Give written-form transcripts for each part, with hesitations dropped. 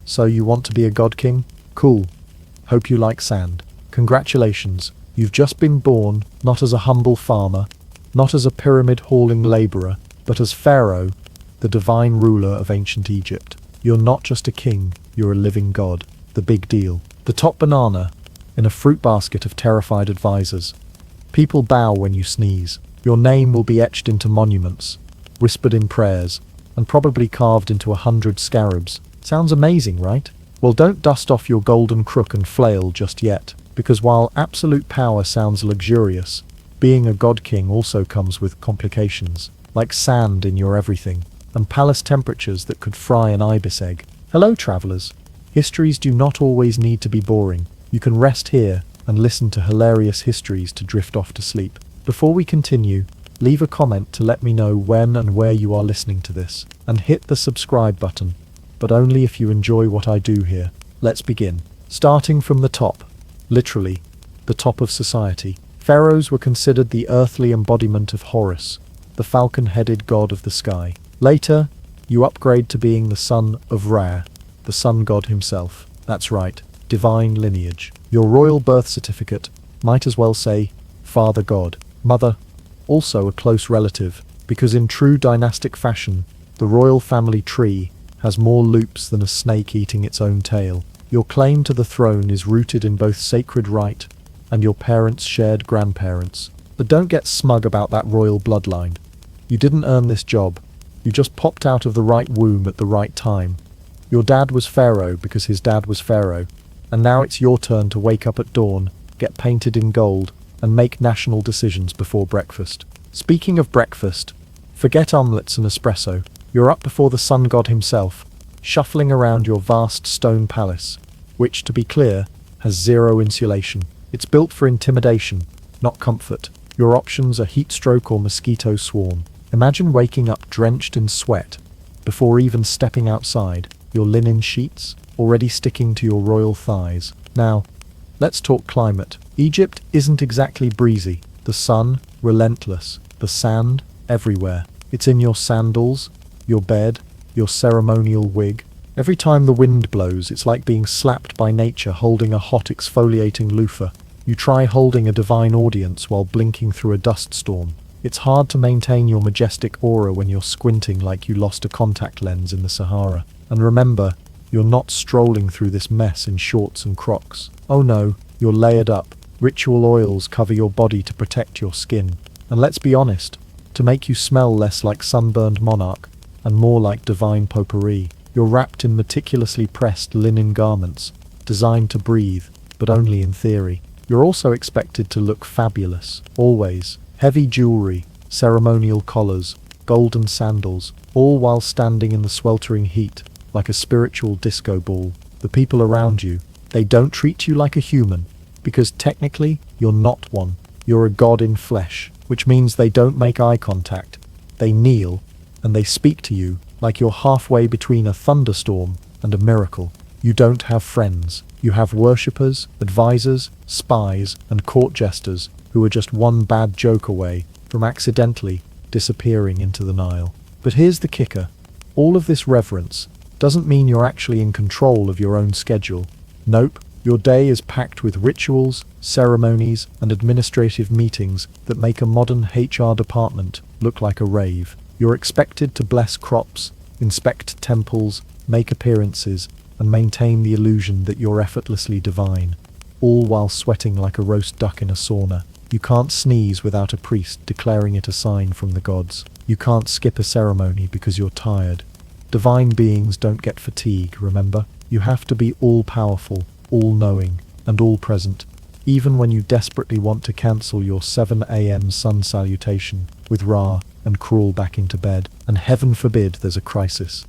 So you want to be a god king? Cool. Hope you like sand. Congratulations, you've just been born, not as a humble farmer, not as a pyramid-hauling laborer, but as Pharaoh, the divine ruler of ancient Egypt. You're not just a king, you're a living god. The big deal. The top banana, in a fruit basket of terrified advisors. People bow when you sneeze. Your name will be etched into monuments, whispered in prayers, and probably carved into 100 scarabs. Sounds amazing, right? Well, don't dust off your golden crook and flail just yet, because while absolute power sounds luxurious, being a god king also comes with complications, like sand in your everything, and palace temperatures that could fry an ibis egg. Hello, travelers. Histories do not always need to be boring. You can rest here and listen to hilarious histories to drift off to sleep. Before we continue, leave a comment to let me know when and where you are listening to this, and hit the subscribe button, but only if you enjoy what I do here. Let's begin. Starting from the top, literally, the top of society. Pharaohs were considered the earthly embodiment of Horus, the falcon-headed god of the sky. Later, you upgrade to being the son of Ra, the sun god himself. That's right, divine lineage. Your royal birth certificate might as well say father god, mother, also a close relative, because in true dynastic fashion, the royal family tree has more loops than a snake eating its own tail. Your claim to the throne is rooted in both sacred right and your parents' shared grandparents. But don't get smug about that royal bloodline. You didn't earn this job. You just popped out of the right womb at the right time. Your dad was Pharaoh because his dad was Pharaoh, and now it's your turn to wake up at dawn, get painted in gold, and make national decisions before breakfast. Speaking of breakfast, forget omelets and espresso. You're up before the sun god himself, shuffling around your vast stone palace, which, to be clear, has zero insulation. It's built for intimidation, not comfort. Your options are heat stroke or mosquito swarm. Imagine waking up drenched in sweat before even stepping outside, your linen sheets already sticking to your royal thighs. Now, let's talk climate. Egypt isn't exactly breezy. The sun, relentless. The sand, everywhere. It's in your sandals, your bed, your ceremonial wig. Every time the wind blows, it's like being slapped by nature holding a hot exfoliating loofah. You try holding a divine audience while blinking through a dust storm. It's hard to maintain your majestic aura when you're squinting like you lost a contact lens in the Sahara. And remember, you're not strolling through this mess in shorts and Crocs. Oh no, you're layered up. Ritual oils cover your body to protect your skin. And let's be honest, to make you smell less like sunburned monarch and more like divine potpourri. You're wrapped in meticulously pressed linen garments, designed to breathe, but only in theory. You're also expected to look fabulous, always. Heavy jewelry, ceremonial collars, golden sandals, all while standing in the sweltering heat, like a spiritual disco ball. The people around you, they don't treat you like a human, because technically, you're not one. You're a god in flesh, which means they don't make eye contact. They kneel, and they speak to you like you're halfway between a thunderstorm and a miracle. You don't have friends. You have worshippers, advisors, spies, and court jesters who are just one bad joke away from accidentally disappearing into the Nile. But here's the kicker. All of this reverence doesn't mean you're actually in control of your own schedule. Nope. Your day is packed with rituals, ceremonies, and administrative meetings that make a modern HR department look like a rave. You're expected to bless crops, inspect temples, make appearances, and maintain the illusion that you're effortlessly divine, all while sweating like a roast duck in a sauna. You can't sneeze without a priest declaring it a sign from the gods. You can't skip a ceremony because you're tired. Divine beings don't get fatigue, remember? You have to be all-powerful, all-knowing, and all-present, even when you desperately want to cancel your 7 a.m. sun salutation with Ra and crawl back into bed. And heaven forbid there's a crisis,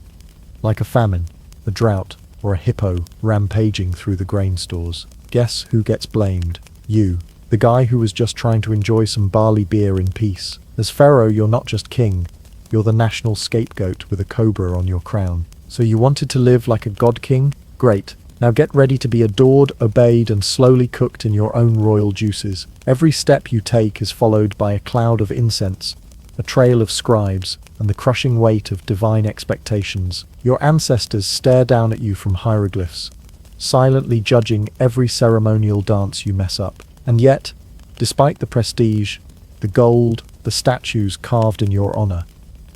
like a famine, a drought, or a hippo rampaging through the grain stores. Guess who gets blamed? You, the guy who was just trying to enjoy some barley beer in peace. As Pharaoh, you're not just king, you're the national scapegoat with a cobra on your crown. So you wanted to live like a god king? Great. Now get ready to be adored, obeyed, and slowly cooked in your own royal juices. Every step you take is followed by a cloud of incense, a trail of scribes, and the crushing weight of divine expectations. Your ancestors stare down at you from hieroglyphs, silently judging every ceremonial dance you mess up. And yet, despite the prestige, the gold, the statues carved in your honor,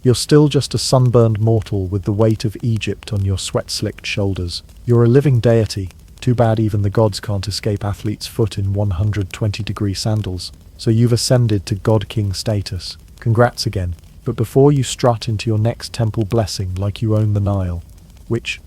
you're still just a sunburned mortal with the weight of Egypt on your sweat-slicked shoulders. You're a living deity. Too bad even the gods can't escape athlete's foot in 120-degree sandals. So you've ascended to God-King status. Congrats again. But before you strut into your next temple blessing like you own the Nile, which,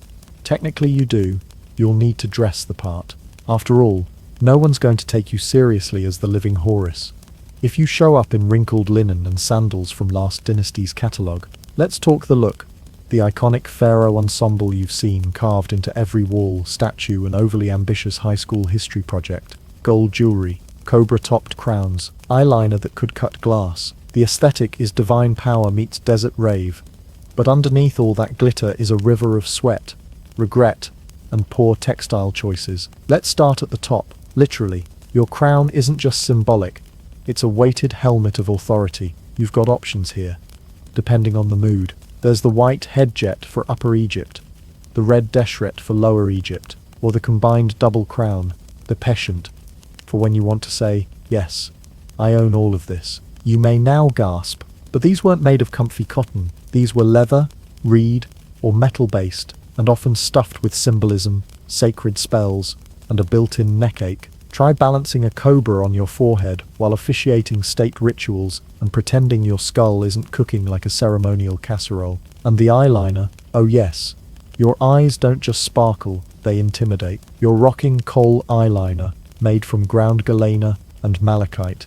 technically you do, you'll need to dress the part. After all, no one's going to take you seriously as the living Horus if you show up in wrinkled linen and sandals from last dynasty's catalogue. Let's talk the look. The iconic pharaoh ensemble you've seen carved into every wall, statue, and overly ambitious high school history project. Gold jewelry, cobra-topped crowns, eyeliner that could cut glass. The aesthetic is divine power meets desert rave. But underneath all that glitter is a river of sweat, regret, and poor textile choices. Let's start at the top. Literally, your crown isn't just symbolic. It's a weighted helmet of authority. You've got options here, depending on the mood. There's the white headjet for Upper Egypt, the red deshret for Lower Egypt, or the combined double crown, the peshent, for when you want to say, yes, I own all of this. You may now gasp, but these weren't made of comfy cotton. These were leather, reed, or metal-based, and often stuffed with symbolism, sacred spells, and a built-in neckache. Try balancing a cobra on your forehead while officiating state rituals and pretending your skull isn't cooking like a ceremonial casserole. And the eyeliner, oh yes, your eyes don't just sparkle, they intimidate. You're rocking kohl eyeliner, made from ground galena and malachite,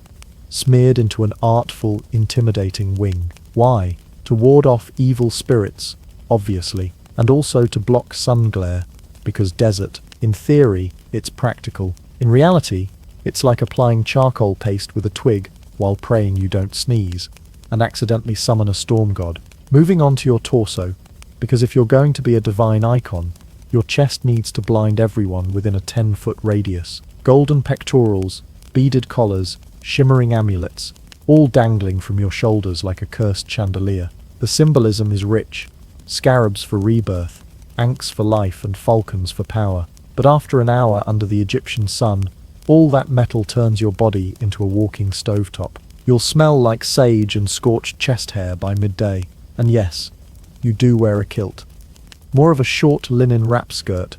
smeared into an artful, intimidating wing. Why? To ward off evil spirits, obviously, and also to block sun glare, because desert. In theory, it's practical. In reality, it's like applying charcoal paste with a twig while praying you don't sneeze and accidentally summon a storm god. Moving on to your torso, because if you're going to be a divine icon, your chest needs to blind everyone within a 10-foot radius. Golden pectorals, beaded collars, shimmering amulets, all dangling from your shoulders like a cursed chandelier. The symbolism is rich. Scarabs for rebirth, ankhs for life, and falcons for power. But after an hour under the Egyptian sun, all that metal turns your body into a walking stovetop. You'll smell like sage and scorched chest hair by midday. And yes, you do wear a kilt. More of a short linen wrap skirt,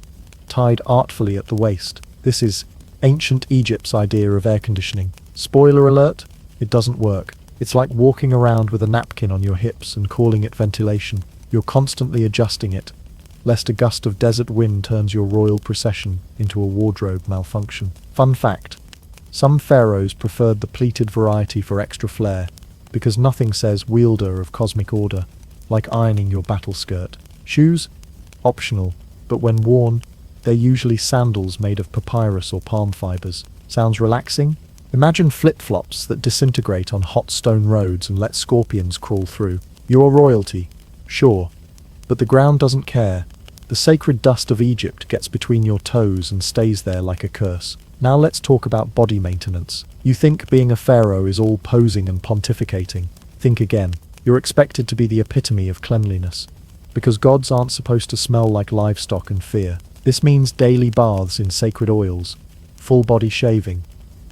tied artfully at the waist. This is ancient Egypt's idea of air conditioning. Spoiler alert, it doesn't work. It's like walking around with a napkin on your hips and calling it ventilation. You're constantly adjusting it, lest a gust of desert wind turns your royal procession into a wardrobe malfunction. Fun fact, some pharaohs preferred the pleated variety for extra flair, because nothing says wielder of cosmic order like ironing your battle skirt. Shoes? Optional, but when worn, they're usually sandals made of papyrus or palm fibers. Sounds relaxing? Imagine flip-flops that disintegrate on hot stone roads and let scorpions crawl through. You're royalty, sure, but the ground doesn't care. The sacred dust of Egypt gets between your toes and stays there like a curse. Now let's talk about body maintenance. You think being a pharaoh is all posing and pontificating. Think again. You're expected to be the epitome of cleanliness, because gods aren't supposed to smell like livestock and fear. This means daily baths in sacred oils, full body shaving,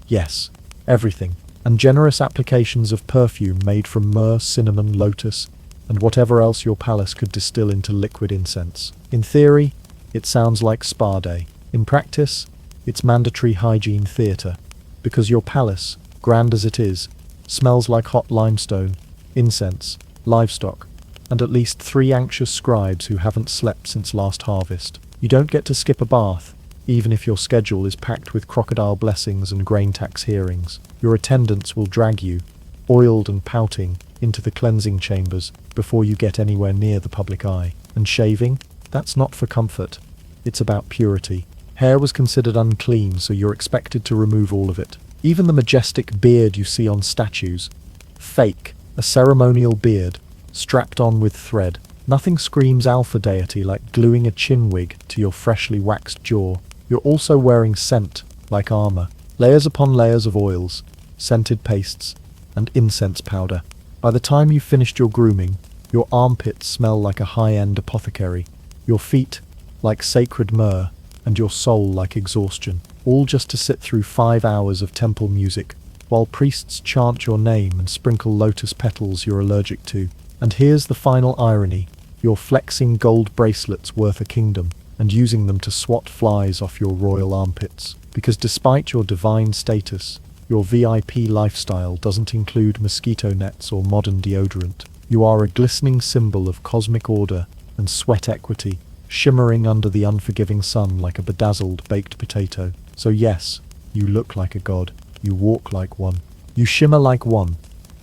yes, everything, and generous applications of perfume made from myrrh, cinnamon, lotus, and whatever else your palace could distill into liquid incense. In theory, it sounds like spa day. In practice, it's mandatory hygiene theatre, because your palace, grand as it is, smells like hot limestone, incense, livestock, and at least 3 anxious scribes who haven't slept since last harvest. You don't get to skip a bath, even if your schedule is packed with crocodile blessings and grain tax hearings. Your attendants will drag you, oiled and pouting, into the cleansing chambers before you get anywhere near the public eye. And shaving? That's not for comfort. It's about purity. Hair was considered unclean, so you're expected to remove all of it. Even the majestic beard you see on statues. Fake. A ceremonial beard, strapped on with thread. Nothing screams alpha deity like gluing a chin wig to your freshly waxed jaw. You're also wearing scent, like armor. Layers upon layers of oils, scented pastes, and incense powder. By the time you've finished your grooming, Your armpits smell like a high-end apothecary, your feet like sacred myrrh, and your soul like exhaustion, all just to sit through 5 hours of temple music, while priests chant your name and sprinkle lotus petals you're allergic to. And here's the final irony: you're flexing gold bracelets worth a kingdom, and using them to swat flies off your royal armpits. Because despite your divine status, your VIP lifestyle doesn't include mosquito nets or modern deodorant. You are a glistening symbol of cosmic order and sweat equity, shimmering under the unforgiving sun like a bedazzled baked potato. So yes, you look like a god, you walk like one, you shimmer like one.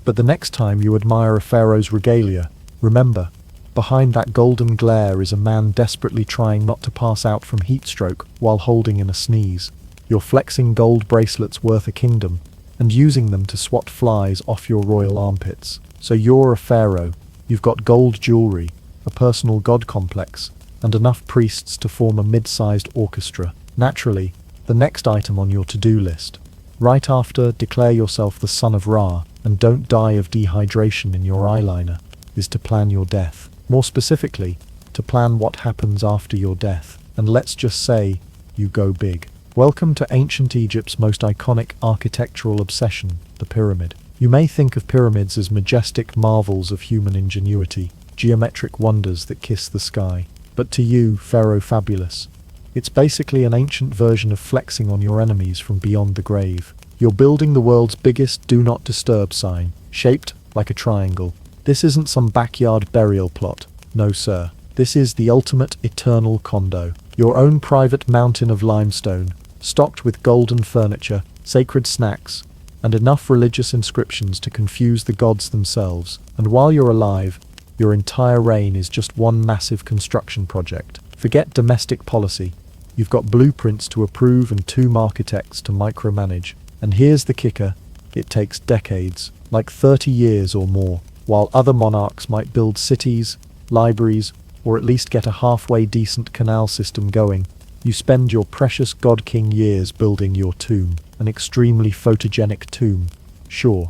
But the next time you admire a pharaoh's regalia, remember, behind that golden glare is a man desperately trying not to pass out from heatstroke while holding in a sneeze. You're flexing gold bracelets worth a kingdom, and using them to swat flies off your royal armpits. So you're a pharaoh, you've got gold jewelry, a personal god complex, and enough priests to form a mid-sized orchestra. Naturally, the next item on your to-do list, right after declare yourself the son of Ra and don't die of dehydration in your eyeliner, is to plan your death. More specifically, to plan what happens after your death. And let's just say, you go big. Welcome to ancient Egypt's most iconic architectural obsession, the pyramid. You may think of pyramids as majestic marvels of human ingenuity, geometric wonders that kiss the sky. But to you, Pharaoh Fabulous, it's basically an ancient version of flexing on your enemies from beyond the grave. You're building the world's biggest do not disturb sign, shaped like a triangle. This isn't some backyard burial plot. No, sir. This is the ultimate eternal condo. Your own private mountain of limestone, stocked with golden furniture, sacred snacks, and enough religious inscriptions to confuse the gods themselves. And while you're alive, your entire reign is just one massive construction project. Forget domestic policy. You've got blueprints to approve and 2 architects to micromanage. And here's the kicker: it takes decades, like 30 years or more. While other monarchs might build cities, libraries, or at least get a halfway decent canal system going, you spend your precious god-king years building your tomb. An extremely photogenic tomb, sure,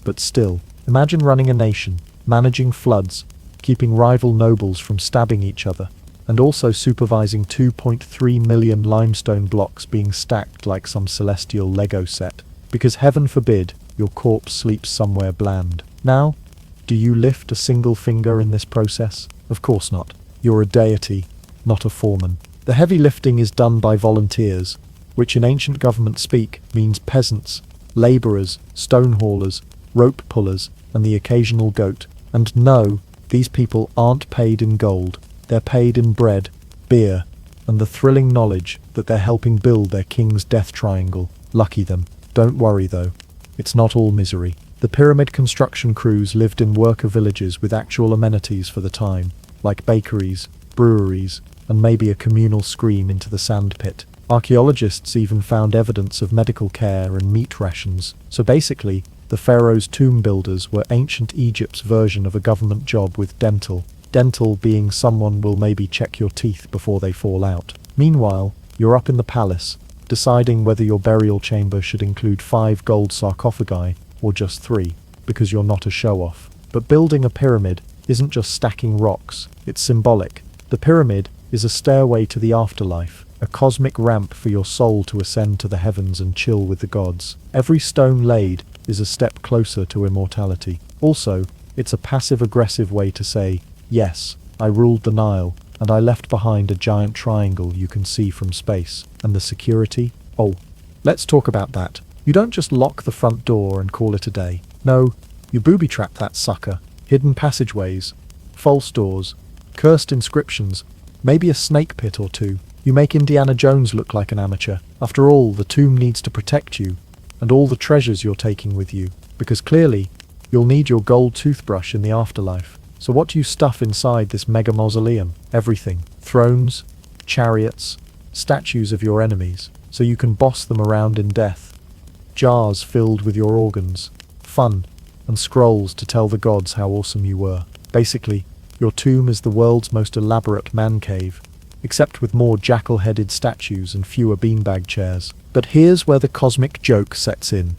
but still. Imagine running a nation, managing floods, keeping rival nobles from stabbing each other, and also supervising 2.3 million limestone blocks being stacked like some celestial Lego set. Because heaven forbid, your corpse sleeps somewhere bland. Now, do you lift a single finger in this process? Of course not. You're a deity, not a foreman. The heavy lifting is done by volunteers, which in ancient government speak means peasants, labourers, stone haulers, rope pullers, and the occasional goat. And no, these people aren't paid in gold. They're paid in bread, beer, and the thrilling knowledge that they're helping build their king's death triangle. Lucky them. Don't worry though, it's not all misery. The pyramid construction crews lived in worker villages with actual amenities for the time, like bakeries, breweries, and maybe a communal scream into the sandpit. Archaeologists even found evidence of medical care and meat rations. So basically, the pharaoh's tomb builders were ancient Egypt's version of a government job with dental. Dental being someone will maybe check your teeth before they fall out. Meanwhile, you're up in the palace, deciding whether your burial chamber should include 5 gold sarcophagi or just 3, because you're not a show-off. But building a pyramid isn't just stacking rocks, it's symbolic. The pyramid is a stairway to the afterlife, a cosmic ramp for your soul to ascend to the heavens and chill with the gods. Every stone laid is a step closer to immortality. Also, it's a passive-aggressive way to say, yes, I ruled the Nile, and I left behind a giant triangle you can see from space. And the security? Oh, let's talk about that. You don't just lock the front door and call it a day. No, you booby-trap that sucker. Hidden passageways, false doors, cursed inscriptions, maybe a snake pit or 2. You make Indiana Jones look like an amateur. After all, the tomb needs to protect you, and all the treasures you're taking with you, because clearly, you'll need your gold toothbrush in the afterlife. So what do you stuff inside this mega mausoleum? Everything. Thrones, chariots, statues of your enemies, so you can boss them around in death. Jars filled with your organs, fun, and scrolls to tell the gods how awesome you were. Basically, your tomb is the world's most elaborate man cave, except with more jackal-headed statues and fewer beanbag chairs. But here's where the cosmic joke sets in.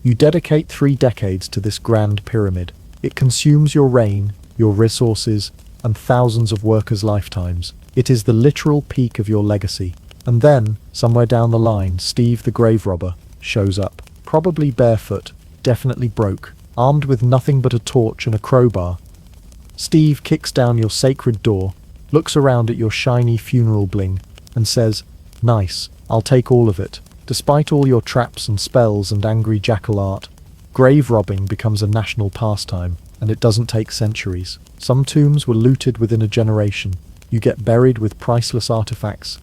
You dedicate 3 decades to this grand pyramid. It consumes your reign, your resources, and thousands of workers' lifetimes. It is the literal peak of your legacy. And then, somewhere down the line, Steve the grave robber shows up. Probably barefoot, definitely broke, armed with nothing but a torch and a crowbar. Steve kicks down your sacred door, looks around at your shiny funeral bling, and says, "Nice, I'll take all of it." Despite all your traps and spells and angry jackal art, grave robbing becomes a national pastime, and it doesn't take centuries. Some tombs were looted within a generation. You get buried with priceless artifacts,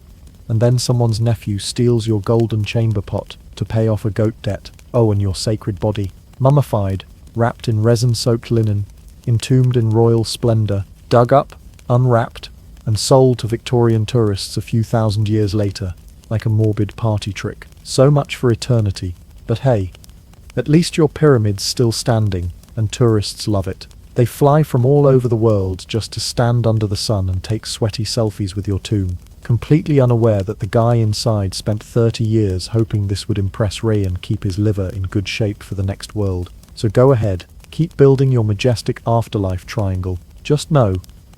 and then someone's nephew steals your golden chamber pot to pay off a goat debt. Oh, and your sacred body, mummified, wrapped in resin-soaked linen, entombed in royal splendor, dug up, unwrapped, and sold to Victorian tourists a few thousand years later, like a morbid party trick. So much for eternity. But hey, at least your pyramid's still standing, and tourists love it. They fly from all over the world just to stand under the sun and take sweaty selfies with your tomb, completely unaware that the guy inside spent 30 years hoping this would impress Ray and keep his liver in good shape for the next world. So go ahead, keep building your majestic afterlife triangle. Just know,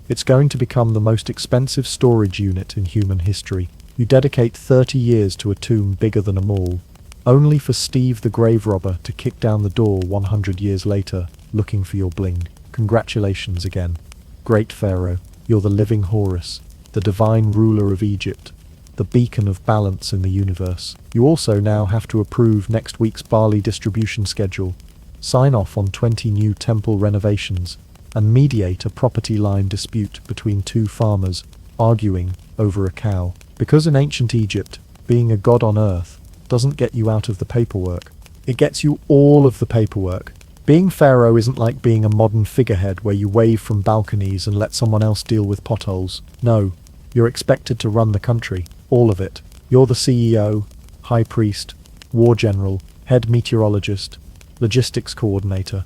it's going to become the most expensive storage unit in human history. You dedicate 30 years to a tomb bigger than a mall, only for Steve the grave robber to kick down the door 100 years later, looking for your bling. Congratulations again. Great Pharaoh, you're the living Horus, the divine ruler of Egypt, the beacon of balance in the universe. You also now have to approve next week's barley distribution schedule, sign off on 20 new temple renovations, and mediate a property line dispute between two farmers arguing over a cow. Because in ancient Egypt, being a god on earth doesn't get you out of the paperwork. It gets you all of the paperwork. Being pharaoh isn't like being a modern figurehead where you wave from balconies and let someone else deal with potholes. No, you're expected to run the country, all of it. You're the CEO, high priest, war general, head meteorologist, logistics coordinator,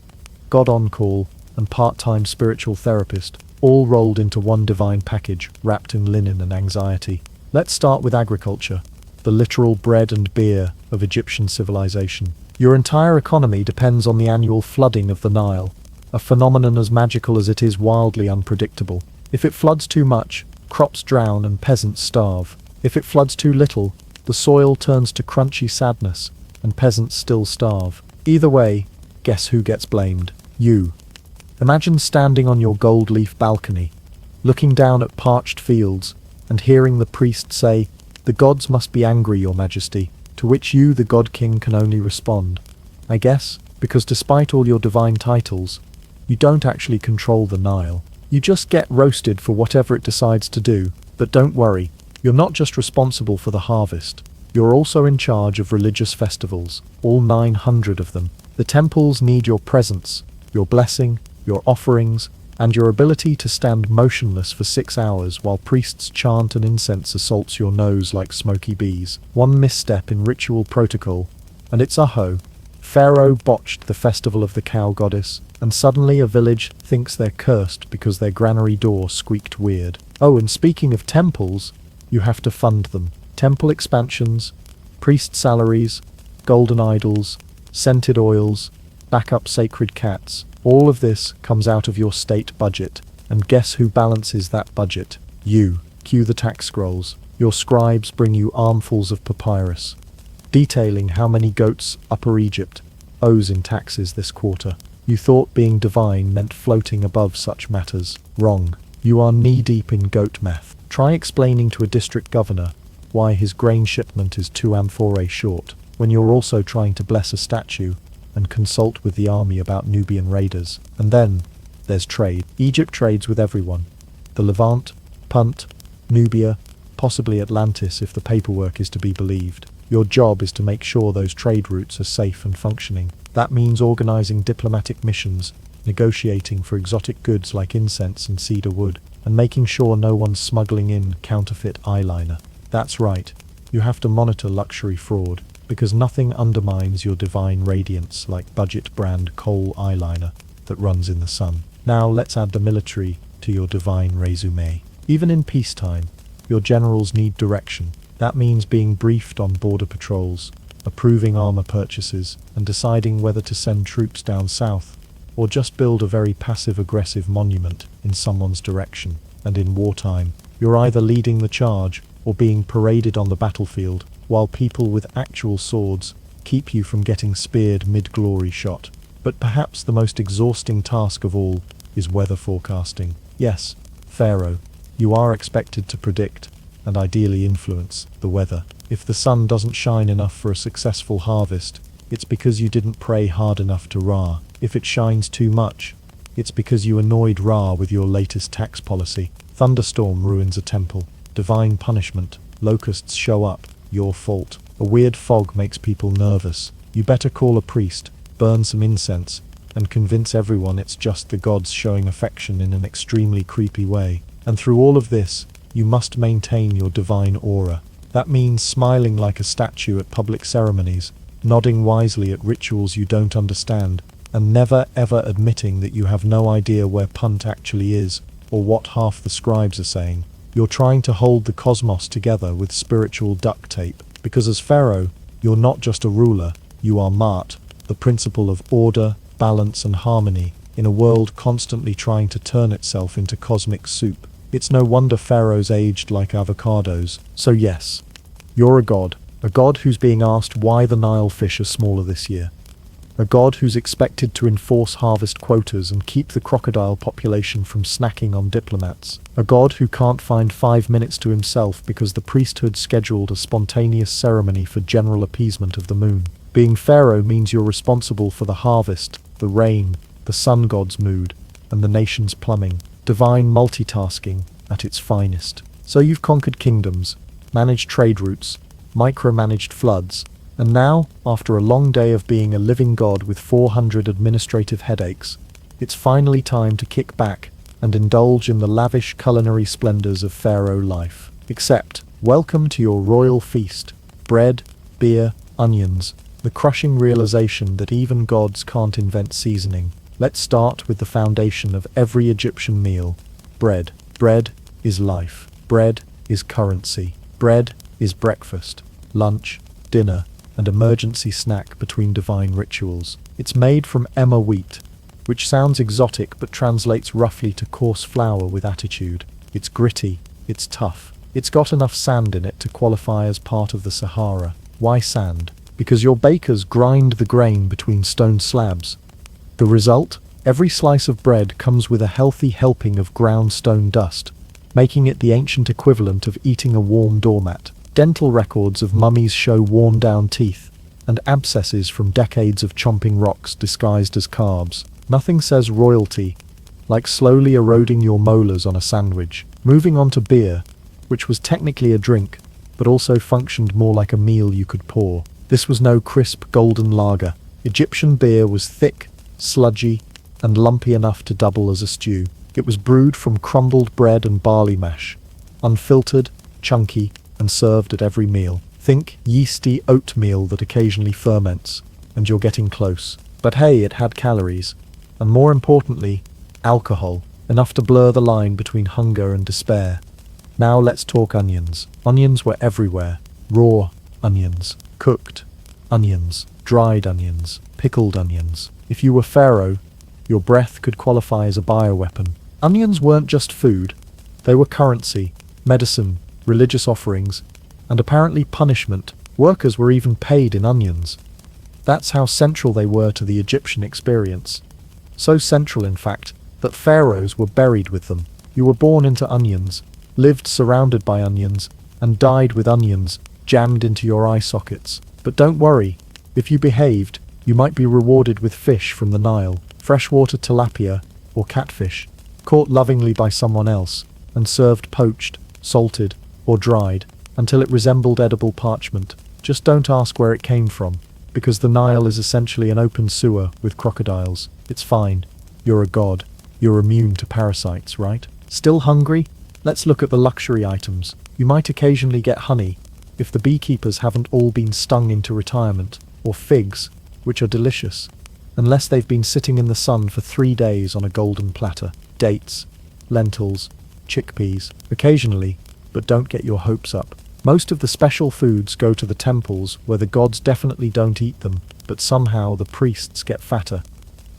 god on call, and part-time spiritual therapist, all rolled into one divine package wrapped in linen and anxiety. Let's start with agriculture, the literal bread and beer of Egyptian civilization. Your entire economy depends on the annual flooding of the Nile, a phenomenon as magical as it is wildly unpredictable. If it floods too much, crops drown and peasants starve. If it floods too little, the soil turns to crunchy sadness, and peasants still starve. Either way, guess who gets blamed? You. Imagine standing on your gold leaf balcony, looking down at parched fields, and hearing the priest say, "The gods must be angry, your majesty," to which you, the god king, can only respond, "I guess, because despite all your divine titles, you don't actually control the Nile. You just get roasted for whatever it decides to do. But don't worry, you're not just responsible for the harvest, you're also in charge of religious festivals, all 900 of them. The temples need your presence, your blessing, your offerings, and your ability to stand motionless for 6 hours while priests chant and incense assaults your nose like smoky bees. One misstep in ritual protocol, and it's aho. Pharaoh botched the festival of the cow goddess, and suddenly a village thinks they're cursed because their granary door squeaked weird. Oh, and speaking of temples, you have to fund them. Temple expansions, priest salaries, golden idols, scented oils, backup sacred cats. All of this comes out of your state budget, and guess who balances that budget? You. Cue the tax scrolls. Your scribes bring you armfuls of papyrus, detailing how many goats Upper Egypt owes in taxes this quarter. You thought being divine meant floating above such matters. Wrong. You are knee-deep in goat math. Try explaining to a district governor why his grain shipment is 2 amphorae short, when you're also trying to bless a statue and consult with the army about Nubian raiders. And then there's trade. Egypt trades with everyone. The Levant, Punt, Nubia, possibly Atlantis if the paperwork is to be believed. Your job is to make sure those trade routes are safe and functioning. That means organizing diplomatic missions, negotiating for exotic goods like incense and cedar wood, and making sure no one's smuggling in counterfeit eyeliner. That's right, you have to monitor luxury fraud, because nothing undermines your divine radiance like budget brand Kohl eyeliner that runs in the sun. Now let's add the military to your divine resume. Even in peacetime, your generals need direction. That means being briefed on border patrols, approving armor purchases, and deciding whether to send troops down south or just build a very passive-aggressive monument in someone's direction. And in wartime, you're either leading the charge or being paraded on the battlefield, while people with actual swords keep you from getting speared mid-glory shot. But perhaps the most exhausting task of all is weather forecasting. Yes, Pharaoh, you are expected to predict, and ideally influence, the weather. If the sun doesn't shine enough for a successful harvest, it's because you didn't pray hard enough to Ra. If it shines too much, it's because you annoyed Ra with your latest tax policy. Thunderstorm ruins a temple. Divine punishment. Locusts show up. Your fault. A weird fog makes people nervous. You better call a priest, burn some incense, and convince everyone it's just the gods showing affection in an extremely creepy way. And through all of this, you must maintain your divine aura. That means smiling like a statue at public ceremonies, nodding wisely at rituals you don't understand, and never ever admitting that you have no idea where Punt actually is, or what half the scribes are saying. You're trying to hold the cosmos together with spiritual duct tape, because as Pharaoh, you're not just a ruler, you are Mart, the principle of order, balance and harmony, in a world constantly trying to turn itself into cosmic soup. It's no wonder pharaohs aged like avocados. So yes, you're a god who's being asked why the Nile fish are smaller this year. A god who's expected to enforce harvest quotas and keep the crocodile population from snacking on diplomats. A god who can't find 5 minutes to himself because the priesthood scheduled a spontaneous ceremony for general appeasement of the moon. Being pharaoh means you're responsible for the harvest, the rain, the sun god's mood, and the nation's plumbing. Divine multitasking at its finest. So you've conquered kingdoms, managed trade routes, micromanaged floods, and now, after a long day of being a living god with 400 administrative headaches, it's finally time to kick back and indulge in the lavish culinary splendors of pharaoh life. Except, welcome to your royal feast. Bread, beer, onions, the crushing realization that even gods can't invent seasoning. Let's start with the foundation of every Egyptian meal. Bread. Bread is life. Bread is currency. Bread is breakfast, lunch, dinner, and emergency snack between divine rituals. It's made from emmer wheat, which sounds exotic but translates roughly to coarse flour with attitude. It's gritty, it's tough. It's got enough sand in it to qualify as part of the Sahara. Why sand? Because your bakers grind the grain between stone slabs. The result? Every slice of bread comes with a healthy helping of ground stone dust, making it the ancient equivalent of eating a warm doormat. Dental records of mummies show worn-down teeth, and abscesses from decades of chomping rocks disguised as carbs. Nothing says royalty like slowly eroding your molars on a sandwich. Moving on to beer, which was technically a drink, but also functioned more like a meal you could pour. This was no crisp golden lager. Egyptian beer was thick, sludgy, and lumpy enough to double as a stew. It was brewed from crumbled bread and barley mash, unfiltered, chunky, and served at every meal. Think yeasty oatmeal that occasionally ferments, and you're getting close. But hey, it had calories, and more importantly, alcohol, enough to blur the line between hunger and despair. Now let's talk onions. Onions were everywhere. Raw onions, cooked onions, dried onions, pickled onions. If you were pharaoh, your breath could qualify as a bioweapon. Onions weren't just food, they were currency, medicine, religious offerings, and apparently punishment. Workers were even paid in onions. That's how central they were to the Egyptian experience. So central, in fact, that pharaohs were buried with them. You were born into onions, lived surrounded by onions, and died with onions jammed into your eye sockets. But don't worry, if you behaved, you might be rewarded with fish from the Nile, freshwater tilapia, or catfish, caught lovingly by someone else, and served poached, salted, or dried, until it resembled edible parchment. Just don't ask where it came from, because the Nile is essentially an open sewer with crocodiles. It's fine. You're a god. You're immune to parasites, right? Still hungry? Let's look at the luxury items. You might occasionally get honey, if the beekeepers haven't all been stung into retirement, or figs, which are delicious, unless they've been sitting in the sun for 3 days on a golden platter. Dates, lentils, chickpeas, occasionally, but don't get your hopes up. Most of the special foods go to the temples where the gods definitely don't eat them, but somehow the priests get fatter.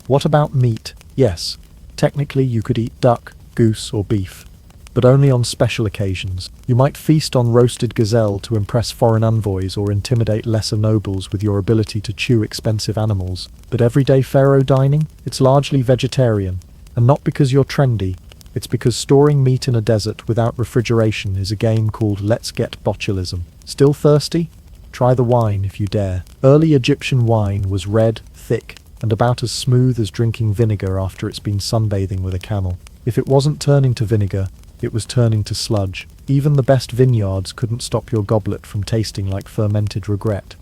What about meat? Yes, technically you could eat duck, goose, or beef, but only on special occasions. You might feast on roasted gazelle to impress foreign envoys or intimidate lesser nobles with your ability to chew expensive animals. But everyday pharaoh dining? It's largely vegetarian. And not because you're trendy, it's because storing meat in a desert without refrigeration is a game called Let's Get Botulism. Still thirsty? Try the wine if you dare. Early Egyptian wine was red, thick, and about as smooth as drinking vinegar after it's been sunbathing with a camel. If it wasn't turning to vinegar, it was turning to sludge. Even the best vineyards couldn't stop your goblet from tasting like fermented regret.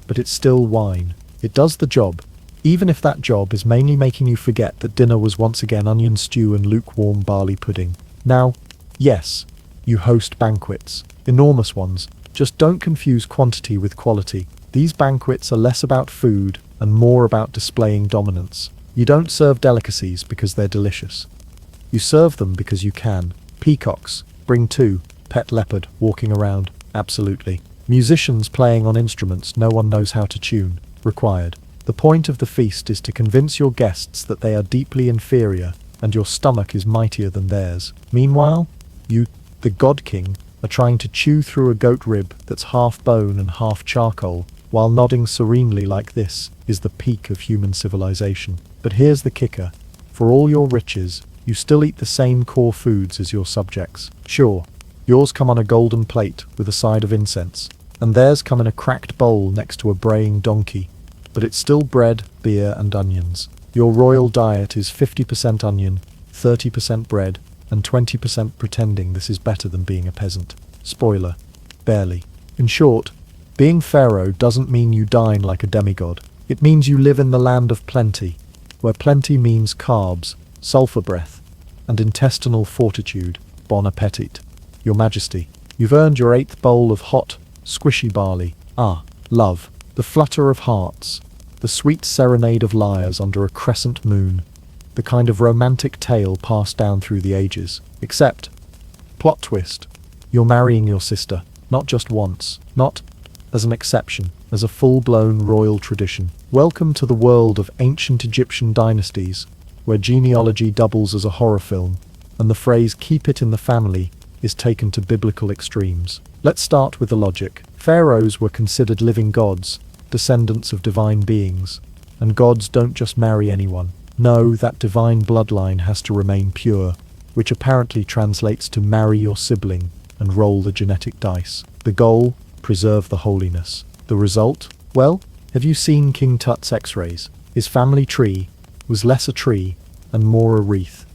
But it's still wine. It does the job, even if that job is mainly making you forget that dinner was once again onion stew and lukewarm barley pudding. Now, yes, you host banquets. Enormous ones. Just don't confuse quantity with quality. These banquets are less about food and more about displaying dominance. You don't serve delicacies because they're delicious. You serve them because you can. Peacocks, bring two. Pet leopard, walking around, absolutely. Musicians playing on instruments no one knows how to tune, required. The point of the feast is to convince your guests that they are deeply inferior and your stomach is mightier than theirs. Meanwhile, you, the God King, are trying to chew through a goat rib that's half bone and half charcoal, while nodding serenely like this is the peak of human civilization. But here's the kicker. For all your riches, you still eat the same core foods as your subjects. Sure, yours come on a golden plate with a side of incense, and theirs come in a cracked bowl next to a braying donkey. But it's still bread, beer, and onions. Your royal diet is 50% onion, 30% bread, and 20% pretending this is better than being a peasant. Spoiler, barely. In short, being pharaoh doesn't mean you dine like a demigod. It means you live in the land of plenty, where plenty means carbs, sulfur breath, and intestinal fortitude. Bon appetit. Your Majesty, you've earned your 8th bowl of hot, squishy barley. Ah, love, the flutter of hearts, the sweet serenade of lyres under a crescent moon, the kind of romantic tale passed down through the ages. Except, plot twist, you're marrying your sister, not just once, not as an exception, as a full-blown royal tradition. Welcome to the world of ancient Egyptian dynasties, where genealogy doubles as a horror film, and the phrase "keep it in the family" is taken to biblical extremes. Let's start with the logic. Pharaohs were considered living gods, descendants of divine beings, and gods don't just marry anyone. No, that divine bloodline has to remain pure, which apparently translates to marry your sibling and roll the genetic dice. The goal? Preserve the holiness. The result? Well, have you seen King Tut's x-rays? His family tree was less a tree and more a wreath.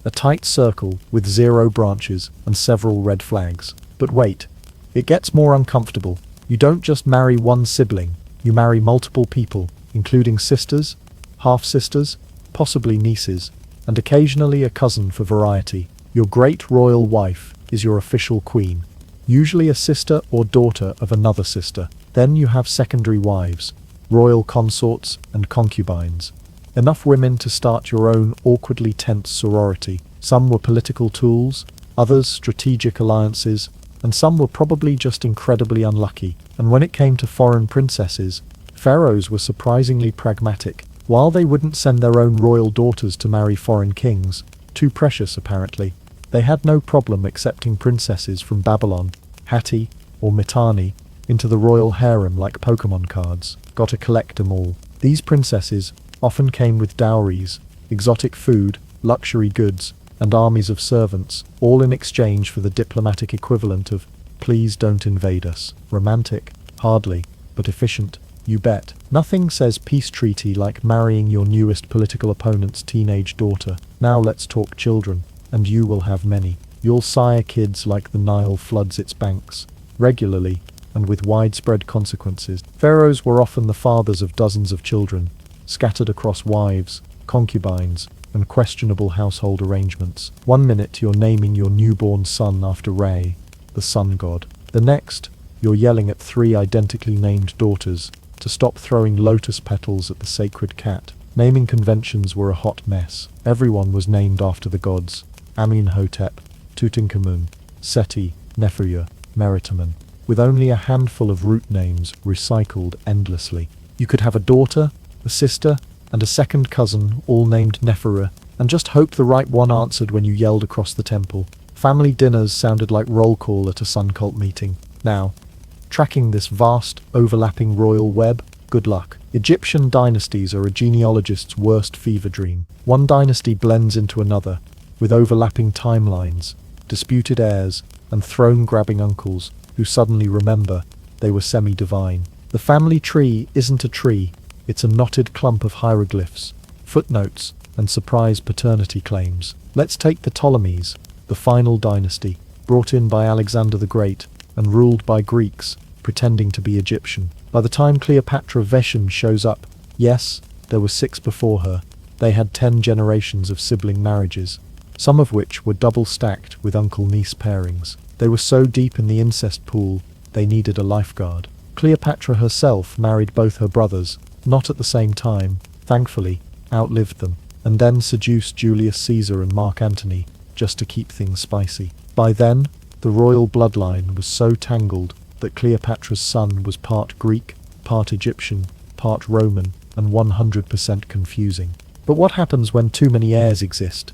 A tight circle with 0 branches and several red flags. But wait, it gets more uncomfortable. You don't just marry one sibling, you marry multiple people, including sisters, half-sisters, possibly nieces, and occasionally a cousin for variety. Your great royal wife is your official queen, usually a sister or daughter of another sister. Then you have secondary wives, royal consorts, and concubines. Enough women to start your own awkwardly tense sorority. Some were political tools, others strategic alliances, and some were probably just incredibly unlucky. And when it came to foreign princesses, pharaohs were surprisingly pragmatic. While they wouldn't send their own royal daughters to marry foreign kings, too precious apparently, they had no problem accepting princesses from Babylon, Hatti, or Mitanni into the royal harem like Pokemon cards. Gotta collect them all. These princesses often came with dowries, exotic food, luxury goods, and armies of servants, all in exchange for the diplomatic equivalent of "please don't invade us." Romantic? Hardly, but efficient? You bet. Nothing says peace treaty like marrying your newest political opponent's teenage daughter. Now let's talk children, and you will have many. You'll sire kids like the Nile floods its banks, regularly, and with widespread consequences. Pharaohs were often the fathers of dozens of children, scattered across wives, concubines, and questionable household arrangements. One minute you're naming your newborn son after Re, the sun god. The next, you're yelling at 3 identically named daughters to stop throwing lotus petals at the sacred cat. Naming conventions were a hot mess. Everyone was named after the gods: Amenhotep, Tutankhamun, Seti, Neferu, Meritamen, with only a handful of root names recycled endlessly. You could have a daughter, a sister, and a second cousin, all named Neferu, and just hoped the right one answered when you yelled across the temple. Family dinners sounded like roll call at a sun cult meeting. Now, tracking this vast, overlapping royal web, good luck. Egyptian dynasties are a genealogist's worst fever dream. One dynasty blends into another, with overlapping timelines, disputed heirs, and throne-grabbing uncles who suddenly remember they were semi-divine. The family tree isn't a tree, it's a knotted clump of hieroglyphs, footnotes, and surprise paternity claims. Let's take the Ptolemies, the final dynasty, brought in by Alexander the Great and ruled by Greeks, pretending to be Egyptian. By the time Cleopatra Veshan shows up, yes, there were 6 before her, they had 10 generations of sibling marriages, some of which were double-stacked with uncle-niece pairings. They were so deep in the incest pool, they needed a lifeguard. Cleopatra herself married both her brothers, not at the same time, thankfully, outlived them, and then seduced Julius Caesar and Mark Antony, just to keep things spicy. By then, the royal bloodline was so tangled that Cleopatra's son was part Greek, part Egyptian, part Roman, and 100% confusing. But what happens when too many heirs exist?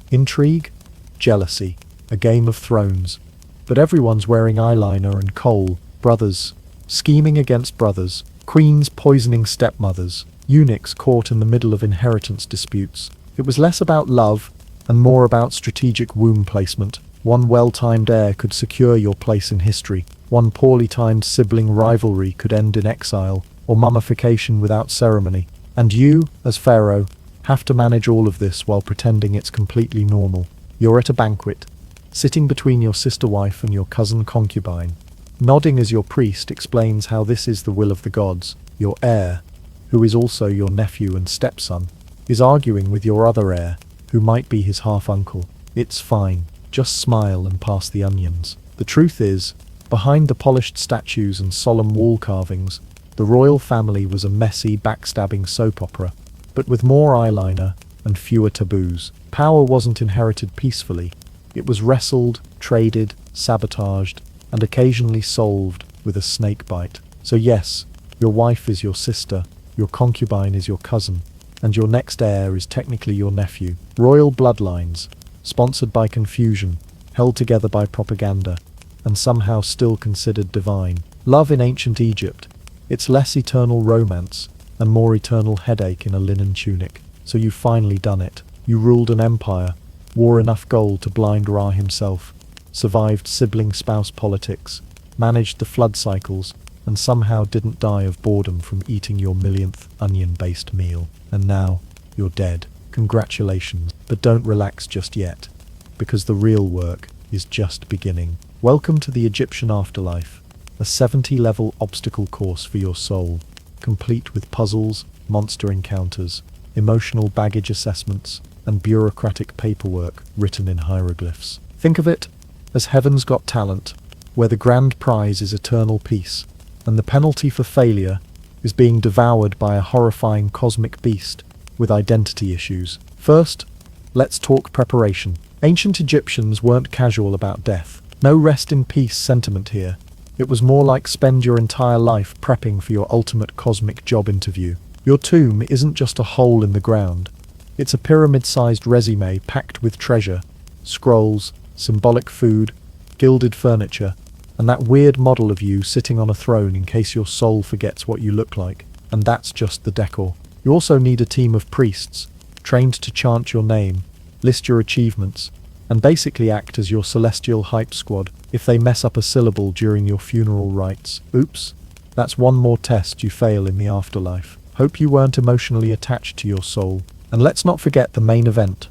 Intrigue? Jealousy. A Game of Thrones. But everyone's wearing eyeliner and coal, brothers scheming against brothers, queens poisoning stepmothers, eunuchs caught in the middle of inheritance disputes. It was less about love and more about strategic womb placement. One well-timed heir could secure your place in history. One poorly timed sibling rivalry could end in exile or mummification without ceremony. And you, as pharaoh, have to manage all of this while pretending it's completely normal. You're at a banquet, sitting between your sister wife and your cousin concubine. Nodding as your priest explains how this is the will of the gods. Your heir, who is also your nephew and stepson, is arguing with your other heir, who might be his half-uncle. It's fine, just smile and pass the onions. The truth is, behind the polished statues and solemn wall carvings, the royal family was a messy, backstabbing soap opera, but with more eyeliner and fewer taboos. Power wasn't inherited peacefully. It was wrestled, traded, sabotaged, and occasionally solved with a snake bite. So yes, your wife is your sister, your concubine is your cousin, and your next heir is technically your nephew. Royal bloodlines, sponsored by confusion, held together by propaganda, and somehow still considered divine. Love in ancient Egypt, it's less eternal romance and more eternal headache in a linen tunic. So you've finally done it. You ruled an empire, wore enough gold to blind Ra himself, survived sibling spouse politics, managed the flood cycles, and somehow didn't die of boredom from eating your millionth onion-based meal. And now, you're dead. Congratulations. But don't relax just yet, because the real work is just beginning. Welcome to the Egyptian afterlife, a 70-level obstacle course for your soul, complete with puzzles, monster encounters, emotional baggage assessments, and bureaucratic paperwork written in hieroglyphs. Think of it as Heaven's Got Talent, where the grand prize is eternal peace, and the penalty for failure is being devoured by a horrifying cosmic beast with identity issues. First, let's talk preparation. Ancient Egyptians weren't casual about death. No rest in peace sentiment here. It was more like spend your entire life prepping for your ultimate cosmic job interview. Your tomb isn't just a hole in the ground. It's a pyramid-sized resume packed with treasure, scrolls, symbolic food, gilded furniture, and that weird model of you sitting on a throne in case your soul forgets what you look like. And that's just the decor. You also need a team of priests, trained to chant your name, list your achievements, and basically act as your celestial hype squad if they mess up a syllable during your funeral rites. Oops, that's one more test you fail in the afterlife. Hope you weren't emotionally attached to your soul. And let's not forget the main event,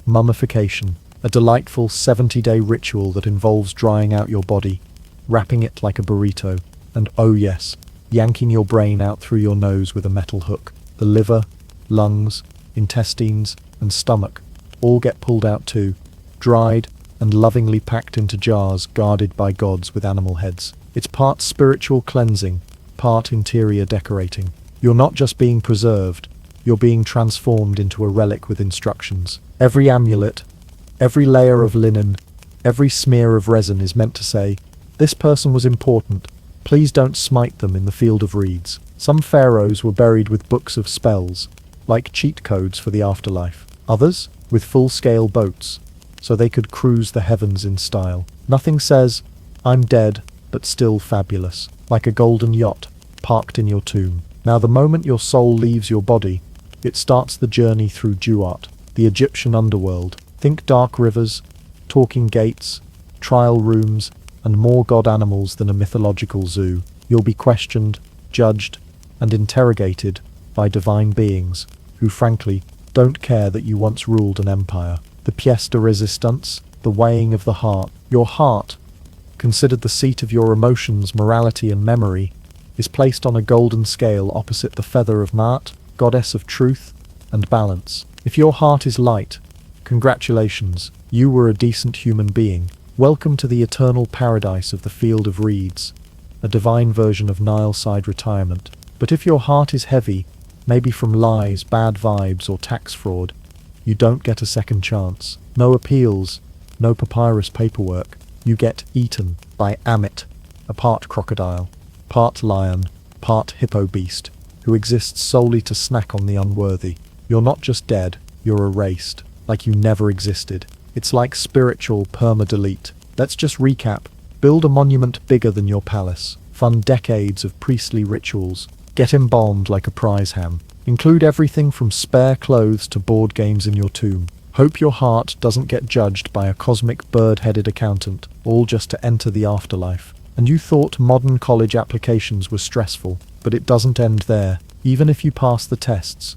mummification, a delightful 70-day ritual that involves drying out your body, wrapping it like a burrito, and oh yes, yanking your brain out through your nose with a metal hook. The liver, lungs, intestines, and stomach all get pulled out too, dried and lovingly packed into jars guarded by gods with animal heads. It's part spiritual cleansing, part interior decorating. You're not just being preserved, you're being transformed into a relic with instructions. Every amulet, every layer of linen, every smear of resin is meant to say, this person was important, please don't smite them in the field of reeds. Some pharaohs were buried with books of spells, like cheat codes for the afterlife. Others, with full-scale boats, so they could cruise the heavens in style. Nothing says, "I'm dead, but still fabulous," like a golden yacht parked in your tomb. Now the moment your soul leaves your body, it starts the journey through Duat, the Egyptian underworld. Think dark rivers, talking gates, trial rooms, and more god animals than a mythological zoo. You'll be questioned, judged, and interrogated by divine beings who frankly don't care that you once ruled an empire. The pièce de résistance, the weighing of the heart. Your heart, considered the seat of your emotions, morality, and memory, is placed on a golden scale opposite the feather of Maat, goddess of truth and balance. If your heart is light, congratulations, you were a decent human being. Welcome to the eternal paradise of the Field of Reeds, a divine version of Nile-side retirement. But if your heart is heavy, maybe from lies, bad vibes, or tax fraud, you don't get a second chance. No appeals, no papyrus paperwork. You get eaten by Amit, a part crocodile, part lion, part hippo beast, who exists solely to snack on the unworthy. You're not just dead, you're erased, like you never existed. It's like spiritual perma-delete. Let's just recap. Build a monument bigger than your palace. Fund decades of priestly rituals. Get embalmed like a prize ham. Include everything from spare clothes to board games in your tomb. Hope your heart doesn't get judged by a cosmic bird-headed accountant, all just to enter the afterlife. And you thought modern college applications were stressful, but it doesn't end there. Even if you pass the tests,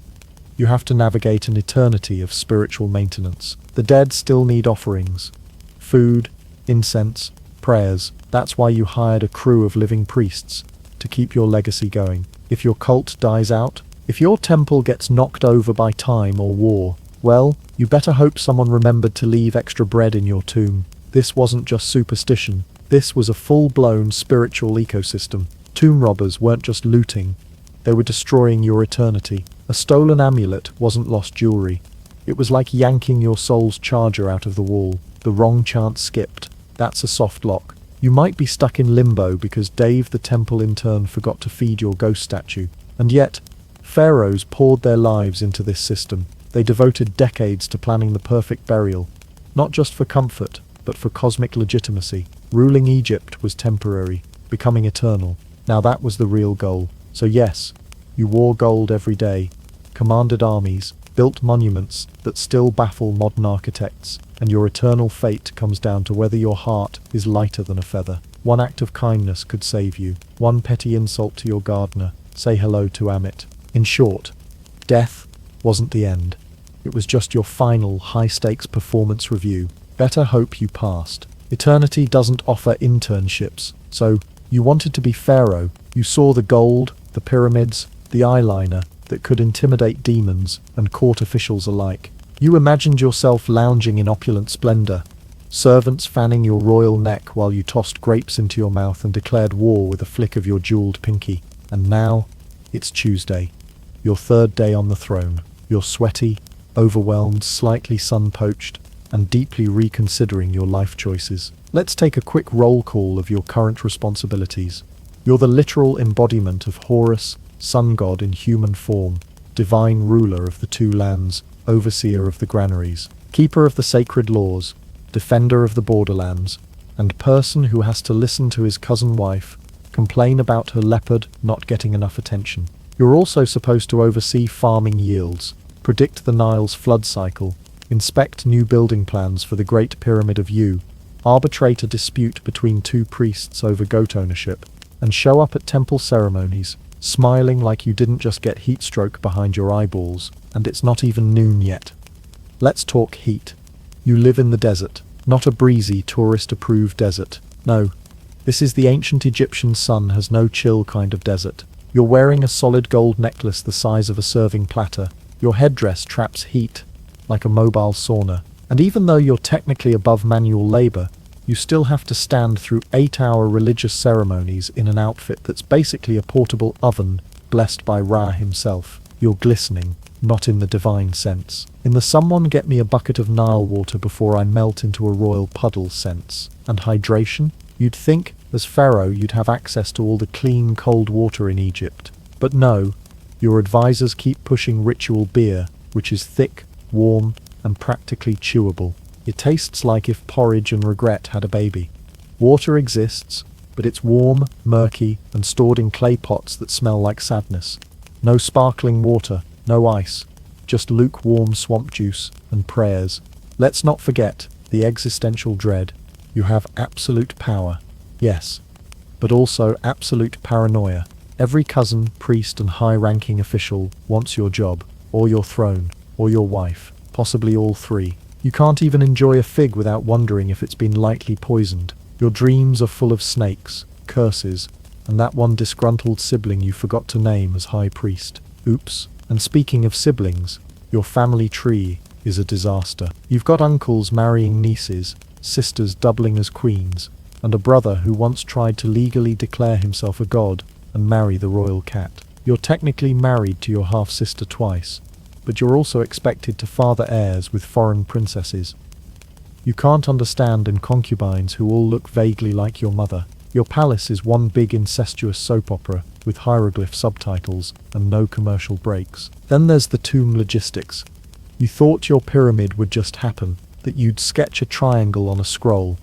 you have to navigate an eternity of spiritual maintenance. The dead still need offerings. Food, incense, prayers. That's why you hired a crew of living priests to keep your legacy going. If your cult dies out, if your temple gets knocked over by time or war, well, you better hope someone remembered to leave extra bread in your tomb. This wasn't just superstition. This was a full-blown spiritual ecosystem. Tomb robbers weren't just looting. They were destroying your eternity. A stolen amulet wasn't lost jewelry. It was like yanking your soul's charger out of the wall. The wrong chance skipped. That's a soft lock. You might be stuck in limbo because Dave the temple intern forgot to feed your ghost statue. And yet, pharaohs poured their lives into this system. They devoted decades to planning the perfect burial, not just for comfort, but for cosmic legitimacy. Ruling Egypt was temporary, becoming eternal. Now that was the real goal. So yes, you wore gold every day, commanded armies, built monuments that still baffle modern architects, and your eternal fate comes down to whether your heart is lighter than a feather. One act of kindness could save you. One petty insult to your gardener. Say hello to Amit. In short, death wasn't the end. It was just your final high-stakes performance review. Better hope you passed. Eternity doesn't offer internships, so you wanted to be pharaoh. You saw the gold, the pyramids, the eyeliner that could intimidate demons and court officials alike. You imagined yourself lounging in opulent splendor, servants fanning your royal neck while you tossed grapes into your mouth and declared war with a flick of your jeweled pinky. And now, it's Tuesday, your third day on the throne. You're sweaty, overwhelmed, slightly sun-poached, and deeply reconsidering your life choices. Let's take a quick roll call of your current responsibilities. You're the literal embodiment of Horus, sun god in human form, divine ruler of the two lands, overseer of the granaries, keeper of the sacred laws, defender of the borderlands, and person who has to listen to his cousin wife complain about her leopard not getting enough attention. You're also supposed to oversee farming yields, predict the Nile's flood cycle, inspect new building plans for the Great Pyramid of U, arbitrate a dispute between two priests over goat ownership, and show up at temple ceremonies, smiling like you didn't just get heat stroke behind your eyeballs, and it's not even noon yet. Let's talk heat. You live in the desert, not a breezy, tourist-approved desert. No, this is the ancient Egyptian sun has no chill kind of desert. You're wearing a solid gold necklace the size of a serving platter. Your headdress traps heat, like a mobile sauna. And even though you're technically above manual labor, you still have to stand through 8-hour religious ceremonies in an outfit that's basically a portable oven blessed by Ra himself. You're glistening, not in the divine sense. In the someone get me a bucket of Nile water before I melt into a royal puddle sense. And hydration? You'd think, as pharaoh, you'd have access to all the clean, cold water in Egypt. But no, Your advisors keep pushing ritual beer, which is thick, warm, and practically chewable. It tastes like if porridge and regret had a baby. Water exists, but it's warm, murky, and stored in clay pots that smell like sadness. No sparkling water, no ice, just lukewarm swamp juice and prayers. Let's not forget the existential dread. You have absolute power, yes, but also absolute paranoia. Every cousin, priest, and high-ranking official wants your job, or your throne, or your wife, possibly all three. You can't even enjoy a fig without wondering if it's been lightly poisoned. Your dreams are full of snakes, curses, and that one disgruntled sibling you forgot to name as high priest. Oops. And speaking of siblings, your family tree is a disaster. You've got uncles marrying nieces, sisters doubling as queens, and a brother who once tried to legally declare himself a god and marry the royal cat. You're technically married to your half-sister twice, but you're also expected to father heirs with foreign princesses. You can't understand concubines who all look vaguely like your mother. Your palace is one big incestuous soap opera with hieroglyph subtitles and no commercial breaks. Then there's the tomb logistics. You thought your pyramid would just happen, that you'd sketch a triangle on a scroll,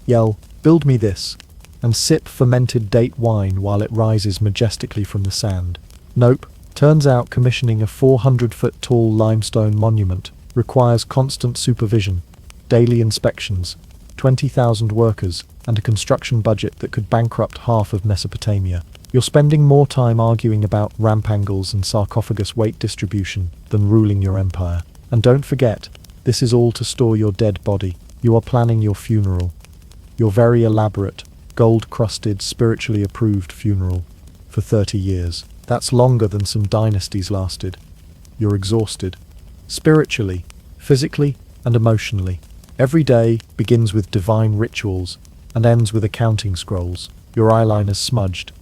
yell, "Build me this," and sip fermented date wine while it rises majestically from the sand. Nope. Turns out commissioning a 400-foot tall limestone monument requires constant supervision, daily inspections, 20,000 workers, and a construction budget that could bankrupt half of Mesopotamia. You're spending more time arguing about ramp angles and sarcophagus weight distribution than ruling your empire. And don't forget, this is all to store your dead body. You are planning your funeral. Your very elaborate, gold-crusted, spiritually approved funeral for 30 years. That's longer than some dynasties lasted. You're exhausted. Spiritually, physically, and emotionally. Every day begins with divine rituals and ends with accounting scrolls. Your eyeliner's smudged.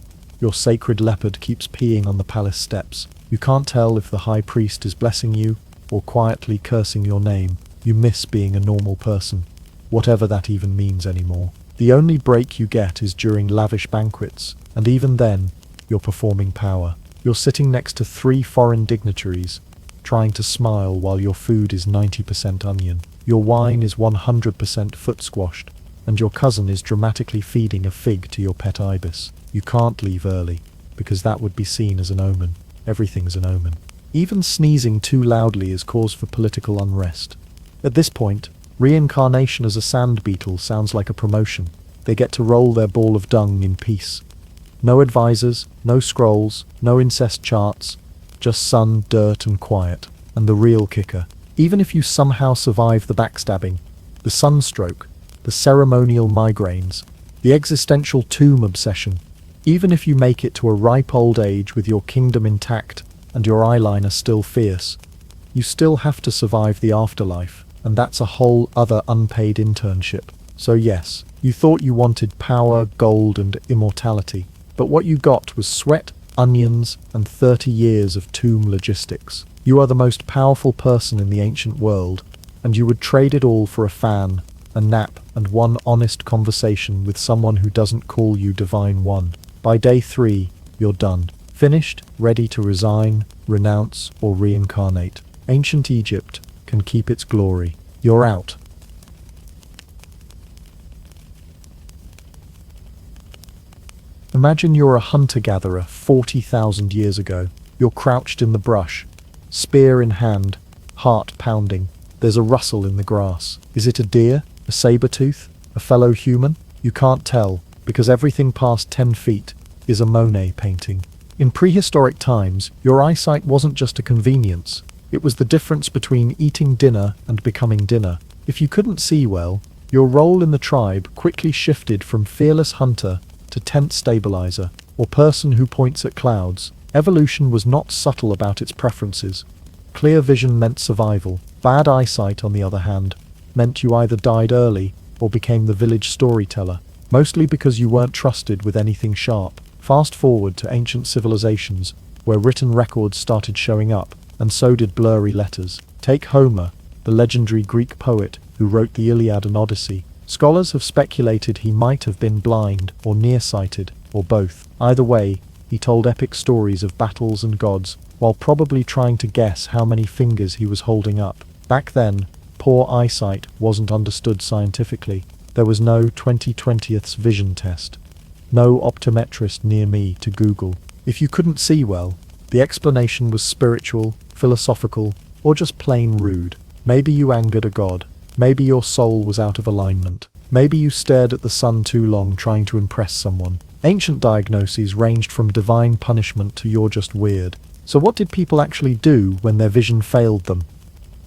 Your sacred leopard keeps peeing on the palace steps. You can't tell if the high priest is blessing you or quietly cursing your name. You miss being a normal person, whatever that even means anymore. The only break you get is during lavish banquets, and even then, you're performing power. You're sitting next to 3 foreign dignitaries, trying to smile while your food is 90% onion. Your wine is 100% foot squashed, and your cousin is dramatically feeding a fig to your pet ibis. You can't leave early, because that would be seen as an omen. Everything's an omen. Even sneezing too loudly is cause for political unrest. At this point, reincarnation as a sand beetle sounds like a promotion. They get to roll their ball of dung in peace. No advisors, no scrolls, no incest charts, just sun, dirt, and quiet. And the real kicker, even if you somehow survive the backstabbing, the sunstroke, the ceremonial migraines, the existential tomb obsession, even if you make it to a ripe old age with your kingdom intact and your eyeliner still fierce, you still have to survive the afterlife, and that's a whole other unpaid internship. So yes, you thought you wanted power, gold, and immortality, but what you got was sweat, onions, and 30 years of tomb logistics. You are the most powerful person in the ancient world, and you would trade it all for a fan, a nap, and one honest conversation with someone who doesn't call you Divine One. By day 3, you're done. Finished, ready to resign, renounce, or reincarnate. Ancient Egypt can keep its glory. You're out. Imagine you're a hunter-gatherer 40,000 years ago. You're crouched in the brush, spear in hand, heart pounding. There's a rustle in the grass. Is it a deer? A saber-tooth? A fellow human? You can't tell, because everything past 10 feet is a Monet painting. In prehistoric times, your eyesight wasn't just a convenience. It was the difference between eating dinner and becoming dinner. If you couldn't see well, your role in the tribe quickly shifted from fearless hunter to tent stabilizer, or person who points at clouds. Evolution was not subtle about its preferences. Clear vision meant survival. Bad eyesight, on the other hand, meant you either died early or became the village storyteller, mostly because you weren't trusted with anything sharp. Fast forward to ancient civilizations, where written records started showing up, and so did blurry letters. Take Homer, the legendary Greek poet who wrote the Iliad and Odyssey. Scholars have speculated he might have been blind or nearsighted, or both. Either way, He told epic stories of battles and gods, while probably trying to guess how many fingers he was holding up. Back then, poor eyesight wasn't understood scientifically. There was no 2020's vision test. No optometrist near me to Google. If you couldn't see well, the explanation was spiritual, philosophical, or just plain rude. Maybe you angered a god. Maybe your soul was out of alignment. Maybe you stared at the sun too long trying to impress someone. Ancient diagnoses ranged from divine punishment to "you're just weird." So what did people actually do when their vision failed them?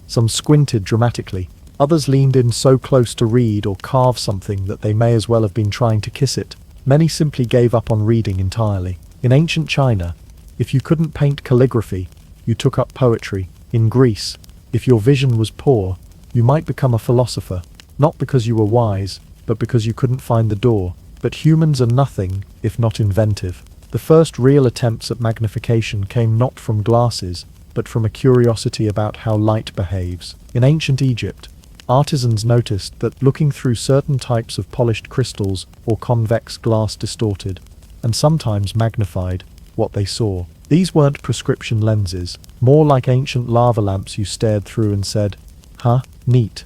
Some squinted dramatically. Others leaned in so close to read or carve something that they may as well have been trying to kiss it. Many simply gave up on reading entirely. In ancient China, if you couldn't paint calligraphy, you took up poetry. In Greece, if your vision was poor, you might become a philosopher. Not because you were wise, but because you couldn't find the door. But humans are nothing if not inventive. The first real attempts at magnification came not from glasses, but from a curiosity about how light behaves. In ancient Egypt, artisans noticed that looking through certain types of polished crystals or convex glass distorted, and sometimes magnified, what they saw. These weren't prescription lenses, more like ancient lava lamps you stared through and said, "Huh, neat."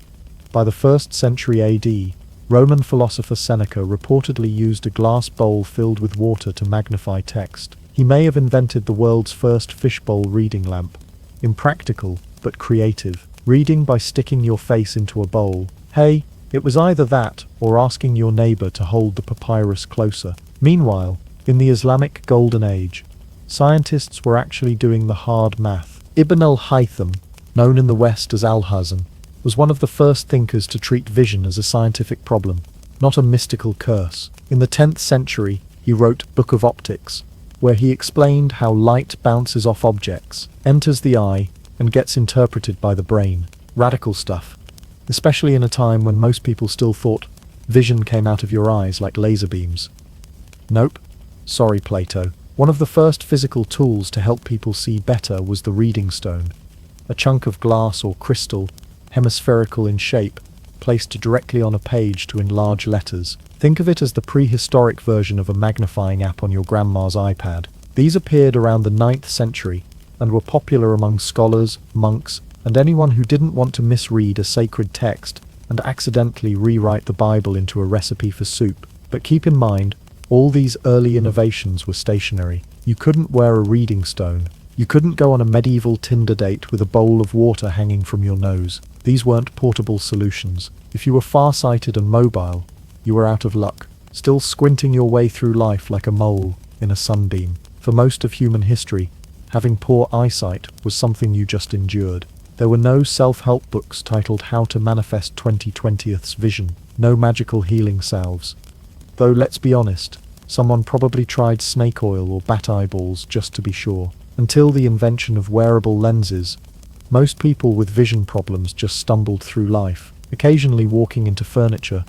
By the 1st century AD, Roman philosopher Seneca reportedly used a glass bowl filled with water to magnify text. He may have invented the world's first fishbowl reading lamp. Impractical, but creative. Reading by sticking your face into a bowl. Hey, it was either that or asking your neighbor to hold the papyrus closer. Meanwhile, in the Islamic Golden Age, scientists were actually doing the hard math. Ibn al-Haytham, known in the West as Al-Hazan, was one of the first thinkers to treat vision as a scientific problem, not a mystical curse. In the 10th century, he wrote Book of Optics, where he explained how light bounces off objects, enters the eye, and gets interpreted by the brain. Radical stuff, especially in a time when most people still thought vision came out of your eyes like laser beams. Nope. Sorry, Plato. One of the first physical tools to help people see better was the reading stone, a chunk of glass or crystal, hemispherical in shape, placed directly on a page to enlarge letters. Think of it as the prehistoric version of a magnifying app on your grandma's iPad. These appeared around the 9th century and were popular among scholars, monks, and anyone who didn't want to misread a sacred text and accidentally rewrite the Bible into a recipe for soup. But keep in mind, all these early innovations were stationary. You couldn't wear a reading stone. You couldn't go on a medieval Tinder date with a bowl of water hanging from your nose. These weren't portable solutions. If you were farsighted and mobile, you were out of luck, still squinting your way through life like a mole in a sunbeam. For most of human history, having poor eyesight was something you just endured. There were no self-help books titled How to Manifest 2020's Vision, no magical healing salves. Though let's be honest, someone probably tried snake oil or bat eyeballs just to be sure. Until the invention of wearable lenses, most people with vision problems just stumbled through life, occasionally walking into furniture,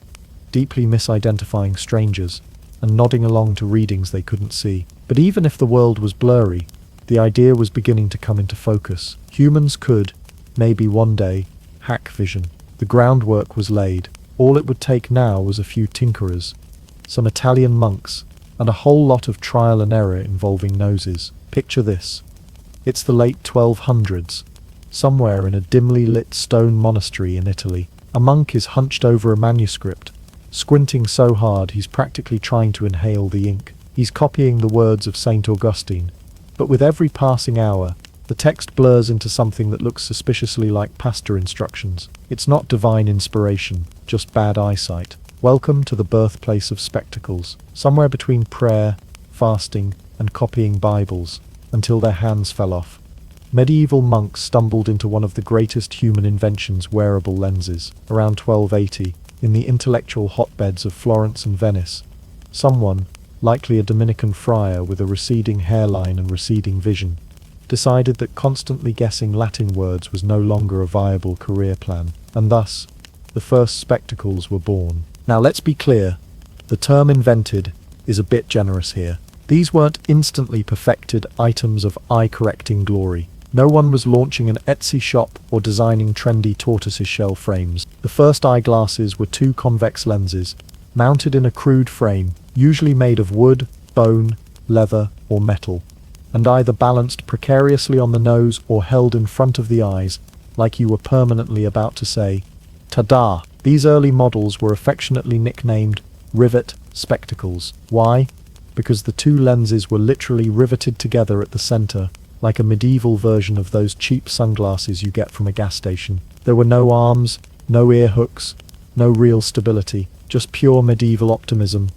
deeply misidentifying strangers, and nodding along to readings they couldn't see. But even if the world was blurry, the idea was beginning to come into focus. Humans could, maybe one day, hack vision. The groundwork was laid. All it would take now was a few tinkerers, some Italian monks, and a whole lot of trial and error involving noses. Picture this. It's the late 1200s. Somewhere in a dimly lit stone monastery in Italy, a monk is hunched over a manuscript, squinting so hard he's practically trying to inhale the ink. He's copying the words of St. Augustine. But with every passing hour, the text blurs into something that looks suspiciously like pasta instructions. It's not divine inspiration, just bad eyesight. Welcome to the birthplace of spectacles, somewhere between prayer, fasting, and copying Bibles, until their hands fell off. Medieval monks stumbled into one of the greatest human inventions, wearable lenses, around 1280, in the intellectual hotbeds of Florence and Venice. Someone, likely a Dominican friar with a receding hairline and receding vision, decided that constantly guessing Latin words was no longer a viable career plan, and thus, the first spectacles were born. Now let's be clear, the term invented is a bit generous here. These weren't instantly perfected items of eye-correcting glory. No one was launching an Etsy shop or designing trendy tortoiseshell frames. The first eyeglasses were two convex lenses, mounted in a crude frame, usually made of wood, bone, leather, or metal, and either balanced precariously on the nose or held in front of the eyes, like you were permanently about to say, "Ta-da!" These early models were affectionately nicknamed rivet spectacles. Why? Because the two lenses were literally riveted together at the center, like a medieval version of those cheap sunglasses you get from a gas station. There were no arms, no ear hooks, no real stability, just pure medieval optimism,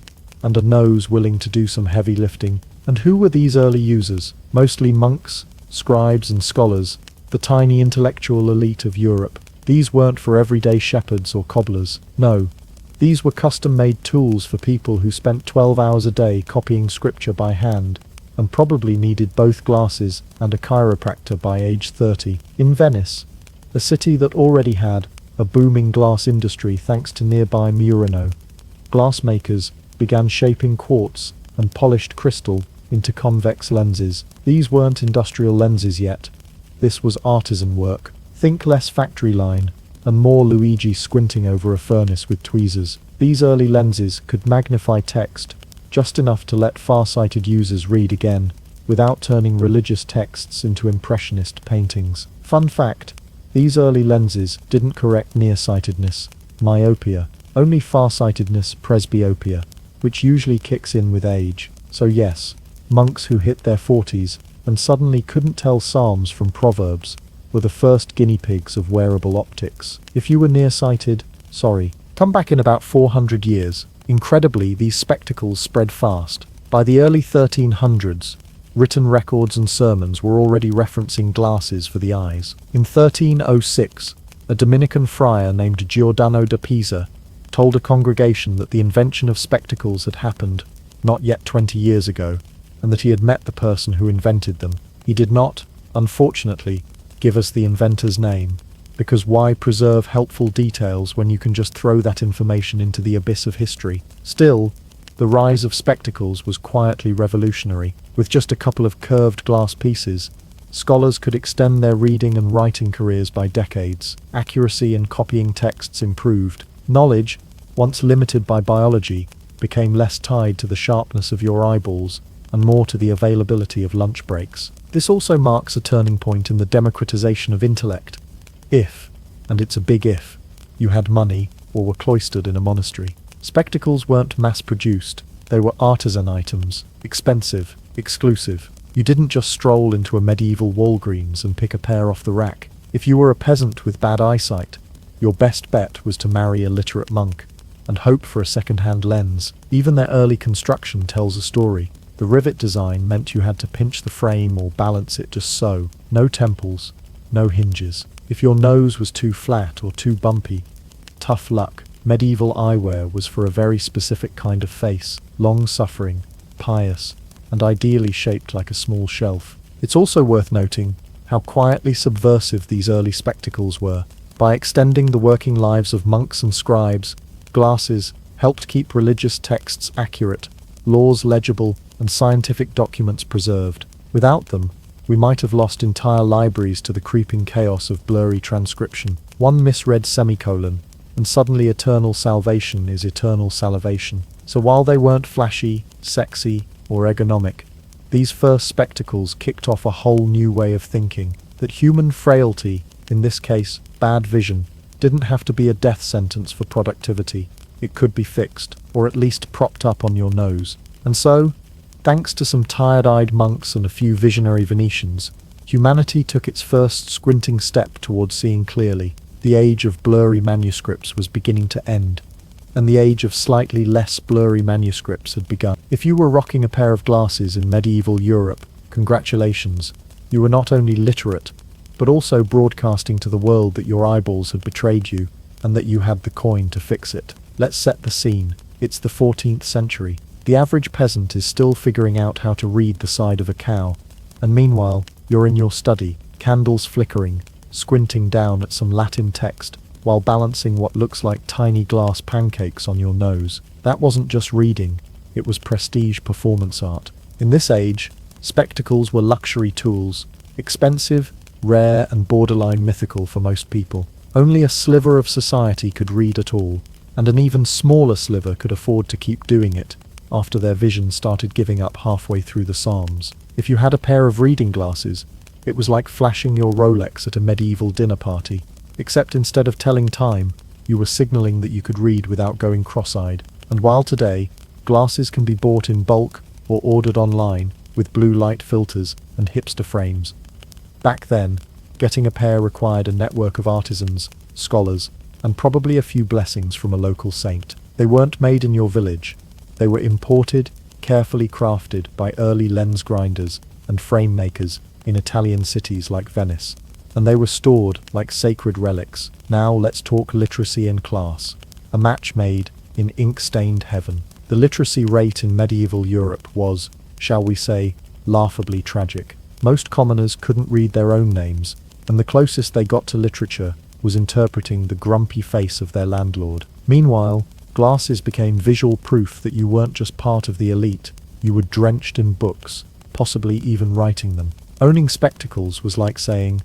and a nose willing to do some heavy lifting. And who were these early users? Mostly monks, scribes and scholars, the tiny intellectual elite of Europe. These weren't for everyday shepherds or cobblers. No, these were custom-made tools for people who spent 12 hours a day copying scripture by hand, and probably needed both glasses and a chiropractor by age 30. In Venice, a city that already had a booming glass industry thanks to nearby Murano, glassmakers began shaping quartz and polished crystal into convex lenses. These weren't industrial lenses yet. This was artisan work. Think less factory line, and more Luigi squinting over a furnace with tweezers. These early lenses could magnify text, just enough to let far-sighted users read again, without turning religious texts into impressionist paintings. Fun fact, these early lenses didn't correct nearsightedness, myopia, only farsightedness, presbyopia, which usually kicks in with age. So yes, monks who hit their 40s and suddenly couldn't tell psalms from proverbs were the first guinea pigs of wearable optics. If you were nearsighted, sorry. Come back in about 400 years. Incredibly, these spectacles spread fast. By the early 1300s, written records and sermons were already referencing glasses for the eyes. In 1306, a Dominican friar named Giordano da Pisa told a congregation that the invention of spectacles had happened not yet 20 years ago, and that he had met the person who invented them. He did not, unfortunately, give us the inventor's name, because why preserve helpful details when you can just throw that information into the abyss of history? Still, the rise of spectacles was quietly revolutionary. With just a couple of curved glass pieces, scholars could extend their reading and writing careers by decades. Accuracy in copying texts improved. Knowledge, once limited by biology, became less tied to the sharpness of your eyeballs and more to the availability of lunch breaks. This also marks a turning point in the democratization of intellect. If, and it's a big if, you had money or were cloistered in a monastery. Spectacles weren't mass-produced, they were artisan items, expensive, exclusive. You didn't just stroll into a medieval Walgreens and pick a pair off the rack. If you were a peasant with bad eyesight, your best bet was to marry a literate monk and hope for a second-hand lens. Even their early construction tells a story. The rivet design meant you had to pinch the frame or balance it just so. No temples, no hinges. If your nose was too flat or too bumpy, tough luck. Medieval eyewear was for a very specific kind of face, long-suffering, pious, and ideally shaped like a small shelf. It's also worth noting how quietly subversive these early spectacles were. By extending the working lives of monks and scribes, glasses helped keep religious texts accurate, laws legible, and scientific documents preserved. Without them, we might have lost entire libraries to the creeping chaos of blurry transcription. One misread semicolon, and suddenly eternal salvation is eternal salivation. So while they weren't flashy, sexy, or ergonomic, these first spectacles kicked off a whole new way of thinking, that human frailty, in this case, bad vision, didn't have to be a death sentence for productivity. It could be fixed, or at least propped up on your nose. And so, thanks to some tired-eyed monks and a few visionary Venetians, humanity took its first squinting step towards seeing clearly. The age of blurry manuscripts was beginning to end, and the age of slightly less blurry manuscripts had begun. If you were rocking a pair of glasses in medieval Europe, congratulations, you were not only literate, but also broadcasting to the world that your eyeballs had betrayed you, and that you had the coin to fix it. Let's set the scene. It's the 14th century. The average peasant is still figuring out how to read the side of a cow, and meanwhile, you're in your study, candles flickering, squinting down at some Latin text, while balancing what looks like tiny glass pancakes on your nose. That wasn't just reading, it was prestige performance art. In this age, spectacles were luxury tools, expensive, rare, and borderline mythical for most people. Only a sliver of society could read at all, and an even smaller sliver could afford to keep doing it. after their vision started giving up halfway through the Psalms. If you had a pair of reading glasses, it was like flashing your Rolex at a medieval dinner party, except instead of telling time, you were signaling that you could read without going cross-eyed. And while today, glasses can be bought in bulk or ordered online with blue light filters and hipster frames, back then, getting a pair required a network of artisans, scholars, and probably a few blessings from a local saint. They weren't made in your village. They were imported, carefully crafted by early lens grinders and frame makers in Italian cities like Venice, and they were stored like sacred relics. Now let's talk literacy and class. A match made in ink-stained heaven. The literacy rate in medieval Europe was, shall we say, laughably tragic. Most commoners couldn't read their own names, and the closest they got to literature was interpreting the grumpy face of their landlord. Meanwhile, glasses became visual proof that you weren't just part of the elite, you were drenched in books, possibly even writing them. Owning spectacles was like saying,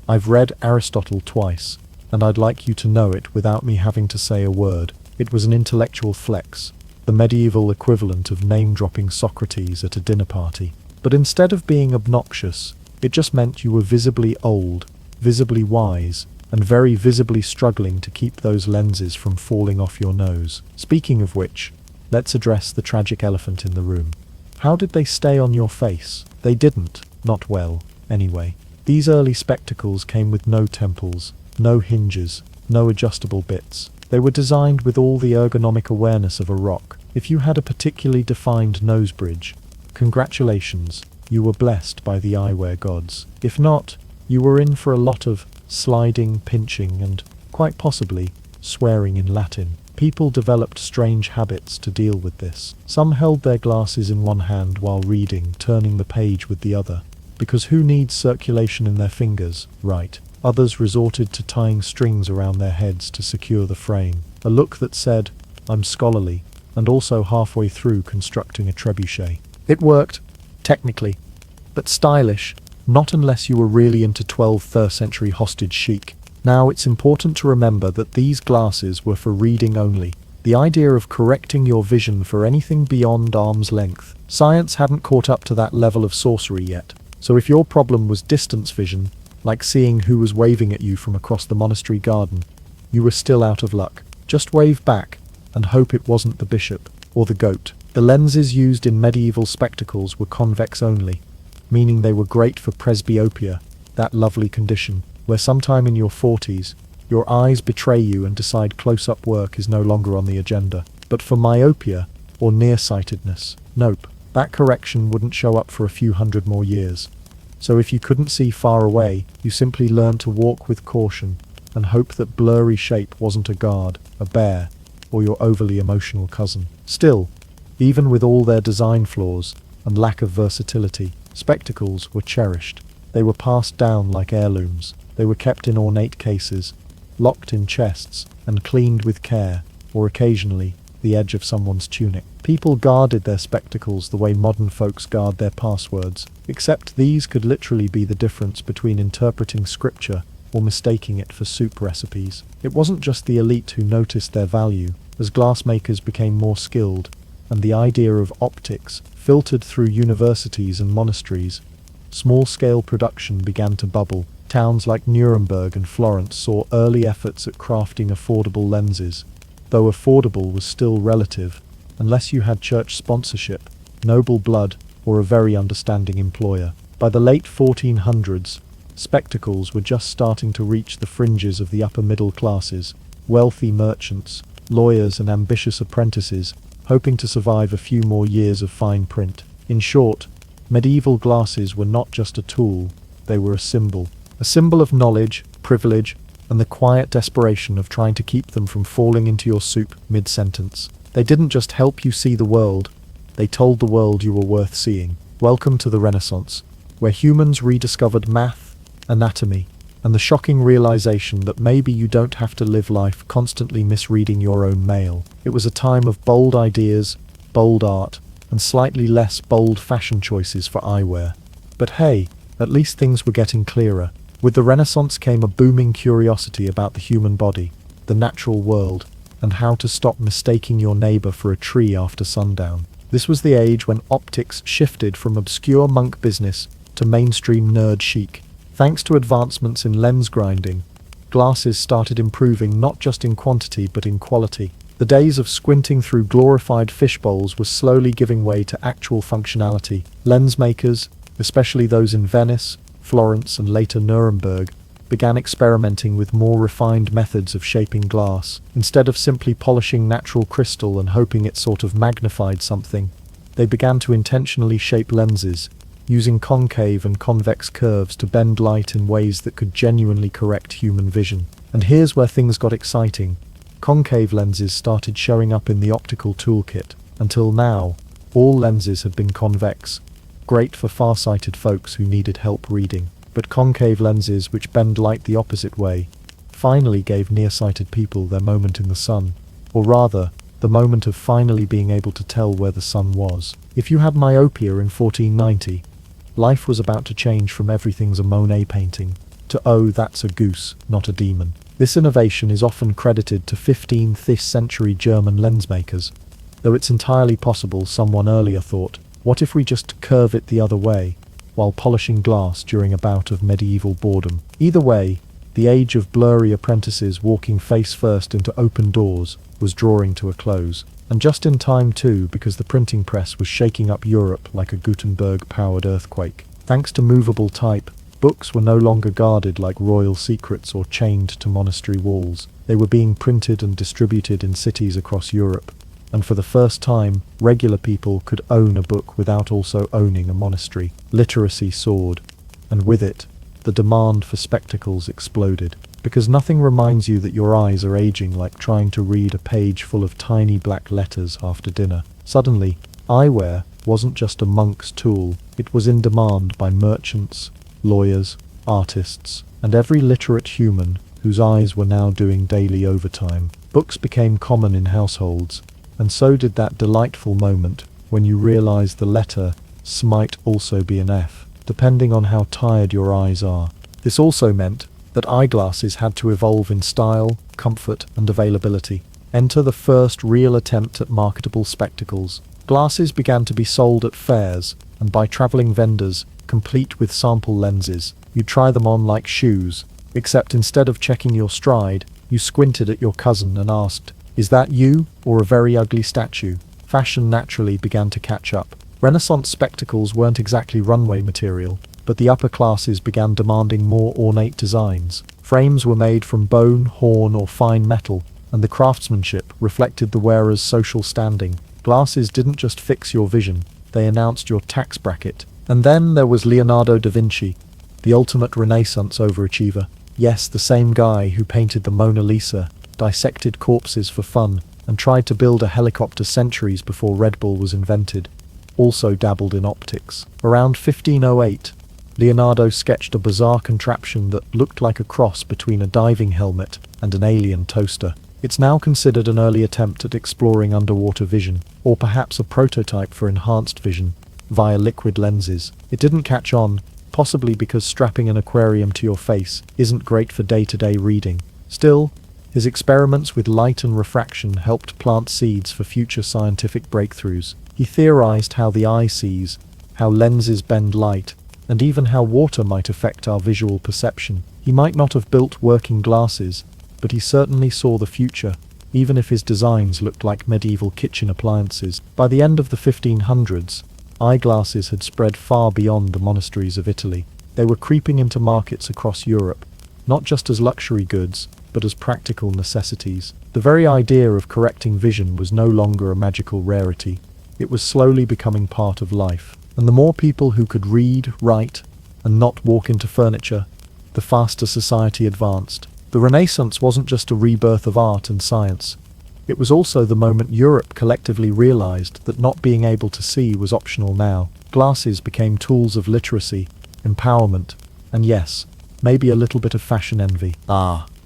I've read Aristotle twice, and I'd like you to know it without me having to say a word. It was an intellectual flex, the medieval equivalent of name-dropping Socrates at a dinner party. But instead of being obnoxious, it just meant you were visibly old, visibly wise, and very visibly struggling to keep those lenses from falling off your nose. Speaking of which, let's address the tragic elephant in the room. How did they stay on your face? They didn't. Not well, anyway. These early spectacles came with no temples, no hinges, no adjustable bits. They were designed with all the ergonomic awareness of a rock. If you had a particularly defined nose bridge, congratulations, you were blessed by the eyewear gods. If not, you were in for a lot of sliding, pinching, and, quite possibly, swearing in Latin. People developed strange habits to deal with this. Some held their glasses in one hand while reading, turning the page with the other, because who needs circulation in their fingers, right? Others resorted to tying strings around their heads to secure the frame, a look that said, I'm scholarly, and also halfway through constructing a trebuchet. It worked, technically, but stylish, not unless you were really into 12th century hostage chic. Now it's important to remember that these glasses were for reading only. The idea of correcting your vision for anything beyond arm's length. Science hadn't caught up to that level of sorcery yet. So if your problem was distance vision, like seeing who was waving at you from across the monastery garden, you were still out of luck. Just wave back and hope it wasn't the bishop or the goat. The lenses used in medieval spectacles were convex only, meaning they were great for presbyopia, that lovely condition where sometime in your 40s, your eyes betray you and decide close-up work is no longer on the agenda. But for myopia, or nearsightedness, nope, that correction wouldn't show up for a few hundred more years. So if you couldn't see far away, you simply learned to walk with caution and hope that blurry shape wasn't a guard, a bear, or your overly emotional cousin. Still, even with all their design flaws and lack of versatility, spectacles were cherished. They were passed down like heirlooms. They were kept in ornate cases, locked in chests, and cleaned with care, or occasionally, the edge of someone's tunic. People guarded their spectacles the way modern folks guard their passwords, except these could literally be the difference between interpreting scripture or mistaking it for soup recipes. It wasn't just the elite who noticed their value. As glassmakers became more skilled, and the idea of optics filtered through universities and monasteries, small-scale production began to bubble. Towns like Nuremberg and Florence saw early efforts at crafting affordable lenses, though affordable was still relative, unless you had church sponsorship, noble blood, or a very understanding employer. By the late 1400s, spectacles were just starting to reach the fringes of the upper middle classes, wealthy merchants, lawyers and ambitious apprentices, hoping to survive a few more years of fine print. In short, medieval glasses were not just a tool, they were a symbol of knowledge, privilege, and the quiet desperation of trying to keep them from falling into your soup mid-sentence. They didn't just help you see the world, they told the world you were worth seeing. Welcome to the Renaissance, where humans rediscovered math, anatomy, and the shocking realization that maybe you don't have to live life constantly misreading your own mail. It was a time of bold ideas, bold art, and slightly less bold fashion choices for eyewear. But hey, at least things were getting clearer. With the Renaissance came a booming curiosity about the human body, the natural world, and how to stop mistaking your neighbor for a tree after sundown. This was the age when optics shifted from obscure monk business to mainstream nerd chic. Thanks to advancements in lens grinding, glasses started improving not just in quantity but in quality. The days of squinting through glorified fishbowls were slowly giving way to actual functionality. Lens makers, especially those in Venice, Florence, and later Nuremberg, began experimenting with more refined methods of shaping glass. Instead of simply polishing natural crystal and hoping it sort of magnified something, they began to intentionally shape lenses, using concave and convex curves to bend light in ways that could genuinely correct human vision. And here's where things got exciting. Concave lenses started showing up in the optical toolkit. Until now, all lenses had been convex, great for far-sighted folks who needed help reading. But concave lenses, which bend light the opposite way, finally gave nearsighted people their moment in the sun, or rather, the moment of finally being able to tell where the sun was. If you had myopia in 1490, life was about to change from everything's a Monet painting to oh, that's a goose, not a demon. This innovation is often credited to 15th century German lens makers, though it's entirely possible someone earlier thought, what if we just curve it the other way, while polishing glass during a bout of medieval boredom. Either way, the age of blurry apprentices walking face first into open doors was drawing to a close. And just in time too, because the printing press was shaking up Europe like a Gutenberg-powered earthquake. Thanks to movable type, books were no longer guarded like royal secrets or chained to monastery walls. They were being printed and distributed in cities across Europe. And for the first time, regular people could own a book without also owning a monastery. Literacy soared, and with it, the demand for spectacles exploded. Because nothing reminds you that your eyes are aging like trying to read a page full of tiny black letters after dinner. Suddenly, eyewear wasn't just a monk's tool, it was in demand by merchants, lawyers, artists, and every literate human whose eyes were now doing daily overtime. Books became common in households, and so did that delightful moment when you realize the letter S might also be an F, depending on how tired your eyes are. This also meant that eyeglasses had to evolve in style, comfort, and availability. Enter the first real attempt at marketable spectacles. Glasses began to be sold at fairs, and by traveling vendors, complete with sample lenses. You try them on like shoes, except instead of checking your stride, you squinted at your cousin and asked, "Is that you, or a very ugly statue?" Fashion naturally began to catch up. Renaissance spectacles weren't exactly runway material, but the upper classes began demanding more ornate designs. Frames were made from bone, horn, or fine metal, and the craftsmanship reflected the wearer's social standing. Glasses didn't just fix your vision, they announced your tax bracket. And then there was Leonardo da Vinci, the ultimate Renaissance overachiever. Yes, the same guy who painted the Mona Lisa, dissected corpses for fun, and tried to build a helicopter centuries before Red Bull was invented, also dabbled in optics. Around 1508, Leonardo sketched a bizarre contraption that looked like a cross between a diving helmet and an alien toaster. It's now considered an early attempt at exploring underwater vision, or perhaps a prototype for enhanced vision, via liquid lenses. It didn't catch on, possibly because strapping an aquarium to your face isn't great for day-to-day reading. Still, his experiments with light and refraction helped plant seeds for future scientific breakthroughs. He theorized how the eye sees, how lenses bend light, and even how water might affect our visual perception. He might not have built working glasses, but he certainly saw the future, even if his designs looked like medieval kitchen appliances. By the end of the 1500s, eyeglasses had spread far beyond the monasteries of Italy. They were creeping into markets across Europe, not just as luxury goods, but as practical necessities. The very idea of correcting vision was no longer a magical rarity. It was slowly becoming part of life. And the more people who could read, write, and not walk into furniture, the faster society advanced. The Renaissance wasn't just a rebirth of art and science. It was also the moment Europe collectively realized that not being able to see was optional now. Glasses became tools of literacy, empowerment, and yes, maybe a little bit of fashion envy.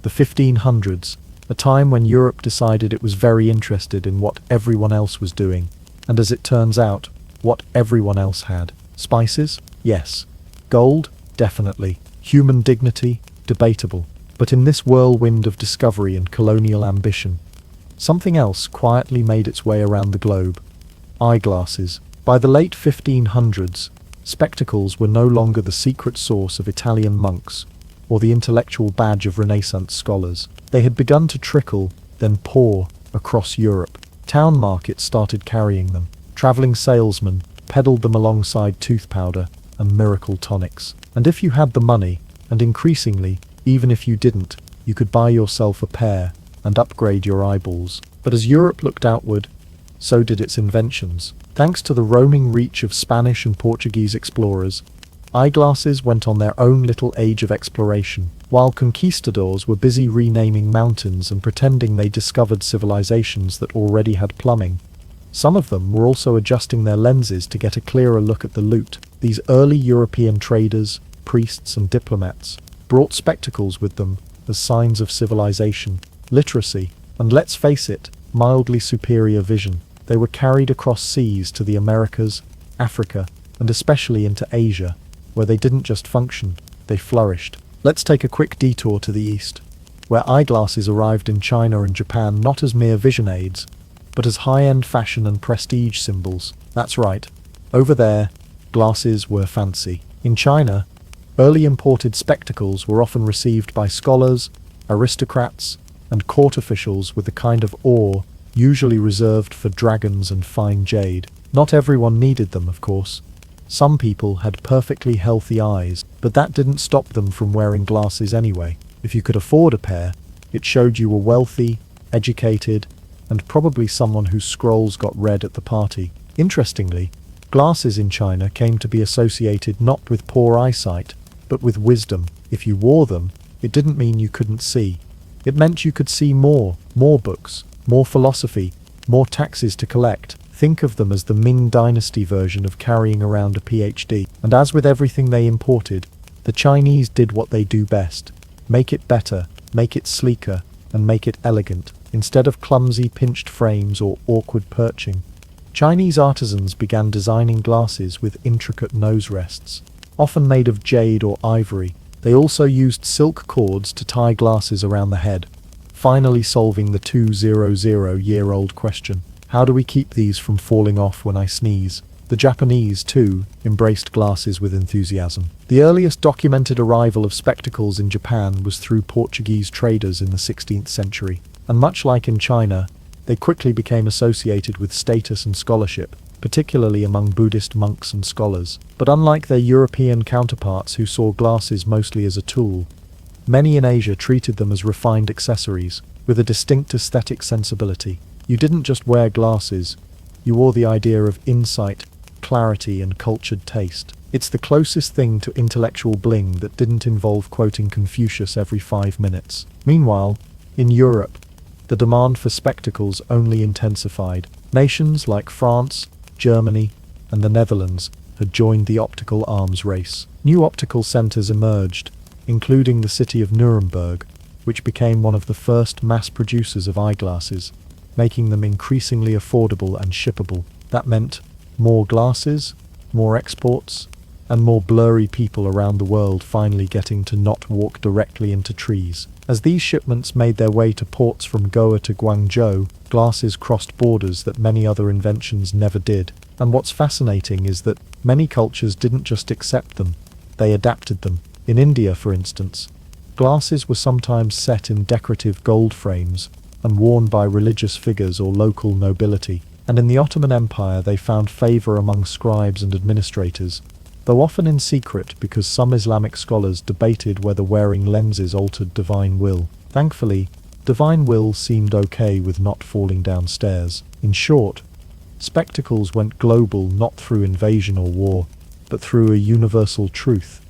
The 1500s, a time when Europe decided it was very interested in what everyone else was doing, and as it turns out, what everyone else had. Spices? Yes. Gold? Definitely. Human dignity? Debatable. But in this whirlwind of discovery and colonial ambition, something else quietly made its way around the globe. Eyeglasses. By the late 1500s, spectacles were no longer the secret sauce of Italian monks or the intellectual badge of Renaissance scholars. They had begun to trickle, then pour, across Europe. Town markets started carrying them. Traveling salesmen peddled them alongside tooth powder and miracle tonics. And if you had the money, and increasingly, even if you didn't, you could buy yourself a pair and upgrade your eyeballs. But as Europe looked outward, so did its inventions. Thanks to the roaming reach of Spanish and Portuguese explorers, eyeglasses went on their own little age of exploration. While conquistadors were busy renaming mountains and pretending they discovered civilizations that already had plumbing, some of them were also adjusting their lenses to get a clearer look at the loot. These early European traders, priests and diplomats brought spectacles with them as signs of civilization, literacy, and let's face it, mildly superior vision. They were carried across seas to the Americas, Africa, and especially into Asia, where they didn't just function, they flourished. Let's take a quick detour to the east, where eyeglasses arrived in China and Japan not as mere vision aids, but as high-end fashion and prestige symbols. That's right, over there, glasses were fancy. In China, early imported spectacles were often received by scholars, aristocrats, and court officials with the kind of awe usually reserved for dragons and fine jade. Not everyone needed them, of course. Some people had perfectly healthy eyes, but that didn't stop them from wearing glasses anyway. If you could afford a pair, it showed you were wealthy, educated, and probably someone whose scrolls got read at the party. Interestingly, glasses in China came to be associated not with poor eyesight, but with wisdom. If you wore them, it didn't mean you couldn't see. It meant you could see more books, more philosophy, more taxes to collect. Think of them as the Ming Dynasty version of carrying around a PhD. And as with everything they imported, the Chinese did what they do best. Make it better, make it sleeker, and make it elegant. Instead of clumsy pinched frames or awkward perching, Chinese artisans began designing glasses with intricate nose rests, often made of jade or ivory. They also used silk cords to tie glasses around the head, finally solving the 200-year-old question. How do we keep these from falling off when I sneeze? The Japanese, too, embraced glasses with enthusiasm. The earliest documented arrival of spectacles in Japan was through Portuguese traders in the 16th century. And much like in China, they quickly became associated with status and scholarship, particularly among Buddhist monks and scholars. But unlike their European counterparts who saw glasses mostly as a tool, many in Asia treated them as refined accessories, with a distinct aesthetic sensibility. You didn't just wear glasses, you wore the idea of insight, clarity, and cultured taste. It's the closest thing to intellectual bling that didn't involve quoting Confucius every 5 minutes. Meanwhile, in Europe, the demand for spectacles only intensified. Nations like France, Germany, and the Netherlands had joined the optical arms race. New optical centers emerged, including the city of Nuremberg, which became one of the first mass producers of eyeglasses, making them increasingly affordable and shippable. That meant more glasses, more exports, and more blurry people around the world finally getting to not walk directly into trees. As these shipments made their way to ports from Goa to Guangzhou, glasses crossed borders that many other inventions never did. And what's fascinating is that many cultures didn't just accept them, they adapted them. In India, for instance, glasses were sometimes set in decorative gold frames and worn by religious figures or local nobility. And in the Ottoman Empire they found favor among scribes and administrators, though often in secret because some Islamic scholars debated whether wearing lenses altered divine will. Thankfully, divine will seemed okay with not falling downstairs. In short, spectacles went global not through invasion or war, but through a universal truth.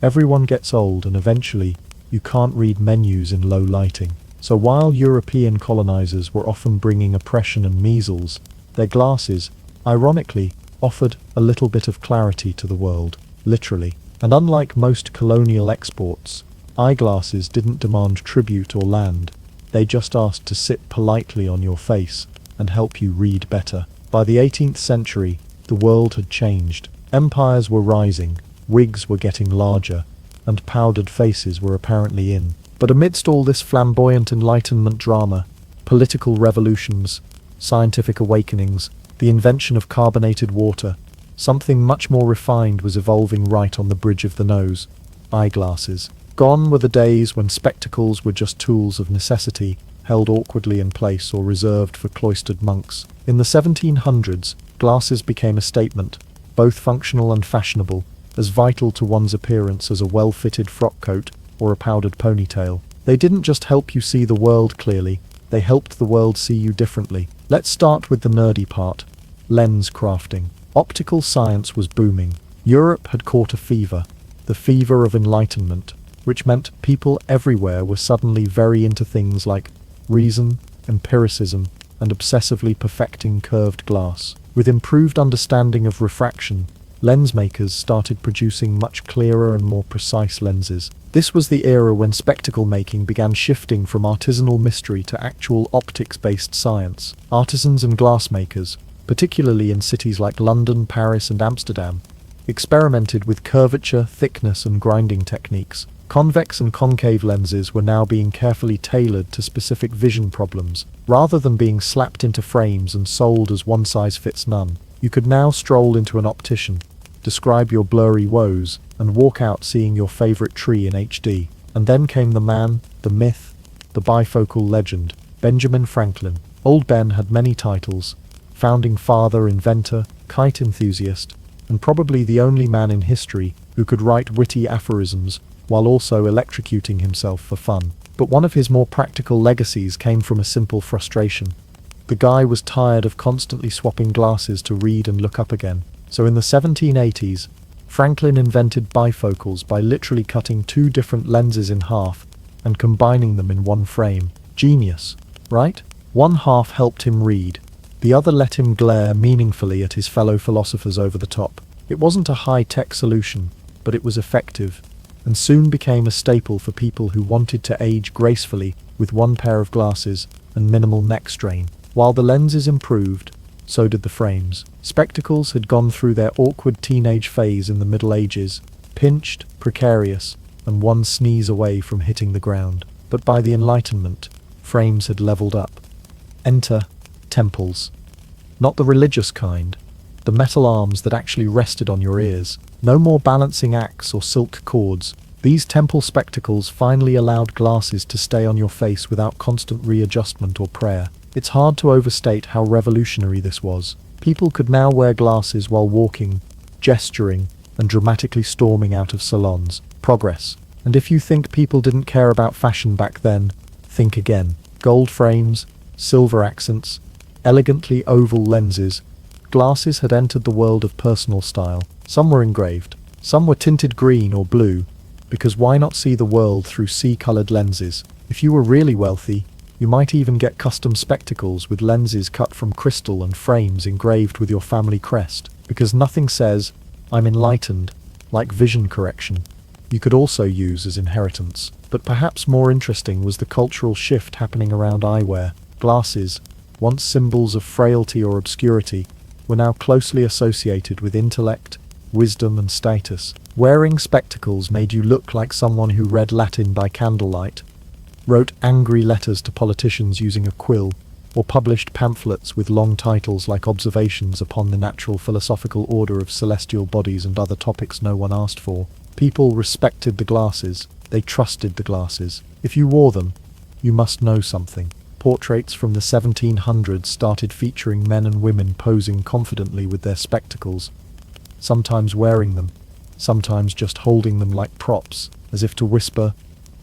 Everyone gets old and eventually you can't read menus in low lighting. So while European colonizers were often bringing oppression and measles, their glasses, ironically, offered a little bit of clarity to the world, literally. And unlike most colonial exports, eyeglasses didn't demand tribute or land. They just asked to sit politely on your face and help you read better. By the 18th century, the world had changed. Empires were rising, wigs were getting larger, and powdered faces were apparently in. But amidst all this flamboyant Enlightenment drama, political revolutions, scientific awakenings, the invention of carbonated water. Something much more refined was evolving right on the bridge of the nose. Eyeglasses. Gone were the days when spectacles were just tools of necessity, held awkwardly in place or reserved for cloistered monks. In the 1700s, glasses became a statement, both functional and fashionable, as vital to one's appearance as a well-fitted frock coat or a powdered ponytail. They didn't just help you see the world clearly, they helped the world see you differently. Let's start with the nerdy part. Lens crafting. Optical science was booming. Europe had caught a fever, the fever of Enlightenment, which meant people everywhere were suddenly very into things like reason, empiricism, and obsessively perfecting curved glass. With improved understanding of refraction, lens makers started producing much clearer and more precise lenses. This was the era when spectacle making began shifting from artisanal mystery to actual optics-based science. Artisans and glassmakers, particularly in cities like London, Paris, and Amsterdam, experimented with curvature, thickness, and grinding techniques. Convex and concave lenses were now being carefully tailored to specific vision problems. Rather than being slapped into frames and sold as one size fits none, you could now stroll into an optician, describe your blurry woes, and walk out seeing your favorite tree in HD. And then came the man, the myth, the bifocal legend, Benjamin Franklin. Old Ben had many titles: founding father, inventor, kite enthusiast, and probably the only man in history who could write witty aphorisms while also electrocuting himself for fun. But one of his more practical legacies came from a simple frustration. The guy was tired of constantly swapping glasses to read and look up again. So in the 1780s, Franklin invented bifocals by literally cutting two different lenses in half and combining them in one frame. Genius, right? One half helped him read, the other let him glare meaningfully at his fellow philosophers over the top. It wasn't a high-tech solution, but it was effective, and soon became a staple for people who wanted to age gracefully with one pair of glasses and minimal neck strain. While the lenses improved, so did the frames. Spectacles had gone through their awkward teenage phase in the Middle Ages, pinched, precarious, and one sneeze away from hitting the ground. But by the Enlightenment, frames had leveled up. Enter temples. Not the religious kind, the metal arms that actually rested on your ears. No more balancing acts or silk cords. These temple spectacles finally allowed glasses to stay on your face without constant readjustment or prayer. It's hard to overstate how revolutionary this was. People could now wear glasses while walking, gesturing, and dramatically storming out of salons. Progress. And if you think people didn't care about fashion back then, think again. Gold frames, silver accents, elegantly oval lenses. Glasses had entered the world of personal style. Some were engraved, some were tinted green or blue, because why not see the world through sea-colored lenses? If you were really wealthy, you might even get custom spectacles with lenses cut from crystal and frames engraved with your family crest, because nothing says, "I'm enlightened," like vision correction. You could also use as inheritance. But perhaps more interesting was the cultural shift happening around eyewear. Glasses, once symbols of frailty or obscurity, were now closely associated with intellect, wisdom, and status. Wearing spectacles made you look like someone who read Latin by candlelight, wrote angry letters to politicians using a quill, or published pamphlets with long titles like Observations upon the Natural Philosophical Order of Celestial Bodies and other topics no one asked for. People respected the glasses, they trusted the glasses. If you wore them, you must know something. Portraits from the 1700s started featuring men and women posing confidently with their spectacles, sometimes wearing them, sometimes just holding them like props, as if to whisper,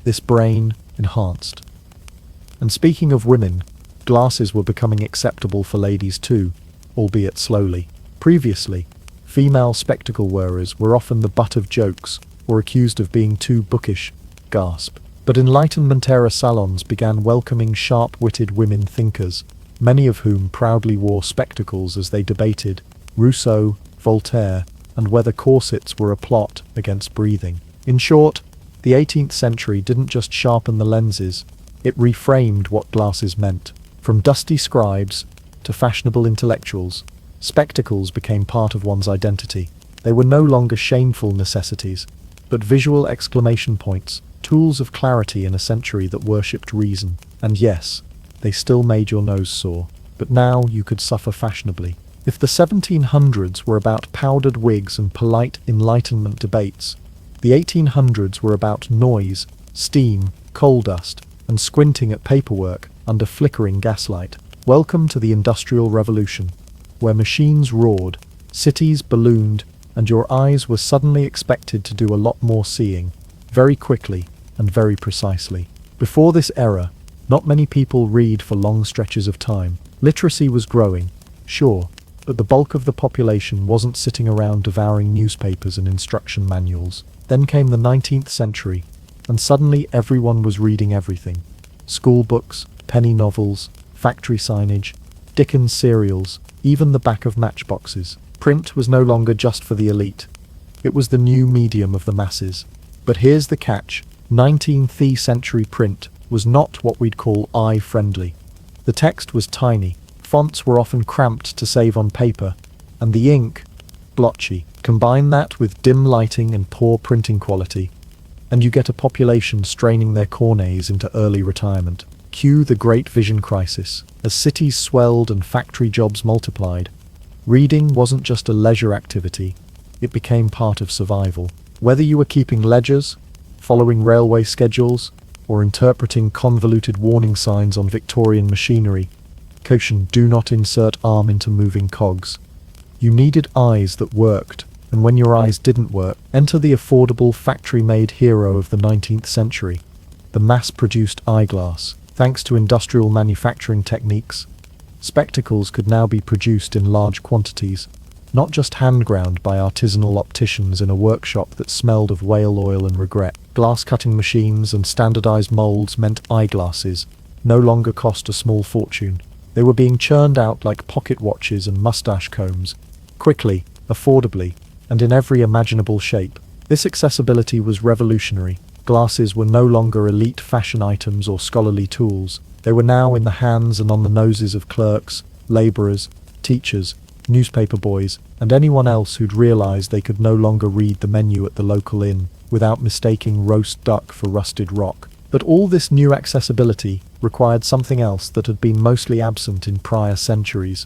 "This brain enhanced." And speaking of women, glasses were becoming acceptable for ladies too, albeit slowly. Previously, female spectacle wearers were often the butt of jokes or accused of being too bookish. Gasp. But Enlightenment-era salons began welcoming sharp-witted women thinkers, many of whom proudly wore spectacles as they debated Rousseau, Voltaire, and whether corsets were a plot against breathing. In short, the 18th century didn't just sharpen the lenses, it reframed what glasses meant. From dusty scribes to fashionable intellectuals, spectacles became part of one's identity. They were no longer shameful necessities, but visual exclamation points, tools of clarity in a century that worshipped reason. And yes, they still made your nose sore, but now you could suffer fashionably. If the 1700s were about powdered wigs and polite Enlightenment debates, the 1800s were about noise, steam, coal dust, and squinting at paperwork under flickering gaslight. Welcome to the Industrial Revolution, where machines roared, cities ballooned, and your eyes were suddenly expected to do a lot more seeing, very quickly and very precisely. Before this era, not many people read for long stretches of time. Literacy was growing, sure, but the bulk of the population wasn't sitting around devouring newspapers and instruction manuals. Then came the 19th century, and suddenly everyone was reading everything. School books, penny novels, factory signage, Dickens serials, even the back of matchboxes. Print was no longer just for the elite. It was the new medium of the masses. But here's the catch. 19th century print was not what we'd call eye-friendly. The text was tiny, fonts were often cramped to save on paper, and the ink, blotchy. Combine that with dim lighting and poor printing quality, and you get a population straining their corneas into early retirement. Cue the Great Vision Crisis. As cities swelled and factory jobs multiplied, reading wasn't just a leisure activity, it became part of survival. Whether you were keeping ledgers, following railway schedules, or interpreting convoluted warning signs on Victorian machinery, caution, do not insert arm into moving cogs. You needed eyes that worked, and when your eyes didn't work, enter the affordable factory-made hero of the 19th century, the mass-produced eyeglass. Thanks to industrial manufacturing techniques, spectacles could now be produced in large quantities, not just hand-ground by artisanal opticians in a workshop that smelled of whale oil and regret. Glass-cutting machines and standardized molds meant eyeglasses no longer cost a small fortune. They were being churned out like pocket watches and mustache combs, quickly, affordably, and in every imaginable shape. This accessibility was revolutionary. Glasses were no longer elite fashion items or scholarly tools. They were now in the hands and on the noses of clerks, laborers, teachers, newspaper boys, and anyone else who'd realized they could no longer read the menu at the local inn without mistaking roast duck for rusted rock. But all this new accessibility required something else that had been mostly absent in prior centuries: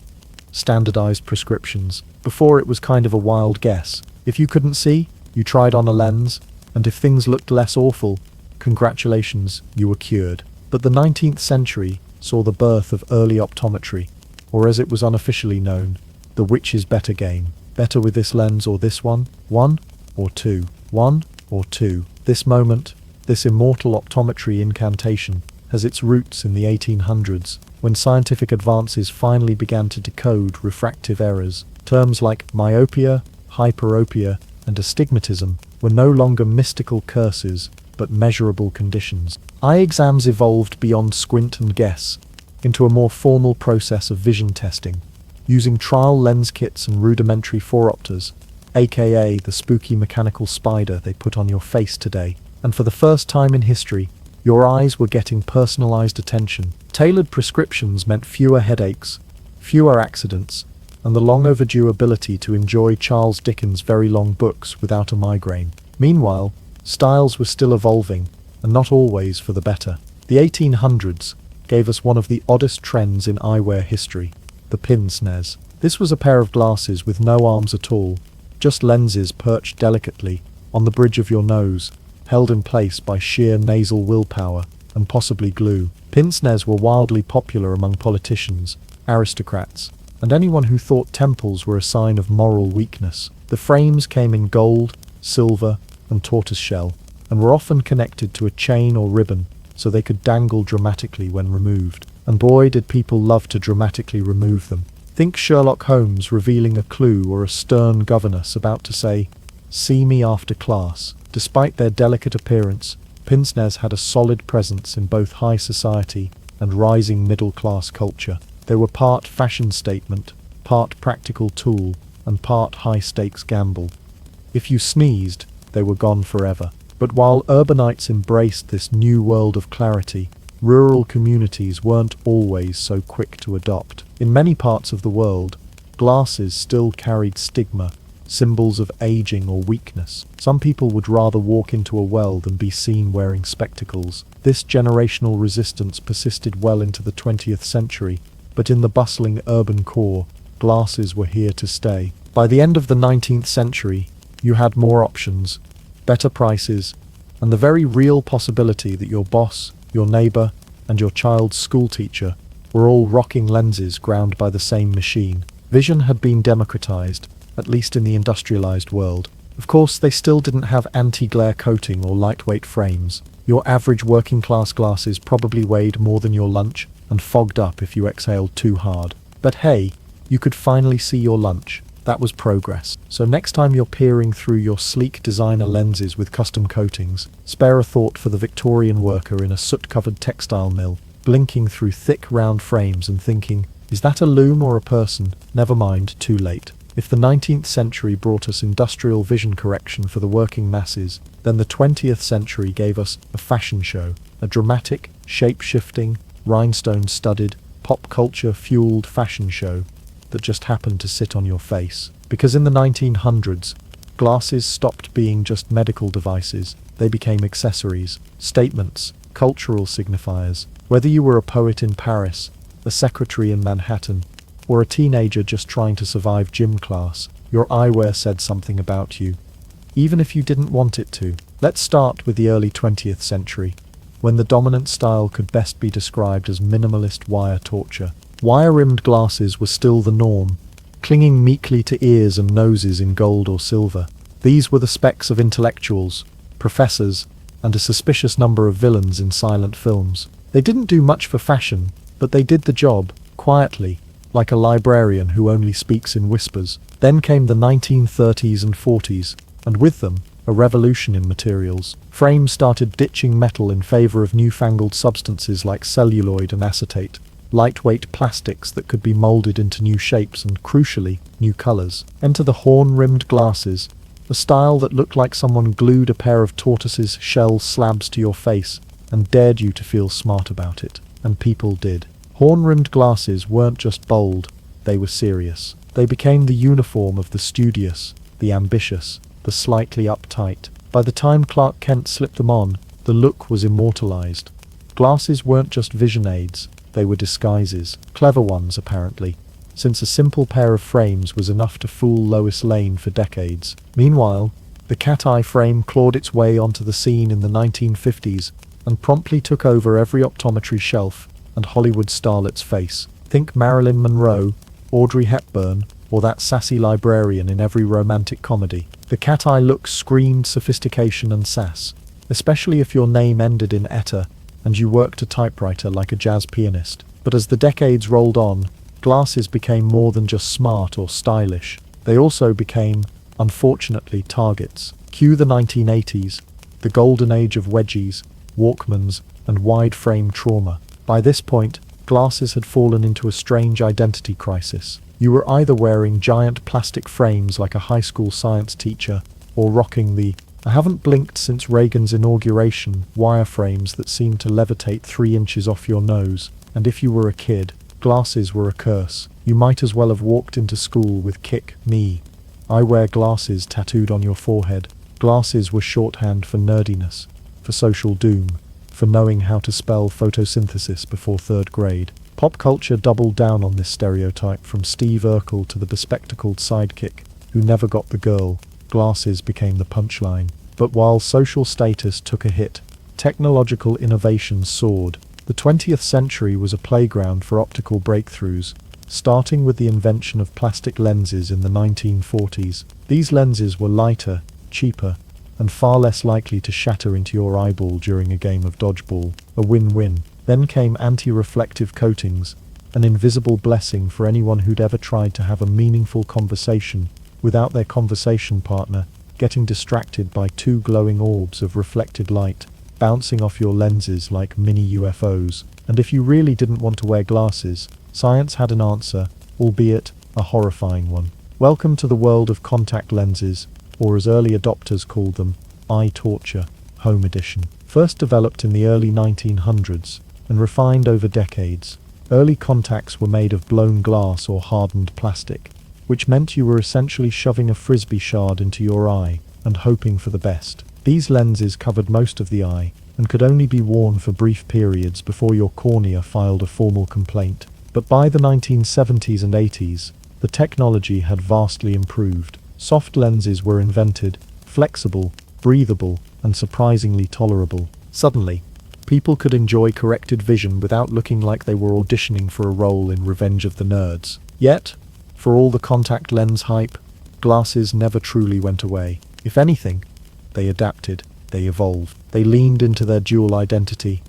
standardized prescriptions. Before, it was kind of a wild guess. If you couldn't see, you tried on a lens, and if things looked less awful, congratulations, you were cured. But the 19th century saw the birth of early optometry, or as it was unofficially known, the which is better game. Better with this lens or this one? One or two? One or two? This moment, this immortal optometry incantation, has its roots in the 1800s, when scientific advances finally began to decode refractive errors. Terms like myopia, hyperopia, and astigmatism were no longer mystical curses, but measurable conditions. Eye exams evolved beyond squint and guess, into a more formal process of vision testing, using trial lens kits and rudimentary phoropters, aka the spooky mechanical spider they put on your face today. And for the first time in history, your eyes were getting personalized attention. Tailored prescriptions meant fewer headaches, fewer accidents, and the long overdue ability to enjoy Charles Dickens' very long books without a migraine. Meanwhile, styles were still evolving, and not always for the better. The 1800s gave us one of the oddest trends in eyewear history: the pince-nez. This was a pair of glasses with no arms at all, just lenses perched delicately on the bridge of your nose, held in place by sheer nasal willpower and possibly glue. Pince-nez were wildly popular among politicians, aristocrats, and anyone who thought temples were a sign of moral weakness. The frames came in gold, silver, and tortoiseshell, and were often connected to a chain or ribbon so they could dangle dramatically when removed. And boy, did people love to dramatically remove them. Think Sherlock Holmes revealing a clue or a stern governess about to say, "See me after class." Despite their delicate appearance, pince-nez had a solid presence in both high society and rising middle-class culture. They were part fashion statement, part practical tool, and part high-stakes gamble. If you sneezed, they were gone forever. But while urbanites embraced this new world of clarity, rural communities weren't always so quick to adopt. In many parts of the world, glasses still carried stigma, symbols of aging or weakness. Some people would rather walk into a well than be seen wearing spectacles. This generational resistance persisted well into the 20th century, but in the bustling urban core, Glasses were here to stay. By the end of the 19th century, you had more options, better prices, and the very real possibility that your boss, your neighbor, and your child's schoolteacher were all rocking lenses ground by the same machine. Vision had been democratized, at least in the industrialized world. Of course, they still didn't have anti-glare coating or lightweight frames. Your average working-class glasses probably weighed more than your lunch and fogged up if you exhaled too hard. But hey, you could finally see your lunch. That was progress. So next time you're peering through your sleek designer lenses with custom coatings, spare a thought for the Victorian worker in a soot-covered textile mill, blinking through thick round frames and thinking, is that a loom or a person? Never mind, too late. If the 19th century brought us industrial vision correction for the working masses, then the 20th century gave us a fashion show, a dramatic, shape-shifting, rhinestone-studded, pop culture-fueled fashion show that just happened to sit on your face. Because in the 1900s, glasses stopped being just medical devices. They became accessories, statements, cultural signifiers. Whether you were a poet in Paris, a secretary in Manhattan, or a teenager just trying to survive gym class, your eyewear said something about you, even if you didn't want it to. Let's start with the early 20th century, when the dominant style could best be described as minimalist wire torture. Wire-rimmed glasses were still the norm, clinging meekly to ears and noses in gold or silver. These were the specs of intellectuals, professors, and a suspicious number of villains in silent films. They didn't do much for fashion, but they did the job, quietly, like a librarian who only speaks in whispers. Then came the 1930s and 40s, and with them, a revolution in materials. Frames started ditching metal in favor of newfangled substances like celluloid and acetate, lightweight plastics that could be molded into new shapes and, crucially, new colors. Enter the horn-rimmed glasses, a style that looked like someone glued a pair of tortoise's shell slabs to your face and dared you to feel smart about it. And people did. Horn-rimmed glasses weren't just bold, they were serious. They became the uniform of the studious, the ambitious, the slightly uptight. By the time Clark Kent slipped them on, the look was immortalized. Glasses weren't just vision aids, they were disguises. Clever ones, apparently, since a simple pair of frames was enough to fool Lois Lane for decades. Meanwhile, the cat-eye frame clawed its way onto the scene in the 1950s and promptly took over every optometry shelf and Hollywood starlet's face. Think Marilyn Monroe, Audrey Hepburn, or that sassy librarian in every romantic comedy. The cat-eye look screamed sophistication and sass, especially if your name ended in "etta" and you worked a typewriter like a jazz pianist. But as the decades rolled on, glasses became more than just smart or stylish. They also became, unfortunately, targets. Cue the 1980s, the golden age of wedgies, Walkmans, and wide-frame trauma. By this point, glasses had fallen into a strange identity crisis. You were either wearing giant plastic frames like a high school science teacher, or rocking the "I haven't blinked since Reagan's inauguration" wireframes that seemed to levitate 3 inches off your nose. And if you were a kid, glasses were a curse. You might as well have walked into school with "Kick me. I wear glasses" tattooed on your forehead. Glasses were shorthand for nerdiness, for social doom, for knowing how to spell photosynthesis before 3rd grade. Pop culture doubled down on this stereotype, from Steve Urkel to the bespectacled sidekick who never got the girl. Glasses became the punchline. But while social status took a hit, technological innovation soared. The 20th century was a playground for optical breakthroughs, starting with the invention of plastic lenses in the 1940s. These lenses were lighter, cheaper, and far less likely to shatter into your eyeball during a game of dodgeball. A win-win. Then came anti-reflective coatings, an invisible blessing for anyone who'd ever tried to have a meaningful conversation without their conversation partner getting distracted by 2 glowing orbs of reflected light bouncing off your lenses like mini UFOs. And if you really didn't want to wear glasses, science had an answer, albeit a horrifying one. Welcome to the world of contact lenses, or as early adopters called them, eye torture, home edition. First developed in the early 1900s and refined over decades, early contacts were made of blown glass or hardened plastic, which meant you were essentially shoving a frisbee shard into your eye and hoping for the best. These lenses covered most of the eye and could only be worn for brief periods before your cornea filed a formal complaint. But by the 1970s and 80s, The technology had vastly improved. Soft lenses were invented, flexible, breathable, and surprisingly tolerable. Suddenly, people could enjoy corrected vision without looking like they were auditioning for a role in Revenge of the Nerds. Yet, for all the contact lens hype, glasses never truly went away. If anything, they adapted, they evolved. They leaned into their dual identity,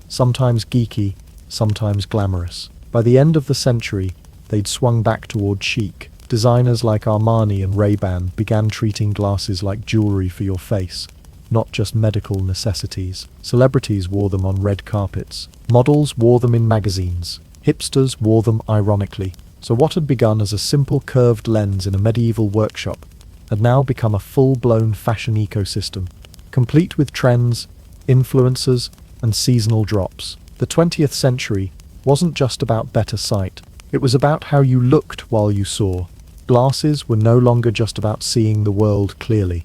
sometimes geeky, sometimes glamorous. By the end of the century, they'd swung back toward chic. Designers like Armani and Ray-Ban began treating glasses like jewelry for your face, not just medical necessities. Celebrities wore them on red carpets. Models wore them in magazines. Hipsters wore them ironically. So what had begun as a simple curved lens in a medieval workshop had now become a full-blown fashion ecosystem, complete with trends, influencers, and seasonal drops. The 20th century wasn't just about better sight. It was about how you looked while you saw. Glasses were no longer just about seeing the world clearly.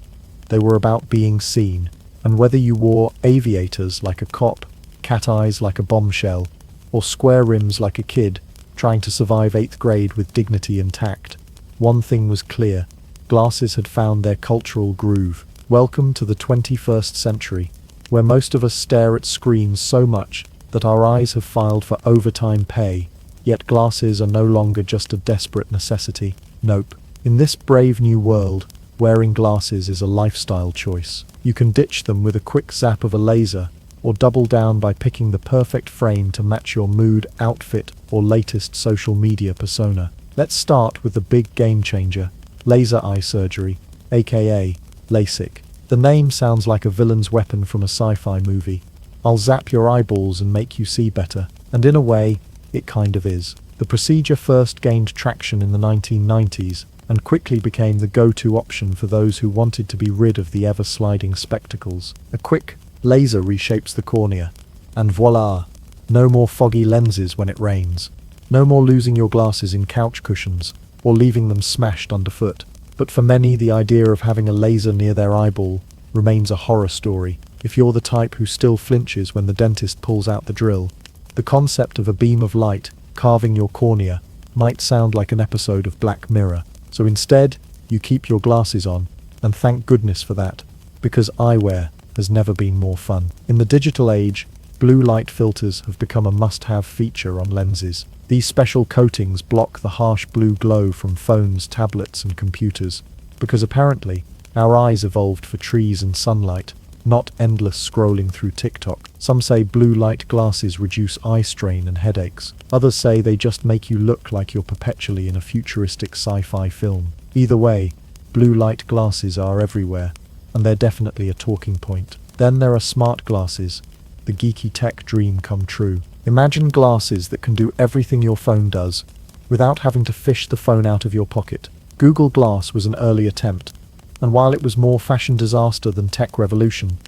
They were about being seen. And whether you wore aviators like a cop, cat eyes like a bombshell, or square rims like a kid trying to survive 8th grade with dignity and tact, one thing was clear. Glasses had found their cultural groove. Welcome to the 21st century, where most of us stare at screens so much that our eyes have filed for overtime pay, yet glasses are no longer just a desperate necessity. Nope. In this brave new world, wearing glasses is a lifestyle choice. You can ditch them with a quick zap of a laser, or double down by picking the perfect frame to match your mood, outfit, or latest social media persona. Let's start with the big game changer, laser eye surgery, aka LASIK. The name sounds like a villain's weapon from a sci-fi movie. I'll zap your eyeballs and make you see better. And in a way, it kind of is. The procedure first gained traction in the 1990s and quickly became the go-to option for those who wanted to be rid of the ever-sliding spectacles. A quick laser reshapes the cornea, and voila! No more foggy lenses when it rains. No more losing your glasses in couch cushions, or leaving them smashed underfoot. But for many, the idea of having a laser near their eyeball remains a horror story. If you're the type who still flinches when the dentist pulls out the drill, the concept of a beam of light carving your cornea might sound like an episode of Black Mirror. So instead, you keep your glasses on, and thank goodness for that, because eyewear has never been more fun. In the digital age, blue light filters have become a must-have feature on lenses. These special coatings block the harsh blue glow from phones, tablets, and computers, because apparently, our eyes evolved for trees and sunlight, not endless scrolling through TikTok. Some say blue light glasses reduce eye strain and headaches. Others say they just make you look like you're perpetually in a futuristic sci-fi film. Either way, blue light glasses are everywhere, and they're definitely a talking point. Then there are smart glasses, the geeky tech dream come true. Imagine glasses that can do everything your phone does, without having to fish the phone out of your pocket. Google Glass was an early attempt, and while it was more fashion disaster than tech revolution,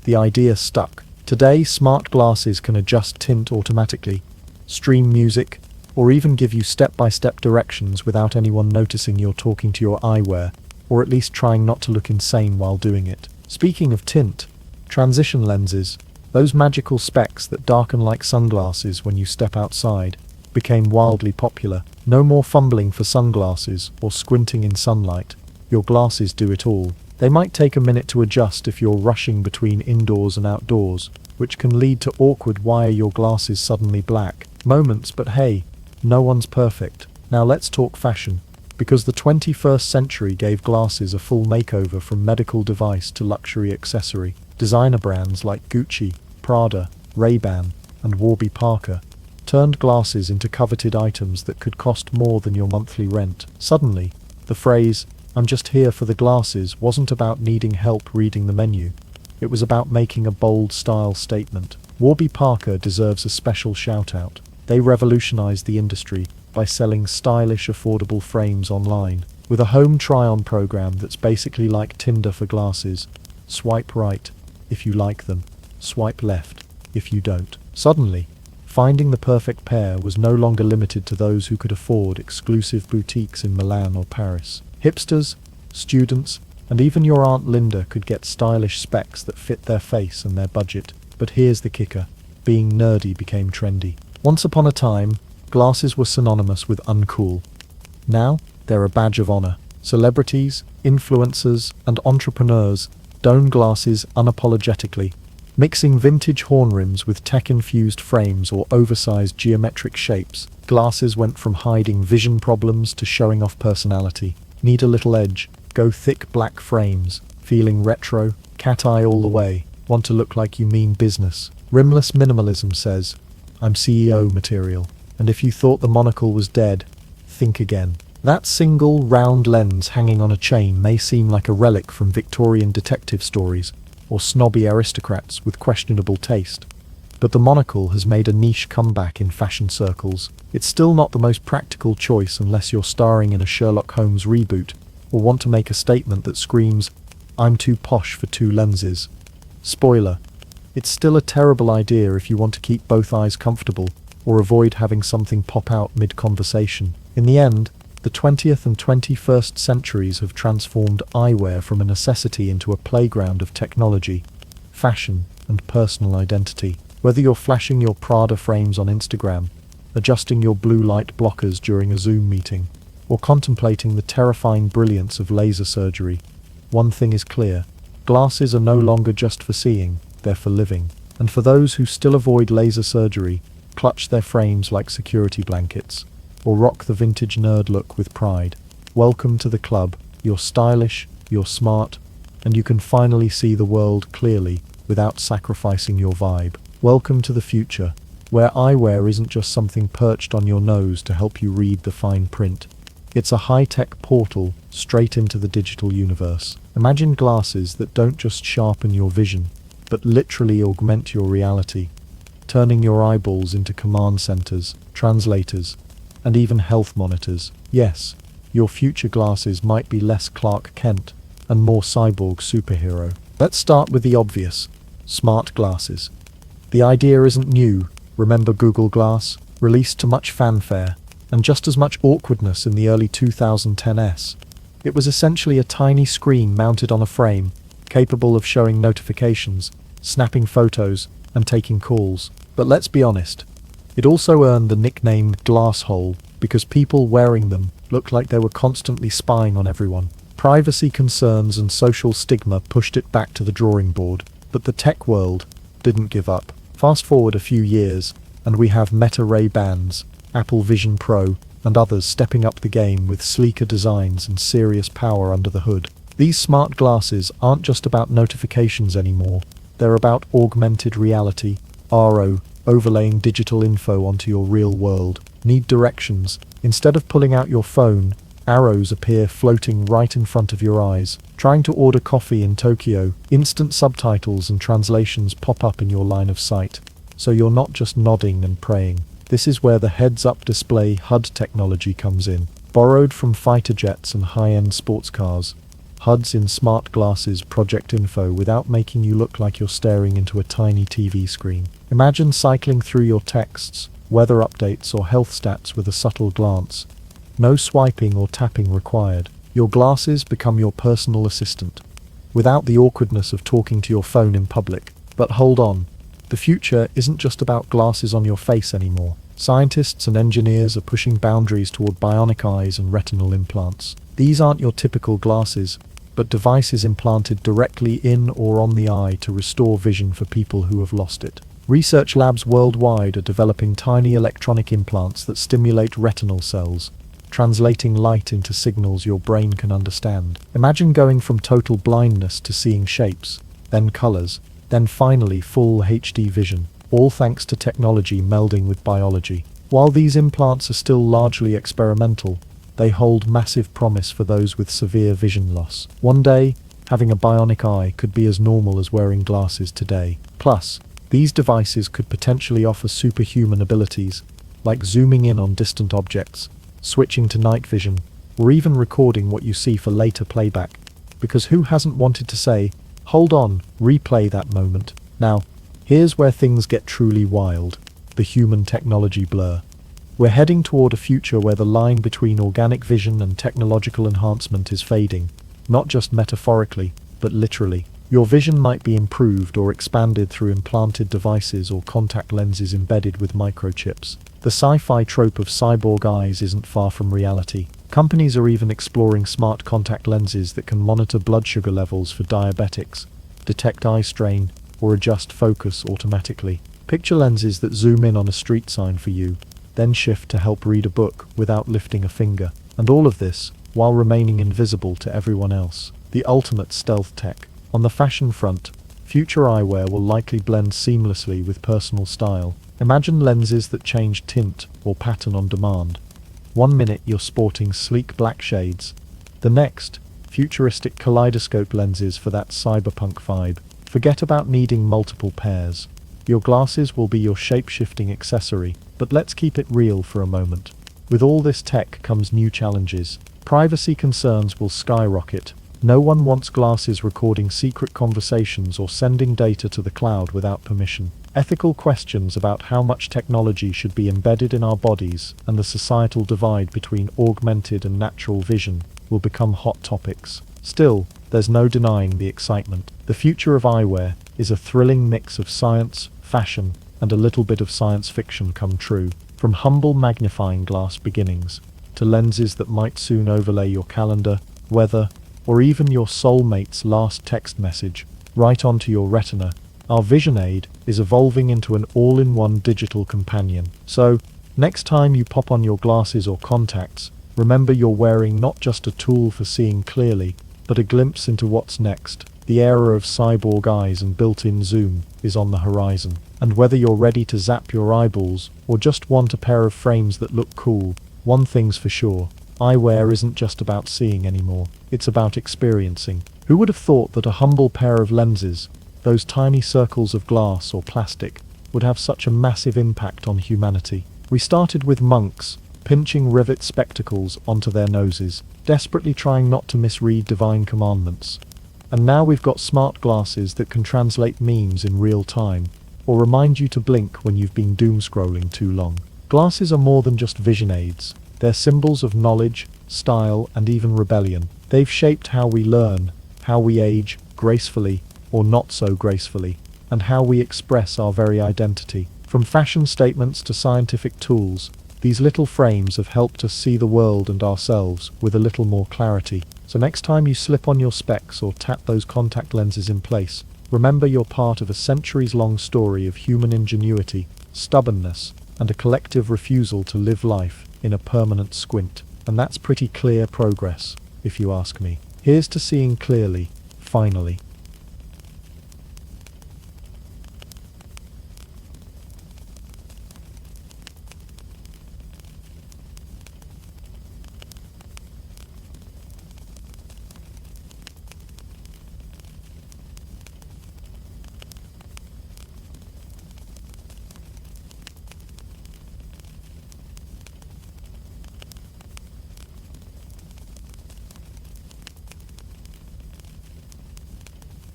the idea stuck. Today, smart glasses can adjust tint automatically, stream music, or even give you step-by-step directions without anyone noticing you're talking to your eyewear, or at least trying not to look insane while doing it. Speaking of tint, transition lenses, those magical specks that darken like sunglasses when you step outside, became wildly popular. No more fumbling for sunglasses or squinting in sunlight. Your glasses do it all. They might take a minute to adjust if you're rushing between indoors and outdoors, which can lead to awkward "why are your glasses suddenly black" moments, but hey, no one's perfect. Now let's talk fashion, because the 21st century gave glasses a full makeover from medical device to luxury accessory. Designer brands like Gucci, Prada, Ray-Ban, and Warby Parker turned glasses into coveted items that could cost more than your monthly rent. Suddenly, the phrase, "I'm just here for the glasses," wasn't about needing help reading the menu. It was about making a bold style statement. Warby Parker deserves a special shout-out. They revolutionized the industry by selling stylish, affordable frames online, with a home try-on program that's basically like Tinder for glasses. Swipe right if you like them, swipe left if you don't. Suddenly, finding the perfect pair was no longer limited to those who could afford exclusive boutiques in Milan or Paris. Hipsters, students, and even your Aunt Linda could get stylish specs that fit their face and their budget. But here's the kicker. Being nerdy became trendy. Once upon a time, glasses were synonymous with uncool. Now, They're a badge of honor. Celebrities, influencers, and entrepreneurs don glasses unapologetically. Mixing vintage horn rims with tech-infused frames or oversized geometric shapes, glasses went from hiding vision problems to showing off personality. Need a little edge? Go thick black frames. Feeling retro? Cat eye all the way. Want to look like you mean business? Rimless minimalism says, I'm CEO material. And if you thought the monocle was dead, think again. That single, round lens hanging on a chain may seem like a relic from Victorian detective stories, or snobby aristocrats with questionable taste. But the monocle has made a niche comeback in fashion circles. It's still not the most practical choice unless you're starring in a Sherlock Holmes reboot, or want to make a statement that screams, I'm too posh for two lenses. Spoiler, it's still a terrible idea if you want to keep both eyes comfortable, or avoid having something pop out mid-conversation. In the end, the 20th and 21st centuries have transformed eyewear from a necessity into a playground of technology, fashion, and personal identity. Whether you're flashing your Prada frames on Instagram, adjusting your blue light blockers during a Zoom meeting, or contemplating the terrifying brilliance of laser surgery, one thing is clear. Glasses are no longer just for seeing, they're for living. And for those who still avoid laser surgery, clutch their frames like security blankets, or rock the vintage nerd look with pride. Welcome to the club. You're stylish, you're smart, and you can finally see the world clearly without sacrificing your vibe. Welcome to the future, where eyewear isn't just something perched on your nose to help you read the fine print. It's a high-tech portal straight into the digital universe. Imagine glasses that don't just sharpen your vision, but literally augment your reality, turning your eyeballs into command centers, translators, and even health monitors. Yes, your future glasses might be less Clark Kent and more cyborg superhero. Let's start with the obvious, smart glasses. The idea isn't new. Remember Google Glass? Released to much fanfare, and just as much awkwardness in the early 2010s. It was essentially a tiny screen mounted on a frame, capable of showing notifications, snapping photos, and taking calls. But let's be honest, it also earned the nickname glass hole because people wearing them looked like they were constantly spying on everyone. Privacy concerns and social stigma pushed it back to the drawing board, but the tech world didn't give up. Fast forward a few years, and we have Meta Ray-Bans, Apple Vision Pro, and others stepping up the game with sleeker designs and serious power under the hood. These smart glasses aren't just about notifications anymore. They're about augmented reality, RO, overlaying digital info onto your real world. Need directions? Instead of pulling out your phone, arrows appear floating right in front of your eyes. Trying to order coffee in Tokyo, instant subtitles and translations pop up in your line of sight. So you're not just nodding and praying. This is where the heads-up display HUD technology comes in. Borrowed from fighter jets and high-end sports cars, HUDs in smart glasses project info without making you look like you're staring into a tiny TV screen. Imagine cycling through your texts, weather updates or health stats with a subtle glance. No swiping or tapping required. Your glasses become your personal assistant, without the awkwardness of talking to your phone in public. But hold on, the future isn't just about glasses on your face anymore. Scientists and engineers are pushing boundaries toward bionic eyes and retinal implants. These aren't your typical glasses, but devices implanted directly in or on the eye to restore vision for people who have lost it. Research labs worldwide are developing tiny electronic implants that stimulate retinal cells, translating light into signals your brain can understand. Imagine going from total blindness to seeing shapes, then colors, then finally full HD vision, all thanks to technology melding with biology. While these implants are still largely experimental, they hold massive promise for those with severe vision loss. One day, having a bionic eye could be as normal as wearing glasses today. Plus, these devices could potentially offer superhuman abilities, like zooming in on distant objects, switching to night vision, or even recording what you see for later playback. Because who hasn't wanted to say, hold on, replay that moment? Now, here's where things get truly wild, the human-technology blur. We're heading toward a future where the line between organic vision and technological enhancement is fading, not just metaphorically, but literally. Your vision might be improved or expanded through implanted devices or contact lenses embedded with microchips. The sci-fi trope of cyborg eyes isn't far from reality. Companies are even exploring smart contact lenses that can monitor blood sugar levels for diabetics, detect eye strain, or adjust focus automatically. Picture lenses that zoom in on a street sign for you, then shift to help read a book without lifting a finger. And all of this, while remaining invisible to everyone else. The ultimate stealth tech. On the fashion front, future eyewear will likely blend seamlessly with personal style. Imagine lenses that change tint or pattern on demand. One minute you're sporting sleek black shades. The next, futuristic kaleidoscope lenses for that cyberpunk vibe. Forget about needing multiple pairs. Your glasses will be your shape-shifting accessory, but let's keep it real for a moment. With all this tech comes new challenges. Privacy concerns will skyrocket. No one wants glasses recording secret conversations or sending data to the cloud without permission. Ethical questions about how much technology should be embedded in our bodies and the societal divide between augmented and natural vision will become hot topics. Still, there's no denying the excitement. The future of eyewear is a thrilling mix of science, fashion, and a little bit of science fiction come true. From humble magnifying glass beginnings to lenses that might soon overlay your calendar, weather, or even your soulmate's last text message right onto your retina, our vision aid is evolving into an all-in-one digital companion. So, next time you pop on your glasses or contacts, remember you're wearing not just a tool for seeing clearly, but a glimpse into what's next. The era of cyborg eyes and built-in zoom is on the horizon. And whether you're ready to zap your eyeballs or just want a pair of frames that look cool, one thing's for sure, eyewear isn't just about seeing anymore, it's about experiencing. Who would have thought that a humble pair of lenses, those tiny circles of glass or plastic, would have such a massive impact on humanity? We started with monks, pinching rivet spectacles onto their noses, desperately trying not to misread divine commandments. And now we've got smart glasses that can translate memes in real time, or remind you to blink when you've been doom-scrolling too long. Glasses are more than just vision aids. They're symbols of knowledge, style, and even rebellion. They've shaped how we learn, how we age, gracefully or not so gracefully, and how we express our very identity. From fashion statements to scientific tools, these little frames have helped us see the world and ourselves with a little more clarity. So next time you slip on your specs or tap those contact lenses in place, remember you're part of a centuries-long story of human ingenuity, stubbornness, and a collective refusal to live life in a permanent squint. And that's pretty clear progress, if you ask me. Here's to seeing clearly, finally.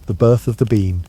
The birth of the bean.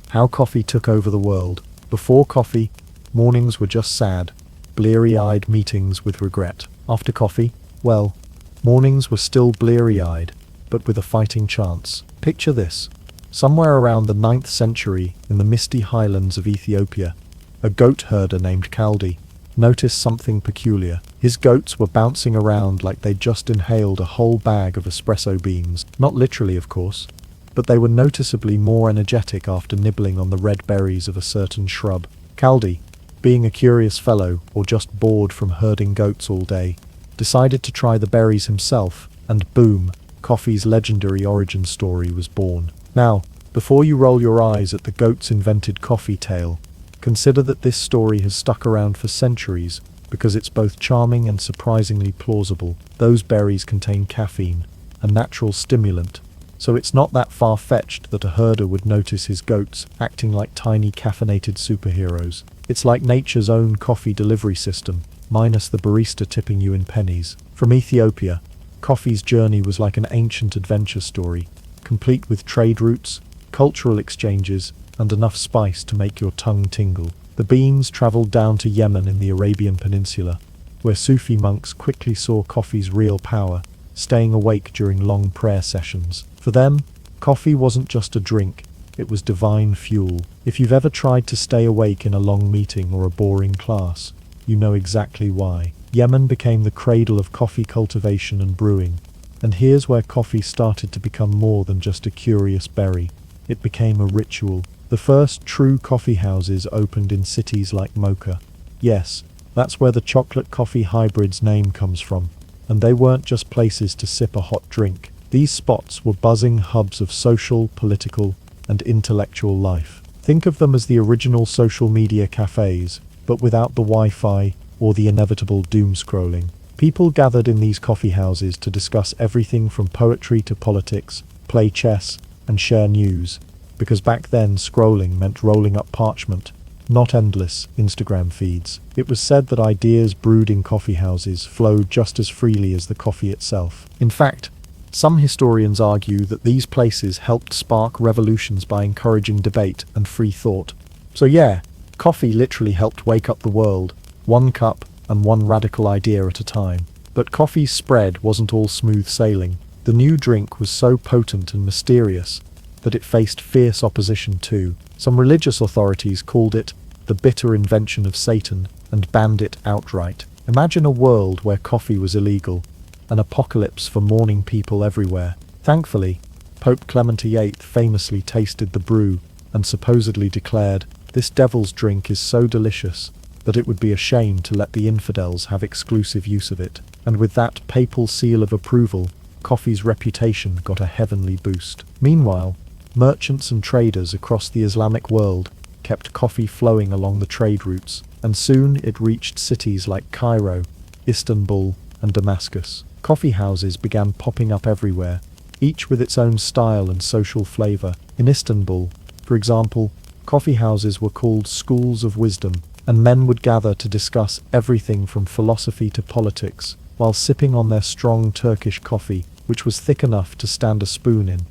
How coffee took over the world. Before coffee, mornings were just sad, bleary-eyed meetings with regret. After coffee, well, mornings were still bleary-eyed, but with a fighting chance. Picture this. Somewhere around the 9th century, in the misty highlands of Ethiopia, a goat herder named Kaldi noticed something peculiar. His goats were bouncing around like they'd just inhaled a whole bag of espresso beans. Not literally, of course, but they were noticeably more energetic after nibbling on the red berries of a certain shrub. Kaldi, being a curious fellow or just bored from herding goats all day, decided to try the berries himself, and boom, coffee's legendary origin story was born. Now, before you roll your eyes at the goats invented coffee tale, consider that this story has stuck around for centuries because it's both charming and surprisingly plausible. Those berries contain caffeine, a natural stimulant, so it's not that far-fetched that a herder would notice his goats acting like tiny caffeinated superheroes. It's like nature's own coffee delivery system, minus the barista tipping you in pennies. From Ethiopia, coffee's journey was like an ancient adventure story, complete with trade routes, cultural exchanges, and enough spice to make your tongue tingle. The beans traveled down to Yemen in the Arabian Peninsula, where Sufi monks quickly saw coffee's real power, staying awake during long prayer sessions. For them, coffee wasn't just a drink, it was divine fuel. If you've ever tried to stay awake in a long meeting or a boring class, you know exactly why. Yemen became the cradle of coffee cultivation and brewing. And here's where coffee started to become more than just a curious berry. It became a ritual. The first true coffee houses opened in cities like Mocha. Yes, that's where the chocolate coffee hybrid's name comes from. And they weren't just places to sip a hot drink. These spots were buzzing hubs of social, political, and intellectual life. Think of them as the original social media cafes, but without the Wi-Fi or the inevitable doom scrolling. People gathered in these coffee houses to discuss everything from poetry to politics, play chess, and share news, because back then scrolling meant rolling up parchment, not endless Instagram feeds. It was said that ideas brewed in coffee houses flowed just as freely as the coffee itself. In fact, some historians argue that these places helped spark revolutions by encouraging debate and free thought. So yeah, coffee literally helped wake up the world, one cup and one radical idea at a time. But coffee's spread wasn't all smooth sailing. The new drink was so potent and mysterious that it faced fierce opposition too. Some religious authorities called it the bitter invention of Satan and banned it outright. Imagine a world where coffee was illegal, an apocalypse for mourning people everywhere. Thankfully, Pope Clement VIII famously tasted the brew and supposedly declared, "This devil's drink is so delicious that it would be a shame to let the infidels have exclusive use of it." And with that papal seal of approval, coffee's reputation got a heavenly boost. Meanwhile, merchants and traders across the Islamic world kept coffee flowing along the trade routes, and soon it reached cities like Cairo, Istanbul, and Damascus. Coffee houses began popping up everywhere, each with its own style and social flavor. In Istanbul, for example, coffee houses were called schools of wisdom, and men would gather to discuss everything from philosophy to politics, while sipping on their strong Turkish coffee, which was thick enough to stand a spoon in.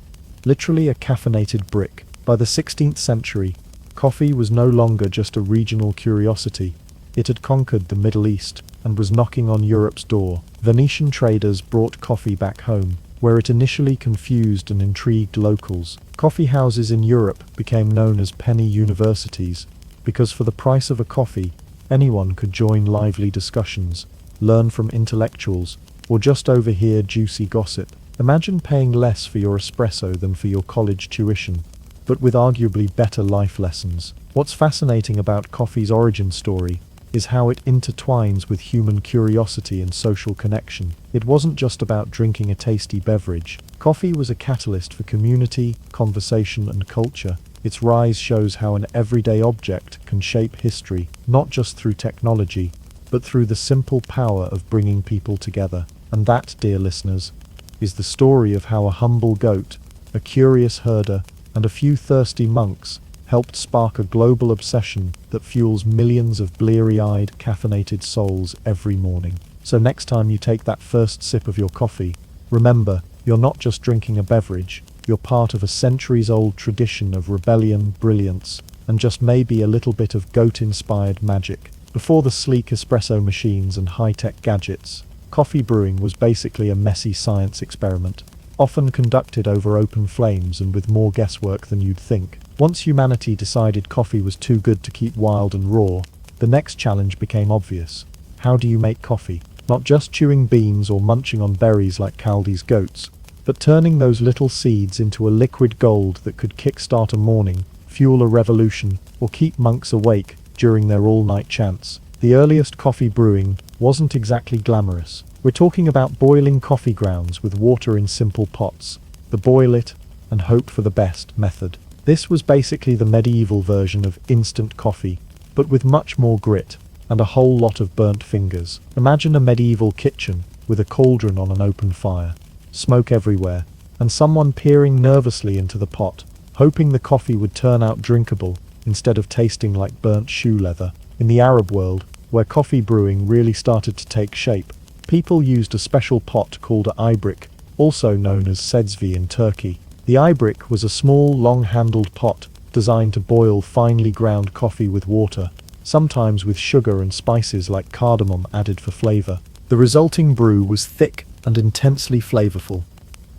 Literally a caffeinated brick. By the 16th century, coffee was no longer just a regional curiosity. It had conquered the Middle East and was knocking on Europe's door. Venetian traders brought coffee back home, where it initially confused and intrigued locals. Coffee houses in Europe became known as penny universities, because for the price of a coffee, anyone could join lively discussions, learn from intellectuals, or just overhear juicy gossip. Imagine paying less for your espresso than for your college tuition, but with arguably better life lessons. What's fascinating about coffee's origin story is how it intertwines with human curiosity and social connection. It wasn't just about drinking a tasty beverage. Coffee was a catalyst for community, conversation, and culture. Its rise shows how an everyday object can shape history, not just through technology, but through the simple power of bringing people together. And that, dear listeners, is the story of how a humble goat, a curious herder, and a few thirsty monks helped spark a global obsession that fuels millions of bleary-eyed, caffeinated souls every morning. So next time you take that first sip of your coffee, remember, you're not just drinking a beverage, you're part of a centuries-old tradition of rebellion, brilliance, and just maybe a little bit of goat-inspired magic. Before the sleek espresso machines and high-tech gadgets, coffee brewing was basically a messy science experiment, often conducted over open flames and with more guesswork than you'd think. Once humanity decided coffee was too good to keep wild and raw, the next challenge became obvious. How do you make coffee? Not just chewing beans or munching on berries like Chaldee's goats, but turning those little seeds into a liquid gold that could kickstart a morning, fuel a revolution, or keep monks awake during their all-night chants. The earliest coffee brewing wasn't exactly glamorous. We're talking about boiling coffee grounds with water in simple pots, the boil it and hope for the best method. This was basically the medieval version of instant coffee, but with much more grit and a whole lot of burnt fingers. Imagine a medieval kitchen with a cauldron on an open fire, smoke everywhere, and someone peering nervously into the pot, hoping the coffee would turn out drinkable instead of tasting like burnt shoe leather. In the Arab world, where coffee brewing really started to take shape, people used a special pot called a ibrick, also known as sedzvi in Turkey. The ibrick was a small, long-handled pot designed to boil finely ground coffee with water, sometimes with sugar and spices like cardamom added for flavor. The resulting brew was thick and intensely flavorful,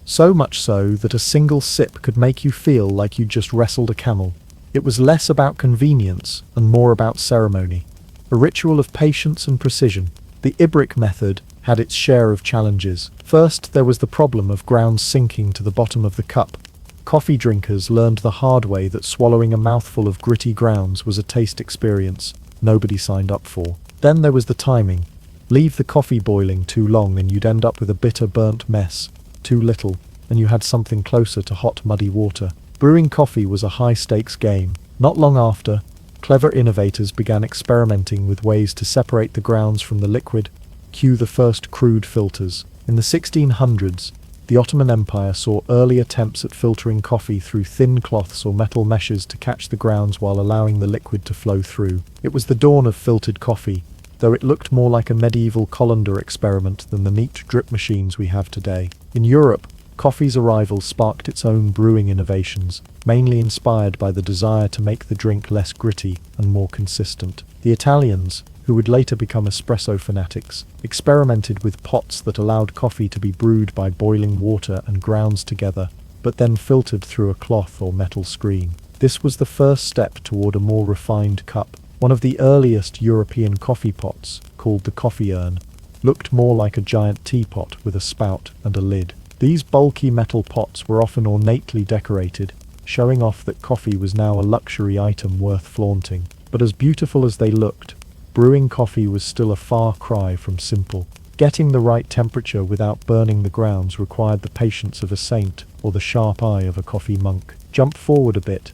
so much so that a single sip could make you feel like you'd just wrestled a camel. It was less about convenience and more about ceremony, a ritual of patience and precision. The Ibrick method had its share of challenges. First, there was the problem of grounds sinking to the bottom of the cup. Coffee drinkers learned the hard way that swallowing a mouthful of gritty grounds was a taste experience nobody signed up for. Then there was the timing. Leave the coffee boiling too long and you'd end up with a bitter burnt mess. Too little, and you had something closer to hot muddy water. Brewing coffee was a high-stakes game. Not long after, clever innovators began experimenting with ways to separate the grounds from the liquid. Cue the first crude filters. In the 1600s, the Ottoman Empire saw early attempts at filtering coffee through thin cloths or metal meshes to catch the grounds while allowing the liquid to flow through. It was the dawn of filtered coffee, though it looked more like a medieval colander experiment than the neat drip machines we have today. In Europe, coffee's arrival sparked its own brewing innovations, mainly inspired by the desire to make the drink less gritty and more consistent. The Italians, who would later become espresso fanatics, experimented with pots that allowed coffee to be brewed by boiling water and grounds together, but then filtered through a cloth or metal screen. This was the first step toward a more refined cup. One of the earliest European coffee pots, called the coffee urn, looked more like a giant teapot with a spout and a lid. These bulky metal pots were often ornately decorated, showing off that coffee was now a luxury item worth flaunting. But as beautiful as they looked, brewing coffee was still a far cry from simple. Getting the right temperature without burning the grounds required the patience of a saint or the sharp eye of a coffee monk. Jump forward a bit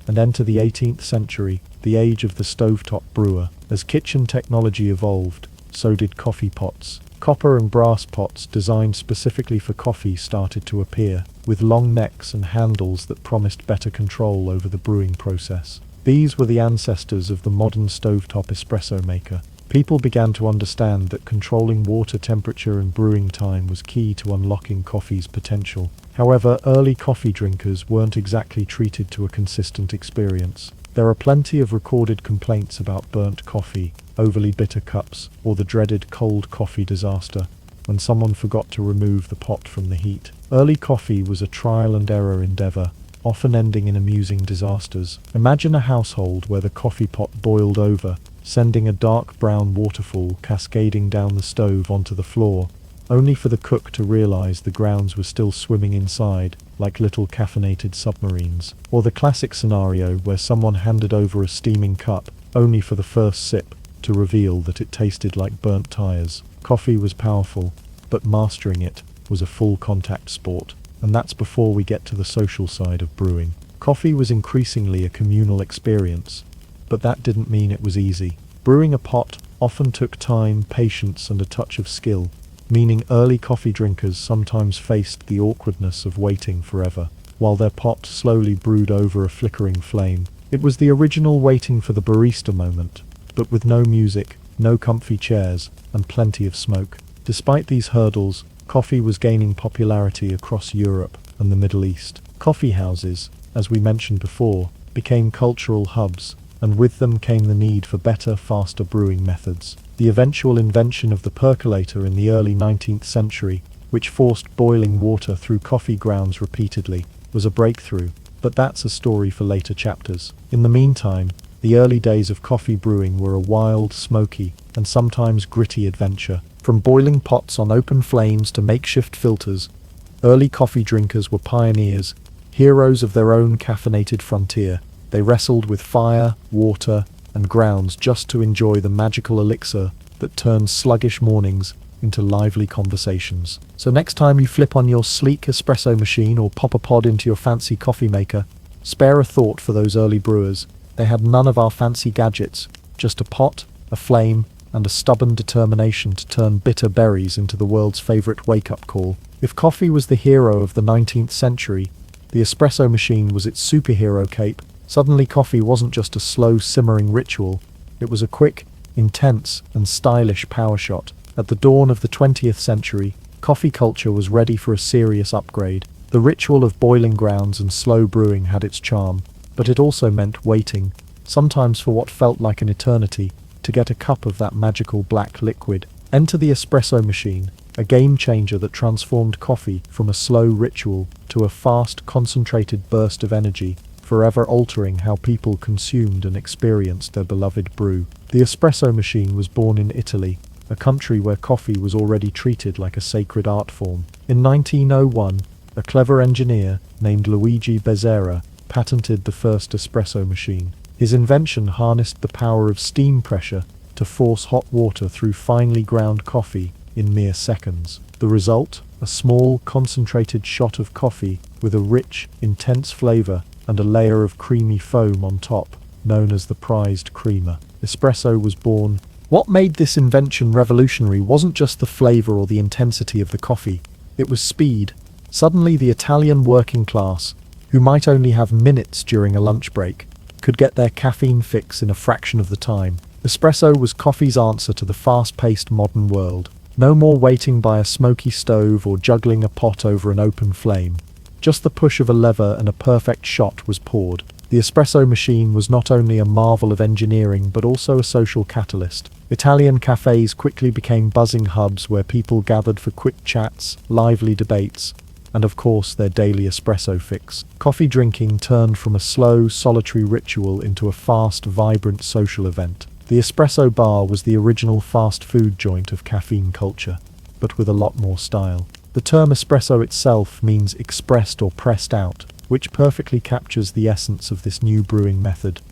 and enter the 18th century, the age of the stovetop brewer. As kitchen technology evolved, so did coffee pots. Copper and brass pots designed specifically for coffee started to appear, with long necks and handles that promised better control over the brewing process. These were the ancestors of the modern stovetop espresso maker. People began to understand that controlling water temperature and brewing time was key to unlocking coffee's potential. However, early coffee drinkers weren't exactly treated to a consistent experience. There are plenty of recorded complaints about burnt coffee, overly bitter cups, or the dreaded cold coffee disaster, when someone forgot to remove the pot from the heat. Early coffee was a trial and error endeavor, often ending in amusing disasters. Imagine a household where the coffee pot boiled over, sending a dark brown waterfall cascading down the stove onto the floor, only for the cook to realize the grounds were still swimming inside, like little caffeinated submarines. Or the classic scenario where someone handed over a steaming cup, only for the first sip to reveal that it tasted like burnt tires. Coffee was powerful, but mastering it was a full contact sport. And that's before we get to the social side of brewing. Coffee was increasingly a communal experience, but that didn't mean it was easy. Brewing a pot often took time, patience, and a touch of skill, meaning early coffee drinkers sometimes faced the awkwardness of waiting forever, while their pot slowly brewed over a flickering flame. It was the original waiting for the barista moment, but with no music, no comfy chairs, and plenty of smoke. Despite these hurdles, coffee was gaining popularity across Europe and the Middle East. Coffee houses, as we mentioned before, became cultural hubs, and with them came the need for better, faster brewing methods. The eventual invention of the percolator in the early 19th century, which forced boiling water through coffee grounds repeatedly, was a breakthrough, but that's a story for later chapters. In the meantime, the early days of coffee brewing were a wild, smoky, and sometimes gritty adventure. From boiling pots on open flames to makeshift filters, early coffee drinkers were pioneers, heroes of their own caffeinated frontier. They wrestled with fire, water, and grounds just to enjoy the magical elixir that turns sluggish mornings into lively conversations. So next time you flip on your sleek espresso machine or pop a pod into your fancy coffee maker, spare a thought for those early brewers. They had none of our fancy gadgets, just a pot, a flame, and a stubborn determination to turn bitter berries into the world's favorite wake-up call. If coffee was the hero of the 19th century, the espresso machine was its superhero cape. Suddenly coffee wasn't just a slow, simmering ritual. It was a quick, intense, and stylish power shot. At the dawn of the 20th century, coffee culture was ready for a serious upgrade. The ritual of boiling grounds and slow brewing had its charm, but it also meant waiting, sometimes for what felt like an eternity, to get a cup of that magical black liquid. Enter the espresso machine, a game changer that transformed coffee from a slow ritual to a fast, concentrated burst of energy, forever altering how people consumed and experienced their beloved brew. The espresso machine was born in Italy, a country where coffee was already treated like a sacred art form. In 1901, a clever engineer named Luigi Bezzera patented the first espresso machine. His invention harnessed the power of steam pressure to force hot water through finely ground coffee in mere seconds. The result? A small, concentrated shot of coffee with a rich, intense flavor and a layer of creamy foam on top, known as the prized creamer. Espresso was born. What made this invention revolutionary wasn't just the flavor or the intensity of the coffee, it was speed. Suddenly the Italian working class, who might only have minutes during a lunch break, could get their caffeine fix in a fraction of the time. Espresso was coffee's answer to the fast-paced modern world. No more waiting by a smoky stove or juggling a pot over an open flame. Just the push of a lever and a perfect shot was poured. The espresso machine was not only a marvel of engineering but also a social catalyst. Italian cafes quickly became buzzing hubs where people gathered for quick chats, lively debates, and of course their daily espresso fix. Coffee drinking turned from a slow, solitary ritual into a fast, vibrant social event. The espresso bar was the original fast food joint of caffeine culture, but with a lot more style. The term espresso itself means expressed or pressed out, which perfectly captures the essence of this new brewing method.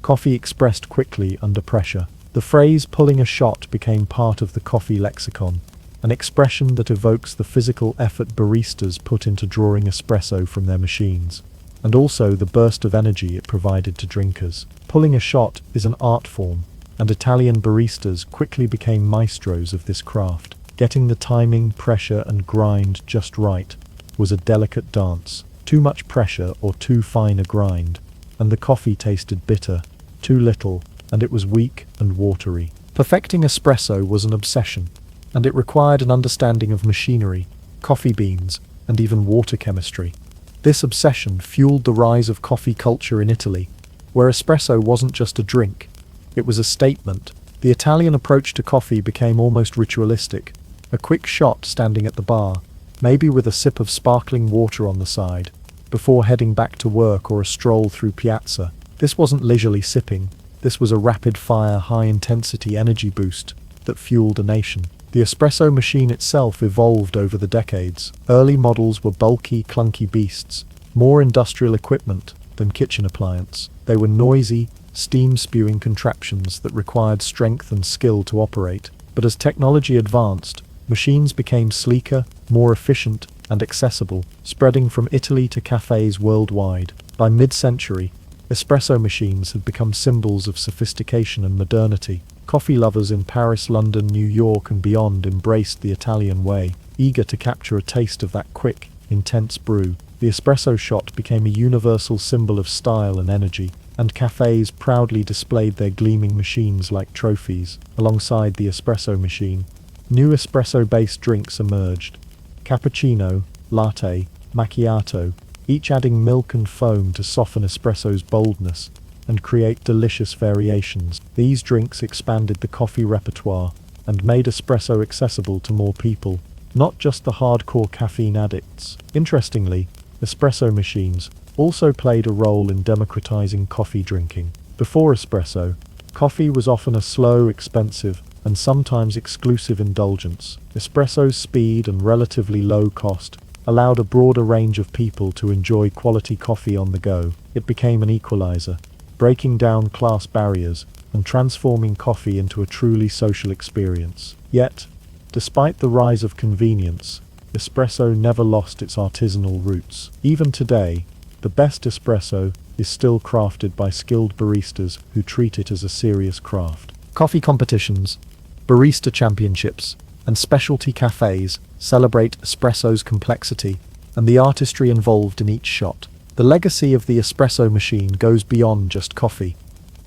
Coffee expressed quickly under pressure. The phrase pulling a shot became part of the coffee lexicon, an expression that evokes the physical effort baristas put into drawing espresso from their machines, and also the burst of energy it provided to drinkers. Pulling a shot is an art form, and Italian baristas quickly became maestros of this craft. Getting the timing, pressure, and grind just right was a delicate dance. Too much pressure or too fine a grind, and the coffee tasted bitter. Too little, and it was weak and watery. Perfecting espresso was an obsession, and it required an understanding of machinery, coffee beans, and even water chemistry. This obsession fueled the rise of coffee culture in Italy, where espresso wasn't just a drink, it was a statement. The Italian approach to coffee became almost ritualistic, a quick shot standing at the bar, maybe with a sip of sparkling water on the side, before heading back to work or a stroll through piazza. This wasn't leisurely sipping, this was a rapid-fire, high-intensity energy boost that fueled a nation. The espresso machine itself evolved over the decades. Early models were bulky, clunky beasts, more industrial equipment than kitchen appliance. They were noisy, steam-spewing contraptions that required strength and skill to operate. But as technology advanced, machines became sleeker, more efficient, and accessible, spreading from Italy to cafes worldwide. By mid-century, espresso machines had become symbols of sophistication and modernity. Coffee lovers in Paris, London, New York, and beyond embraced the Italian way, eager to capture a taste of that quick, intense brew. The espresso shot became a universal symbol of style and energy, and cafes proudly displayed their gleaming machines like trophies. Alongside the espresso machine, new espresso-based drinks emerged. Cappuccino, latte, macchiato, each adding milk and foam to soften espresso's boldness and create delicious variations. These drinks expanded the coffee repertoire and made espresso accessible to more people, not just the hardcore caffeine addicts. Interestingly, espresso machines also played a role in democratizing coffee drinking. Before espresso, coffee was often a slow, expensive, and sometimes exclusive indulgence. Espresso's speed and relatively low cost allowed a broader range of people to enjoy quality coffee on the go. It became an equalizer, breaking down class barriers and transforming coffee into a truly social experience. Yet, despite the rise of convenience, espresso never lost its artisanal roots. Even today, the best espresso is still crafted by skilled baristas who treat it as a serious craft. Coffee competitions, barista championships, and specialty cafes celebrate espresso's complexity and the artistry involved in each shot. The legacy of the espresso machine goes beyond just coffee.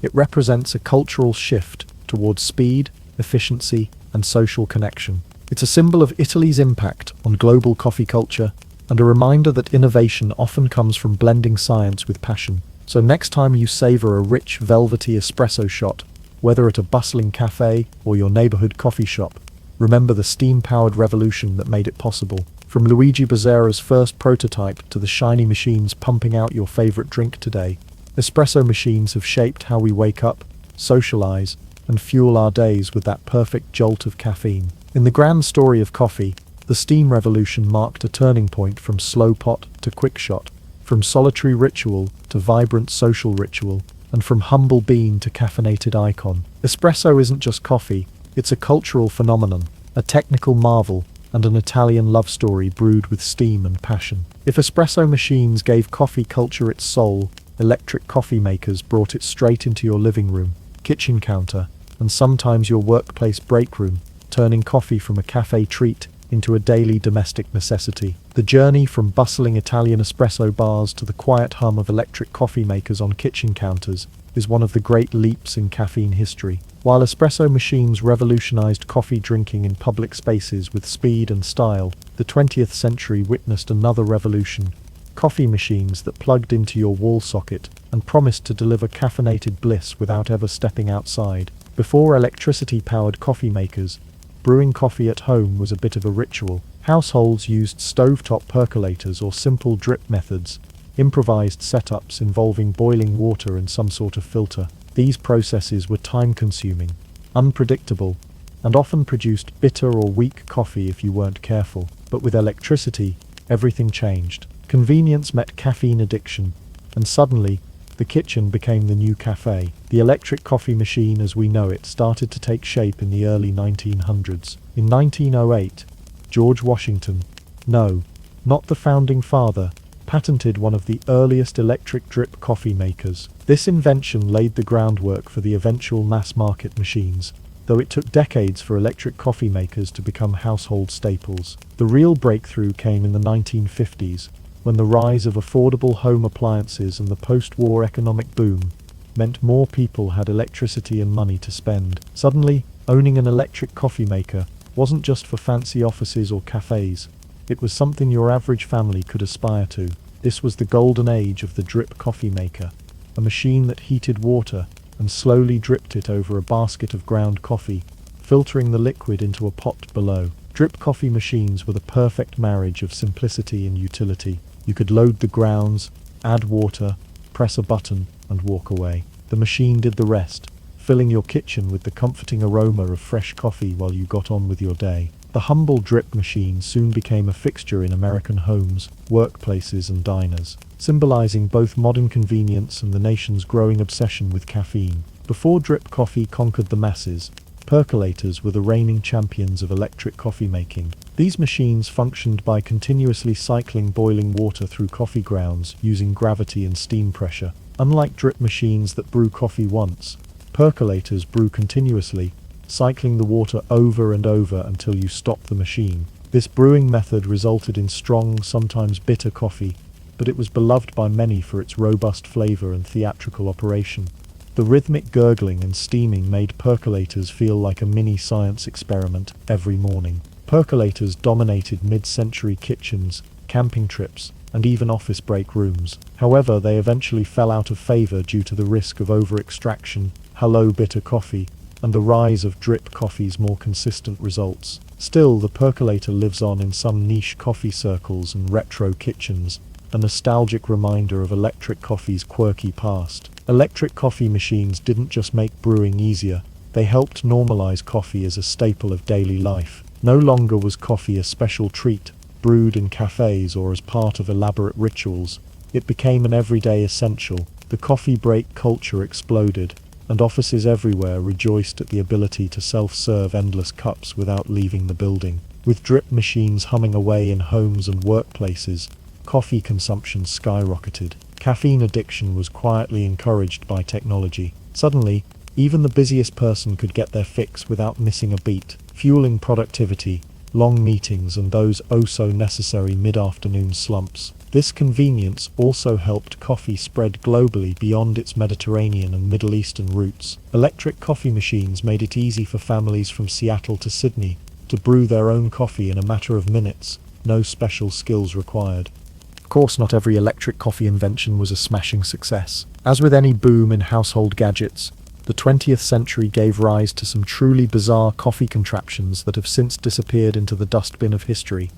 It represents a cultural shift towards speed, efficiency, and social connection. It's a symbol of Italy's impact on global coffee culture and a reminder that innovation often comes from blending science with passion. So next time you savor a rich, velvety espresso shot, whether at a bustling cafe or your neighborhood coffee shop, remember the steam-powered revolution that made it possible. From Luigi Bezzera's first prototype to the shiny machines pumping out your favorite drink today, espresso machines have shaped how we wake up, socialize, and fuel our days with that perfect jolt of caffeine. In the grand story of coffee, the steam revolution marked a turning point from slow pot to quick shot, from solitary ritual to vibrant social ritual, and from humble bean to caffeinated icon. Espresso isn't just coffee, it's a cultural phenomenon, a technical marvel, and an Italian love story brewed with steam and passion. If espresso machines gave coffee culture its soul, electric coffee makers brought it straight into your living room, kitchen counter, and sometimes your workplace break room, turning coffee from a cafe treat into a daily domestic necessity. The journey from bustling Italian espresso bars to the quiet hum of electric coffee makers on kitchen counters is one of the great leaps in caffeine history. While espresso machines revolutionized coffee drinking in public spaces with speed and style, the 20th century witnessed another revolution: coffee machines that plugged into your wall socket and promised to deliver caffeinated bliss without ever stepping outside. Before electricity-powered coffee makers, brewing coffee at home was a bit of a ritual. Households used stovetop percolators or simple drip methods, improvised setups involving boiling water and some sort of filter. These processes were time-consuming, unpredictable, and often produced bitter or weak coffee if you weren't careful. But with electricity, everything changed. Convenience met caffeine addiction, and suddenly, the kitchen became the new cafe. The electric coffee machine as we know it started to take shape in the early 1900s. In 1908, George Washington, no, not the founding father, patented one of the earliest electric drip coffee makers. This invention laid the groundwork for the eventual mass-market machines, though it took decades for electric coffee makers to become household staples. The real breakthrough came in the 1950s, when the rise of affordable home appliances and the post-war economic boom meant more people had electricity and money to spend. Suddenly, owning an electric coffee maker wasn't just for fancy offices or cafes. It was something your average family could aspire to. This was the golden age of the drip coffee maker, a machine that heated water and slowly dripped it over a basket of ground coffee, filtering the liquid into a pot below. Drip coffee machines were the perfect marriage of simplicity and utility. You could load the grounds, add water, press a button, and walk away. The machine did the rest, filling your kitchen with the comforting aroma of fresh coffee while you got on with your day. The humble drip machine soon became a fixture in American homes, workplaces, and diners, symbolizing both modern convenience and the nation's growing obsession with caffeine. Before drip coffee conquered the masses, percolators were the reigning champions of electric coffee making. These machines functioned by continuously cycling boiling water through coffee grounds using gravity and steam pressure. Unlike drip machines that brew coffee once, percolators brew continuously, cycling the water over and over until you stop the machine. This brewing method resulted in strong, sometimes bitter coffee, but it was beloved by many for its robust flavor and theatrical operation. The rhythmic gurgling and steaming made percolators feel like a mini science experiment every morning. Percolators dominated mid-century kitchens, camping trips, and even office break rooms. However, they eventually fell out of favor due to the risk of over-extraction, hello bitter coffee, and the rise of drip coffee's more consistent results. Still, the percolator lives on in some niche coffee circles and retro kitchens, a nostalgic reminder of electric coffee's quirky past. Electric coffee machines didn't just make brewing easier, they helped normalize coffee as a staple of daily life. No longer was coffee a special treat, brewed in cafes or as part of elaborate rituals. It became an everyday essential. The coffee break culture exploded, and offices everywhere rejoiced at the ability to self-serve endless cups without leaving the building. With drip machines humming away in homes and workplaces, coffee consumption skyrocketed. Caffeine addiction was quietly encouraged by technology. Suddenly, even the busiest person could get their fix without missing a beat, fueling productivity, long meetings, and those oh-so-necessary mid-afternoon slumps. This convenience also helped coffee spread globally beyond its Mediterranean and Middle Eastern roots. Electric coffee machines made it easy for families from Seattle to Sydney to brew their own coffee in a matter of minutes, no special skills required. Of course, not every electric coffee invention was a smashing success. As with any boom in household gadgets, the 20th century gave rise to some truly bizarre coffee contraptions that have since disappeared into the dustbin of history,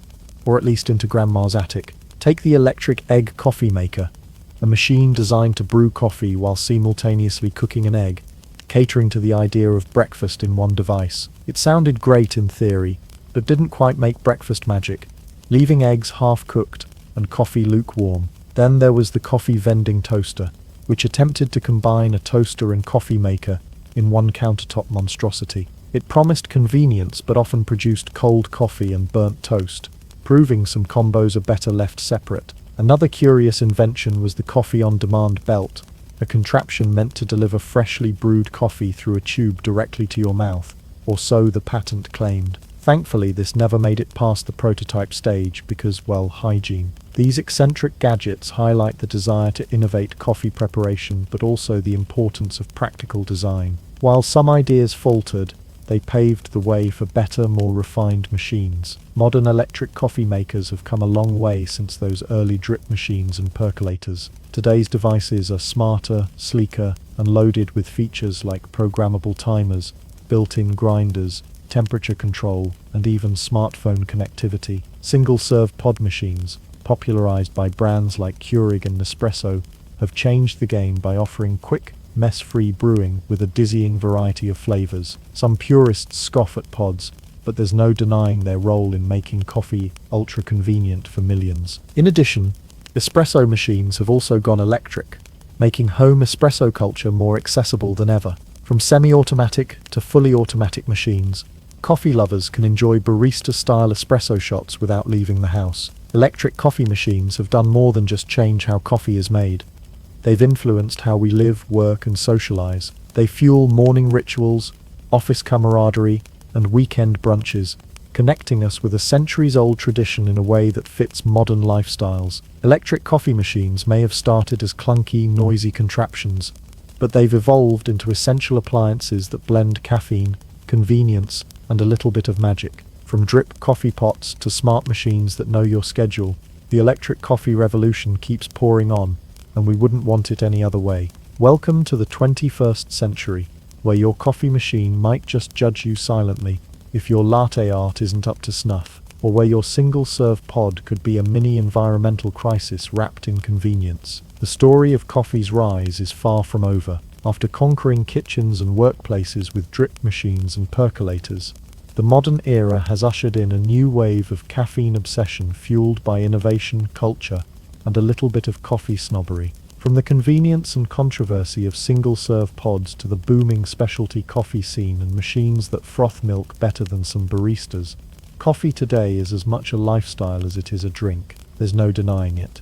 or at least into Grandma's attic. Take the electric egg coffee maker, a machine designed to brew coffee while simultaneously cooking an egg, catering to the idea of breakfast in one device. It sounded great in theory, but didn't quite make breakfast magic, leaving eggs half-cooked and coffee lukewarm. Then there was the coffee vending toaster, which attempted to combine a toaster and coffee maker in one countertop monstrosity. It promised convenience but often produced cold coffee and burnt toast, proving some combos are better left separate. Another curious invention was the coffee on-demand belt, a contraption meant to deliver freshly brewed coffee through a tube directly to your mouth, or so the patent claimed. Thankfully, this never made it past the prototype stage because, well, hygiene. These eccentric gadgets highlight the desire to innovate coffee preparation, but also the importance of practical design. While some ideas faltered, they paved the way for better, more refined machines. Modern electric coffee makers have come a long way since those early drip machines and percolators. Today's devices are smarter, sleeker, and loaded with features like programmable timers, built-in grinders, temperature control, and even smartphone connectivity. Single-serve pod machines, popularized by brands like Keurig and Nespresso, have changed the game by offering quick, mess-free brewing with a dizzying variety of flavors. Some purists scoff at pods, but there's no denying their role in making coffee ultra-convenient for millions. In addition, espresso machines have also gone electric, making home espresso culture more accessible than ever. From semi-automatic to fully automatic machines, coffee lovers can enjoy barista-style espresso shots without leaving the house. Electric coffee machines have done more than just change how coffee is made. They've influenced how we live, work, and socialize. They fuel morning rituals, office camaraderie, and weekend brunches, connecting us with a centuries-old tradition in a way that fits modern lifestyles. Electric coffee machines may have started as clunky, noisy contraptions, but they've evolved into essential appliances that blend caffeine, convenience, and a little bit of magic. From drip coffee pots to smart machines that know your schedule, the electric coffee revolution keeps pouring on, and we wouldn't want it any other way. Welcome to the 21st century, where your coffee machine might just judge you silently if your latte art isn't up to snuff, or where your single-serve pod could be a mini environmental crisis wrapped in convenience. The story of coffee's rise is far from over. After conquering kitchens and workplaces with drip machines and percolators, the modern era has ushered in a new wave of caffeine obsession fueled by innovation, culture, and a little bit of coffee snobbery. From the convenience and controversy of single-serve pods to the booming specialty coffee scene and machines that froth milk better than some baristas, coffee today is as much a lifestyle as it is a drink. There's no denying it.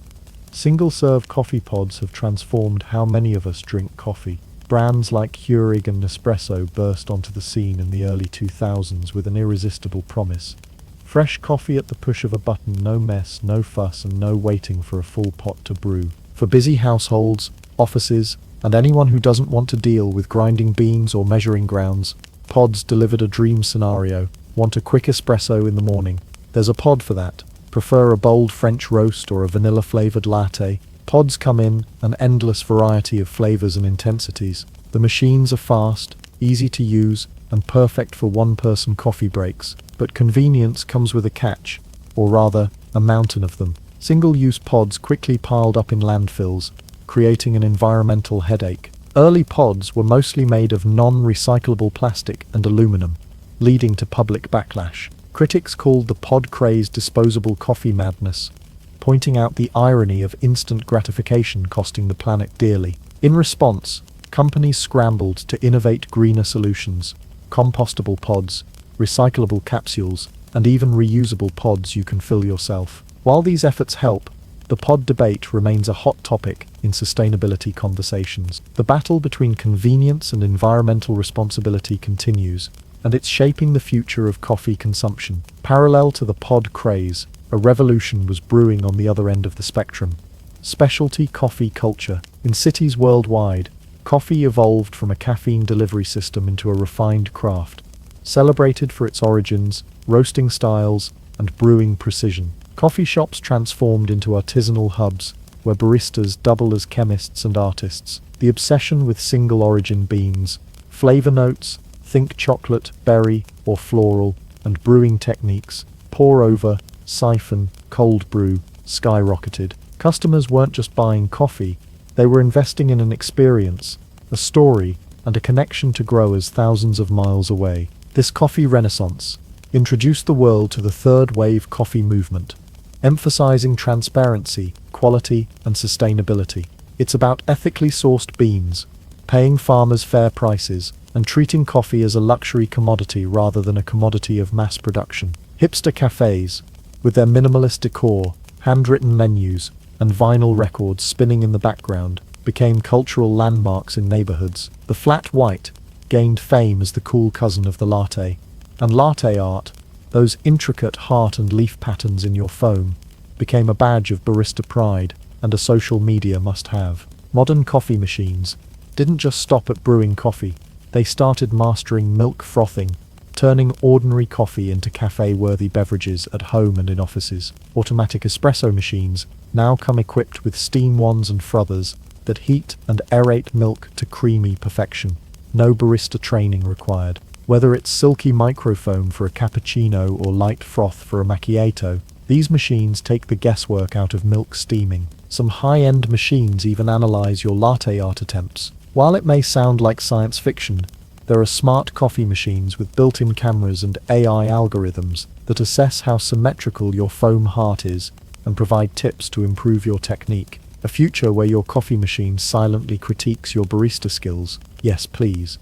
Single-serve coffee pods have transformed how many of us drink coffee. Brands like Keurig and Nespresso burst onto the scene in the early 2000s with an irresistible promise. Fresh coffee at the push of a button, no mess, no fuss, and no waiting for a full pot to brew. For busy households, offices, and anyone who doesn't want to deal with grinding beans or measuring grounds, pods delivered a dream scenario. Want a quick espresso in the morning? There's a pod for that. Prefer a bold French roast or a vanilla-flavored latte? Pods come in an endless variety of flavors and intensities. The machines are fast, easy to use, and perfect for one-person coffee breaks. But convenience comes with a catch, or rather, a mountain of them. Single-use pods quickly piled up in landfills, creating an environmental headache. Early pods were mostly made of non-recyclable plastic and aluminum, leading to public backlash. Critics called the pod craze disposable coffee madness, pointing out the irony of instant gratification costing the planet dearly. In response, companies scrambled to innovate greener solutions: compostable pods, recyclable capsules, and even reusable pods you can fill yourself. While these efforts help, the pod debate remains a hot topic in sustainability conversations. The battle between convenience and environmental responsibility continues, and it's shaping the future of coffee consumption. Parallel to the pod craze, a revolution was brewing on the other end of the spectrum: specialty coffee culture. In cities worldwide, coffee evolved from a caffeine delivery system into a refined craft, celebrated for its origins, roasting styles, and brewing precision. Coffee shops transformed into artisanal hubs, where baristas double as chemists and artists. The obsession with single-origin beans, flavor notes, think chocolate, berry, or floral, and brewing techniques, pour over, siphon, cold brew, skyrocketed. Customers weren't just buying coffee, they were investing in an experience, a story, and a connection to growers thousands of miles away. This coffee renaissance introduced the world to the third wave coffee movement, emphasizing transparency, quality, and sustainability. It's about ethically sourced beans, paying farmers fair prices, and treating coffee as a luxury commodity rather than a commodity of mass production. Hipster cafes, with their minimalist decor, handwritten menus, and vinyl records spinning in the background, became cultural landmarks in neighborhoods. The flat white gained fame as the cool cousin of the latte, and latte art, those intricate heart and leaf patterns in your foam, became a badge of barista pride and a social media must-have. Modern coffee machines didn't just stop at brewing coffee, they started mastering milk frothing, turning ordinary coffee into cafe-worthy beverages at home and in offices. Automatic espresso machines now come equipped with steam wands and frothers that heat and aerate milk to creamy perfection. No barista training required. Whether it's silky microfoam for a cappuccino or light froth for a macchiato, these machines take the guesswork out of milk steaming. Some high-end machines even analyze your latte art attempts. While it may sound like science fiction, there are smart coffee machines with built-in cameras and AI algorithms that assess how symmetrical your foam heart is and provide tips to improve your technique. A future where your coffee machine silently critiques your barista skills. Yes, please.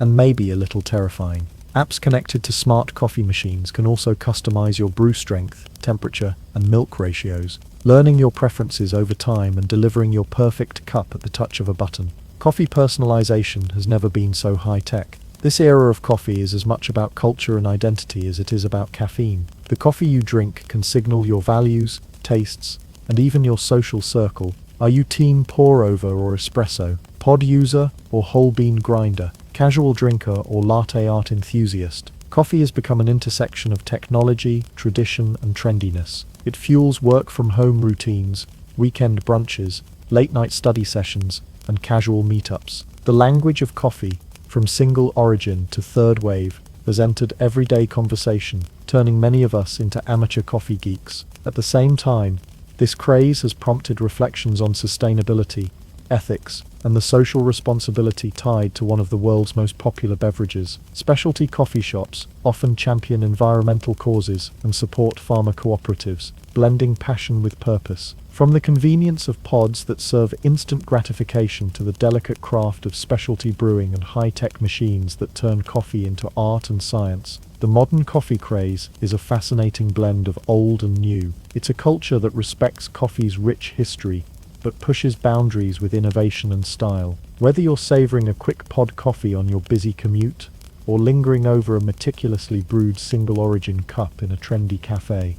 And maybe a little terrifying. Apps connected to smart coffee machines can also customize your brew strength, temperature, and milk ratios, learning your preferences over time and delivering your perfect cup at the touch of a button. Coffee personalization has never been so high-tech. This era of coffee is as much about culture and identity as it is about caffeine. The coffee you drink can signal your values, tastes, and even your social circle. Are you team pour-over or espresso, pod user or whole bean grinder, casual drinker or latte art enthusiast? Coffee has become an intersection of technology, tradition, and trendiness. It fuels work-from-home routines, weekend brunches, late-night study sessions, and casual meetups. The language of coffee, from single origin to third wave, has entered everyday conversation, turning many of us into amateur coffee geeks. At the same time, this craze has prompted reflections on sustainability, ethics, and the social responsibility tied to one of the world's most popular beverages. Specialty coffee shops often champion environmental causes and support farmer cooperatives, blending passion with purpose. From the convenience of pods that serve instant gratification to the delicate craft of specialty brewing and high-tech machines that turn coffee into art and science, the modern coffee craze is a fascinating blend of old and new. It's a culture that respects coffee's rich history, but pushes boundaries with innovation and style. Whether you're savoring a quick pod coffee on your busy commute, or lingering over a meticulously brewed single-origin cup in a trendy cafe,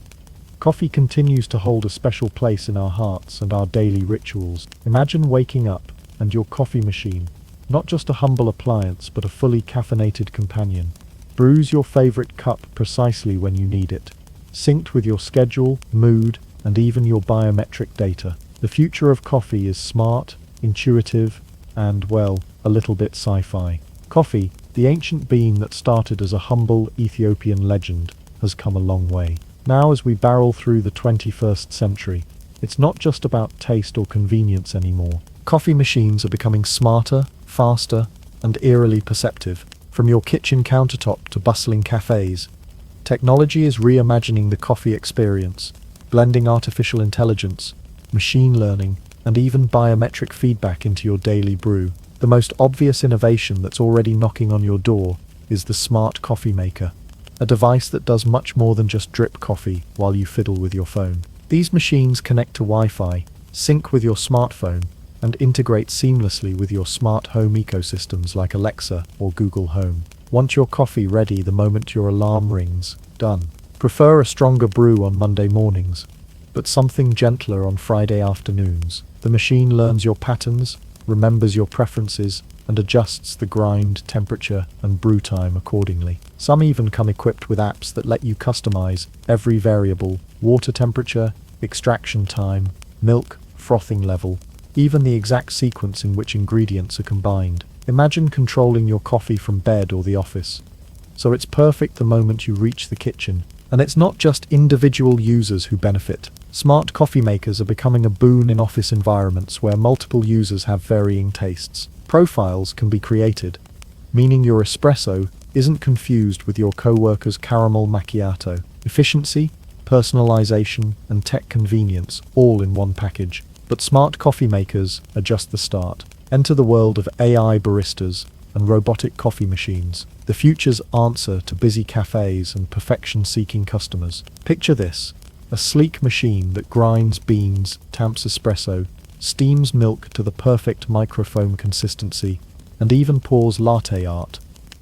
coffee continues to hold a special place in our hearts and our daily rituals. Imagine waking up and your coffee machine, not just a humble appliance but a fully caffeinated companion, brews your favorite cup precisely when you need it, synced with your schedule, mood, and even your biometric data. The future of coffee is smart, intuitive, and, well, a little bit sci-fi. Coffee, the ancient bean that started as a humble Ethiopian legend, has come a long way. Now, as we barrel through the 21st century, it's not just about taste or convenience anymore. Coffee machines are becoming smarter, faster, and eerily perceptive. From your kitchen countertop to bustling cafes, technology is reimagining the coffee experience, blending artificial intelligence, machine learning, and even biometric feedback into your daily brew. The most obvious innovation that's already knocking on your door is the smart coffee maker, a device that does much more than just drip coffee while you fiddle with your phone. These machines connect to Wi-Fi, sync with your smartphone, and integrate seamlessly with your smart home ecosystems like Alexa or Google Home. Want your coffee ready the moment your alarm rings? Done. Prefer a stronger brew on Monday mornings, but something gentler on Friday afternoons? The machine learns your patterns, remembers your preferences, and adjusts the grind, temperature, and brew time accordingly. Some even come equipped with apps that let you customize every variable: water temperature, extraction time, milk, frothing level, even the exact sequence in which ingredients are combined. Imagine controlling your coffee from bed or the office, so it's perfect the moment you reach the kitchen. And it's not just individual users who benefit. Smart coffee makers are becoming a boon in office environments where multiple users have varying tastes. Profiles can be created, meaning your espresso isn't confused with your coworker's caramel macchiato. Efficiency, personalization, and tech convenience all in one package. But smart coffee makers are just the start. Enter the world of AI baristas and robotic coffee machines, the future's answer to busy cafes and perfection-seeking customers. Picture this: a sleek machine that grinds beans, tamps espresso, steams milk to the perfect microfoam consistency, and even pours latte art,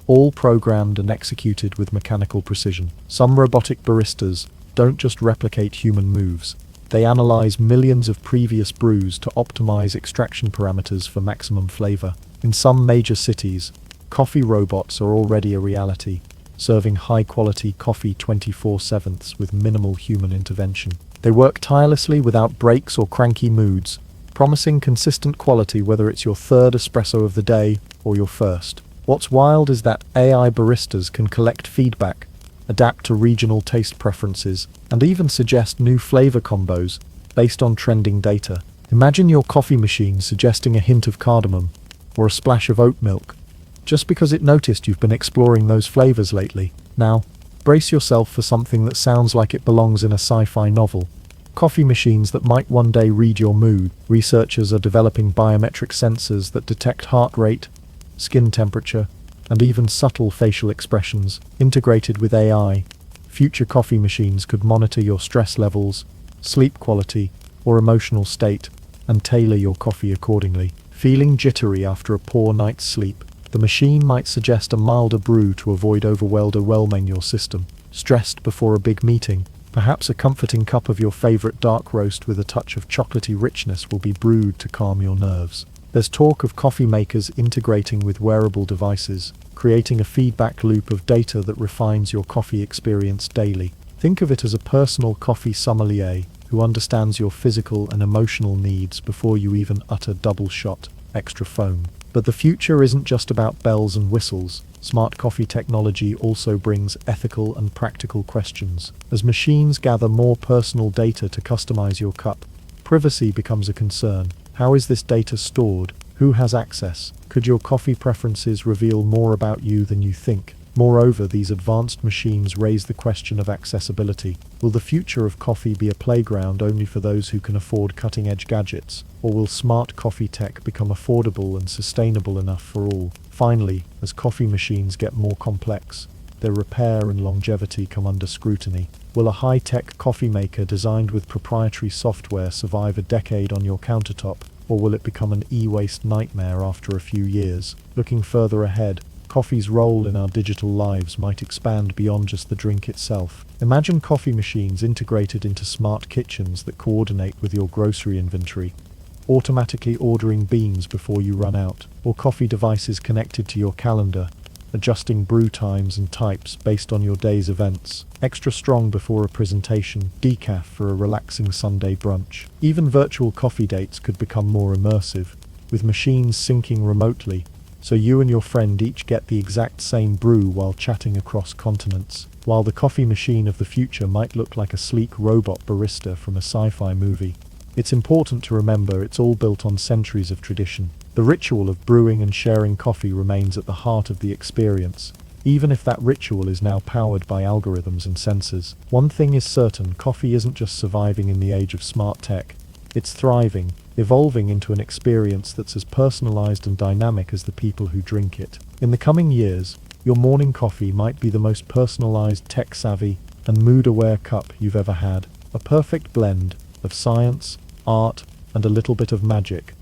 all programmed and executed with mechanical precision. Some robotic baristas don't just replicate human moves. They analyze millions of previous brews to optimize extraction parameters for maximum flavor. In some major cities, coffee robots are already a reality, serving high-quality coffee 24/7 with minimal human intervention. They work tirelessly without breaks or cranky moods, promising consistent quality whether it's your third espresso of the day or your first. What's wild is that AI baristas can collect feedback, adapt to regional taste preferences, and even suggest new flavor combos based on trending data. Imagine your coffee machine suggesting a hint of cardamom or a splash of oat milk, just because it noticed you've been exploring those flavors lately. Now, brace yourself for something that sounds like it belongs in a sci-fi novel. Coffee machines that might one day read your mood. Researchers are developing biometric sensors that detect heart rate, skin temperature, and even subtle facial expressions. Integrated with AI, future coffee machines could monitor your stress levels, sleep quality, or emotional state, and tailor your coffee accordingly. Feeling jittery after a poor night's sleep? The machine might suggest a milder brew to avoid overwhelming your system. Stressed before a big meeting? Perhaps a comforting cup of your favorite dark roast with a touch of chocolatey richness will be brewed to calm your nerves. There's talk of coffee makers integrating with wearable devices, creating a feedback loop of data that refines your coffee experience daily. Think of it as a personal coffee sommelier who understands your physical and emotional needs before you even utter double shot extra foam. But the future isn't just about bells and whistles. Smart coffee technology also brings ethical and practical questions. As machines gather more personal data to customize your cup, privacy becomes a concern. How is this data stored? Who has access? Could your coffee preferences reveal more about you than you think? Moreover, these advanced machines raise the question of accessibility. Will the future of coffee be a playground only for those who can afford cutting-edge gadgets? Or will smart coffee tech become affordable and sustainable enough for all? Finally, as coffee machines get more complex, their repair and longevity come under scrutiny. Will a high-tech coffee maker designed with proprietary software survive a decade on your countertop, or will it become an e-waste nightmare after a few years? Looking further ahead, coffee's role in our digital lives might expand beyond just the drink itself. Imagine coffee machines integrated into smart kitchens that coordinate with your grocery inventory, automatically ordering beans before you run out, or coffee devices connected to your calendar, adjusting brew times and types based on your day's events. Extra strong before a presentation, decaf for a relaxing Sunday brunch. Even virtual coffee dates could become more immersive, with machines syncing remotely, so you and your friend each get the exact same brew while chatting across continents. While the coffee machine of the future might look like a sleek robot barista from a sci-fi movie, it's important to remember it's all built on centuries of tradition. The ritual of brewing and sharing coffee remains at the heart of the experience, even if that ritual is now powered by algorithms and sensors. One thing is certain: coffee isn't just surviving in the age of smart tech, it's thriving, evolving into an experience that's as personalized and dynamic as the people who drink it. In the coming years, your morning coffee might be the most personalized, tech-savvy, and mood-aware cup you've ever had. A perfect blend of science, art, and a little bit of magic.